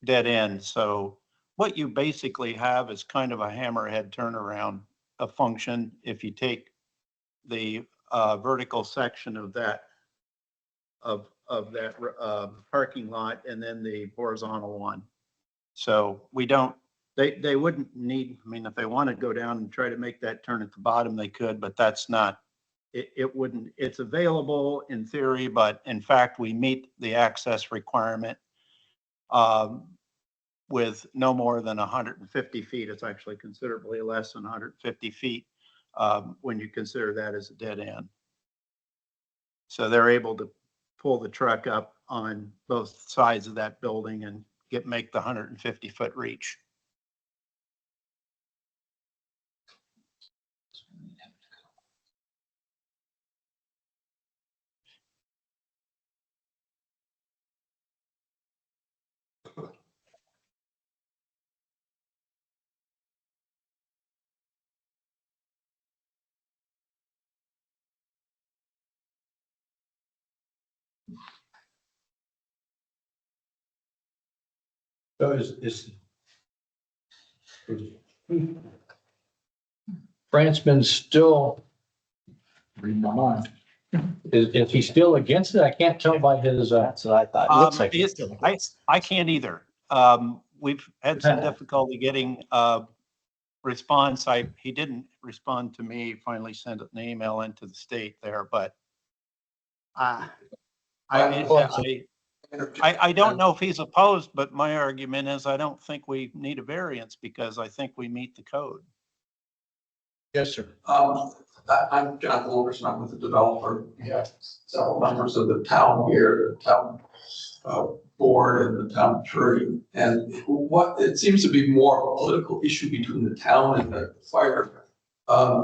dead end. So what you basically have is kind of a hammerhead turnaround, a function. If you take the vertical section of that of that parking lot and then the horizontal one. So we don't, they wouldn't need, I mean, if they want to go down and try to make that turn at the bottom, they could, but that's not, it wouldn't, it's available in theory, but in fact, we meet the access requirement with no more than 150 feet. It's actually considerably less than 150 feet when you consider that as a dead end. So they're able to pull the truck up on both sides of that building and make the 150-foot reach. So is Frantzman still, read my mind, is he still against it? I can't tell by his, That's what I thought. It looks like he's still. I can't either. We've had some difficulty getting response. He didn't respond to me, finally sent an email into the state there, but I don't know if he's opposed, but my argument is I don't think we need a variance because I think we meet the code. Yes, sir. I'm John Wilkerson. I'm with the developer. We have several members of the town here, the town board and the town tree. And what it seems to be more of a political issue between the town and the fire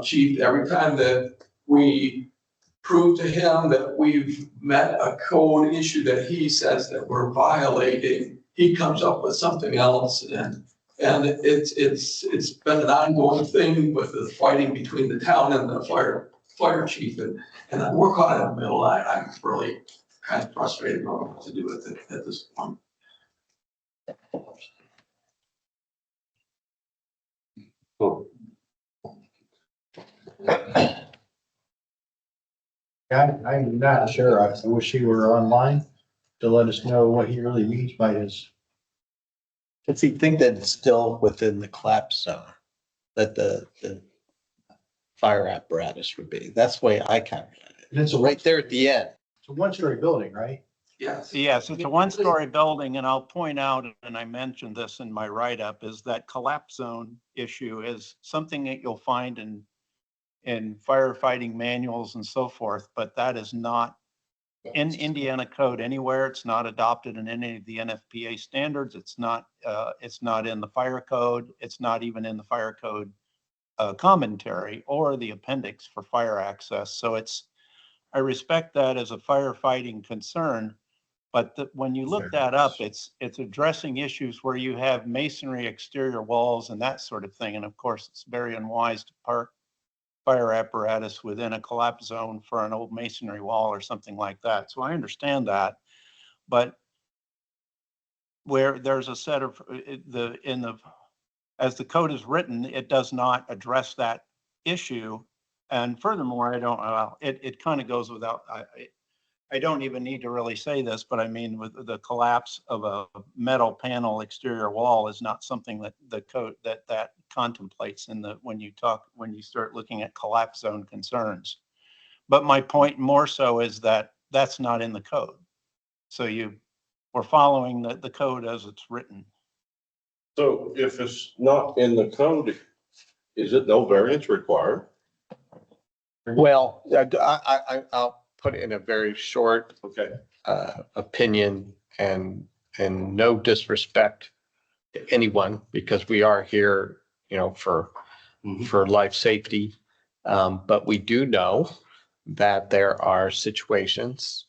chief. Every time that we prove to him that we've met a code issue that he says that we're violating, he comes up with something else. And it's been an ongoing thing with the fighting between the town and the fire chief. And we're caught in the middle. I'm really kind of frustrated. I don't know what to do with it at this point. Cool. I'm not sure. I wish he were online to let us know what he really means by his. Does he think that it's still within the collapse zone that the fire apparatus would be? That's the way I kind of read it. And it's right there at the end. It's a one-story building, right? Yes. Yes, it's a one-story building, and I'll point out, and I mentioned this in my write-up, is that collapse zone issue is something that you'll find in firefighting manuals and so forth, but that is not in Indiana code anywhere. It's not adopted in any of the NFPA standards. It's not in the fire code. It's not even in the fire code commentary or the appendix for fire access. So I respect that as a firefighting concern, but when you look that up, it's addressing issues where you have masonry exterior walls and that sort of thing. And of course, it's very unwise to park fire apparatus within a collapse zone for an old masonry wall or something like that. So I understand that, but where there's a set of as the code is written, it does not address that issue. And furthermore, it kind of goes without, I don't even need to really say this, but I mean, with the collapse of a metal panel exterior wall is not something that the code that contemplates when you start looking at collapse zone concerns. But my point more so is that that's not in the code. So we're following the code as it's written. So if it's not in the code, is it no variance required? Well, I'll put it in a very short opinion and no disrespect to anyone, because we are here, for life safety. But we do know that there are situations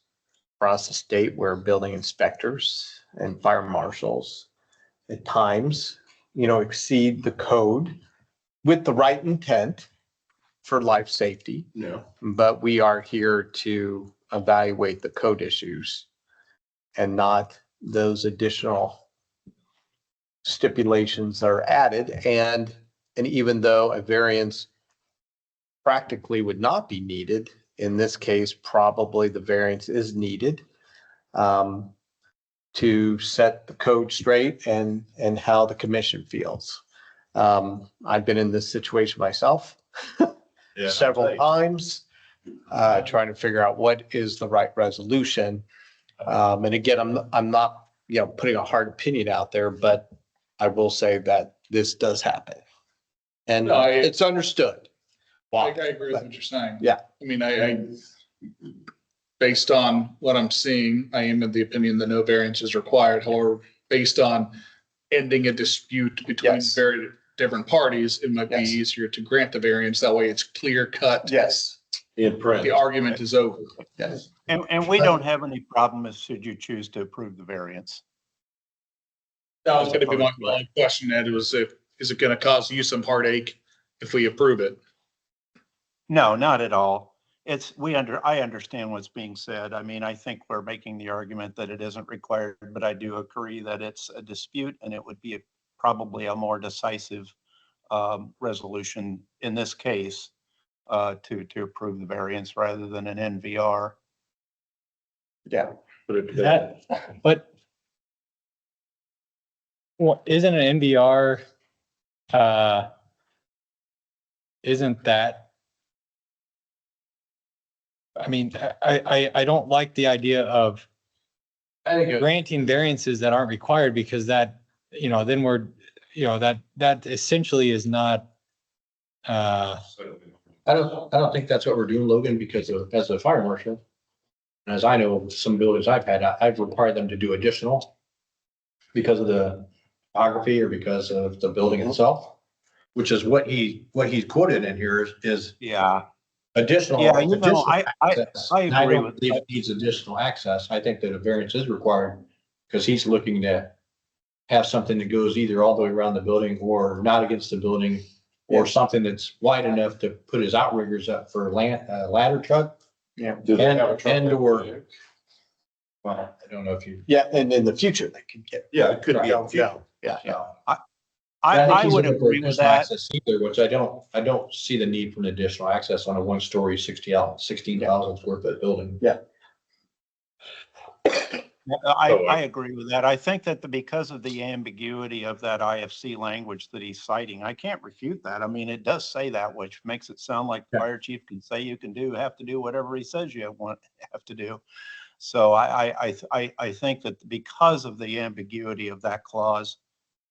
across the state where building inspectors and fire marshals at times, exceed the code with the right intent for life safety. Yeah. But we are here to evaluate the code issues and not those additional stipulations that are added. And even though a variance practically would not be needed, in this case, probably the variance is needed to set the code straight and how the commission feels. I've been in this situation myself several times, trying to figure out what is the right resolution. And again, I'm not, putting a hard opinion out there, but I will say that this does happen. And No, it's understood. I agree with what you're saying. Yeah. I mean, I based on what I'm seeing, I am of the opinion that no variance is required. However, based on ending a dispute between very different parties, it might be easier to grant the variance. That way it's clear cut. Yes. In print. The argument is over. Yes. And we don't have any problem if should you choose to approve the variance. That was gonna be my question, Ed, was is it gonna cause you some heartache if we approve it? No, not at all. I understand what's being said. I mean, I think we're making the argument that it isn't required, but I do agree that it's a dispute and it would be probably a more decisive resolution in this case to approve the variance rather than an NVR. Yeah. But well, isn't an NVR, isn't that, I mean, I don't like the idea of granting variances that aren't required, because that, then we're, that essentially is not, I don't think that's what we're doing, Logan, because as a fire marshal, and as I know, some buildings I've had, I've required them to do additional because of the topography or because of the building itself, which is what he's quoted in here is additional. Yeah, additional I access. And agree don't with believe that. it needs additional access. I think that a variance is required because he's looking to have something that goes either all the way around the building or not against the building, or something that's wide enough to put his outriggers up for ladder truck. Yeah. And or, well, I don't know if you. Yeah, and in the future, they could get. Yeah, it could be. Yeah. I would agree with that. Either, which I don't see the need for an additional access on a 1-story 16,000 square foot building. Yeah. I agree with that. I think that because of the ambiguity of that IFC language that he's citing, I can't refute that. I mean, it does say that, which makes it sound like the fire chief can say you can have to do whatever he says you have to do. So I think that because of the ambiguity of that clause,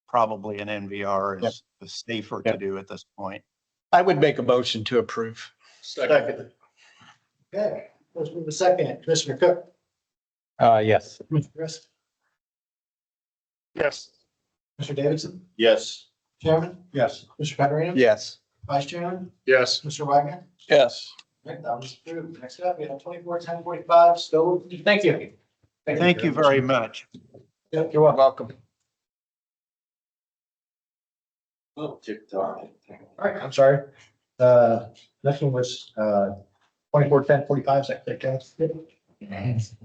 probably an NVR is safer to do at this point. I would make a motion to approve. Second. Okay, let's move to second. Commissioner Cook. Yes. Commissioner Chris. Yes. Mr. Davidson. Yes. Chairman. Yes. Mr. Petterino. Yes. Vice Chairman. Yes. Mr. Wagner. Yes. Right, that was approved. Next up, we have 24-10-45 Stowe. Thank you. Thank you very much. Yep, you're welcome. Oh, TikTok. All right, I'm sorry. Next one was 24-10-45, is that correct, guys?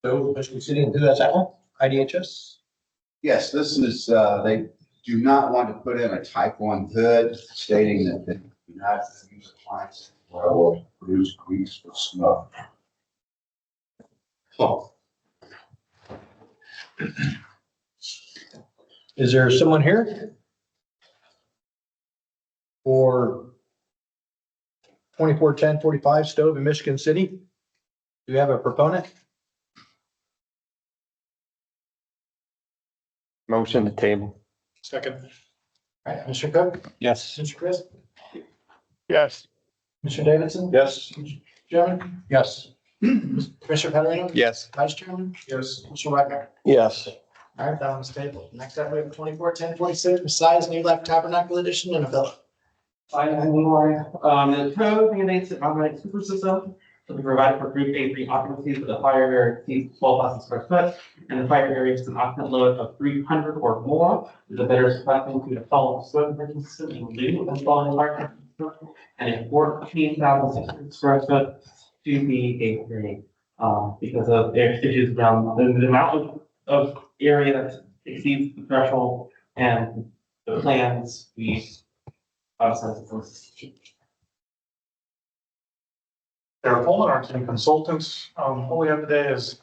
So, Michigan City, and who has that one? IDHS? Yes, this is, they do not want to put in a type 1 hood stating that they do not use appliances that will produce grease or smoke. Oh. Is there someone here for 24-10-45 Stove in Michigan City? Do you have a proponent? Motion to table. Second. All right, Mr. Cook? Yes. Mr. Chris? Yes. Mr. Davidson? Yes. Chairman? Yes. Commissioner Petterino? Yes. Vice Chairman? Yes. Mr. Wagner? Yes. All right, that one's tabled. Next up, we have 24-10-46, besides New Life Tabernacle Edition and a villa. Item more, the code mandates an automatic super system to be provided for group A3 occupancy for the fire area exceeds 12,000 square foot, and the fire area is an occupant load of 300 or more. The bidder is requesting to install a smoke prevention system in lieu of installing a fire system, and a 14,600 square foot to be A3, because of their issues around the amount of area that exceeds the threshold and the plans we. They're Poland, our team consultants. What we have today is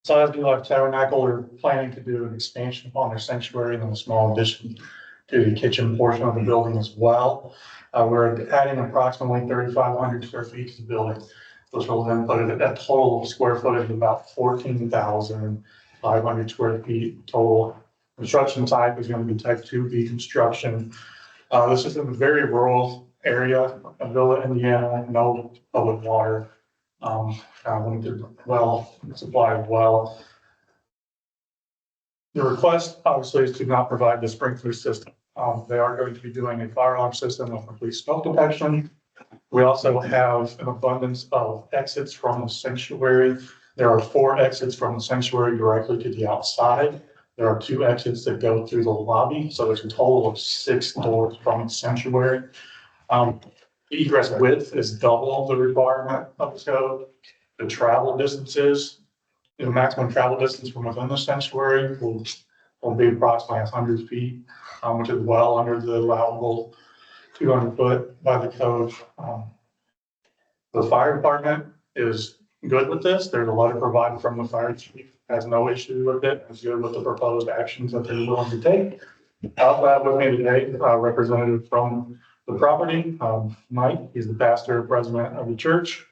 So as we like Tabernacle, we're planning to do an expansion upon their sanctuary and then a small addition to the kitchen portion of the building as well. We're adding approximately 3,500 square feet to the building, which will then put it at a total square footage of about 14,500 square feet total. Construction type is going to be type 2B construction. This is in a very rural area of Villa, Indiana, no public water. Limited well supply of well. The request obviously is to not provide the sprinkler system. They are going to be doing a fire alarm system with complete smoke detection. We also have an abundance of exits from the sanctuary. There are 4 exits from the sanctuary directly to the outside. There are 2 exits that go through the lobby. So there's a total of 6 doors from the sanctuary. Egress width is double the requirement of the code. The travel distances, the maximum travel distance from within the sanctuary will be approximately 100 feet, which is well under the allowable 200 foot by the code. The fire department is good with this. There's a letter provided from the fire chief, has no issue with it, is good with the proposed actions that they're willing to take. I also have with me today a representative from the property, Mike. He's the pastor, president of the church.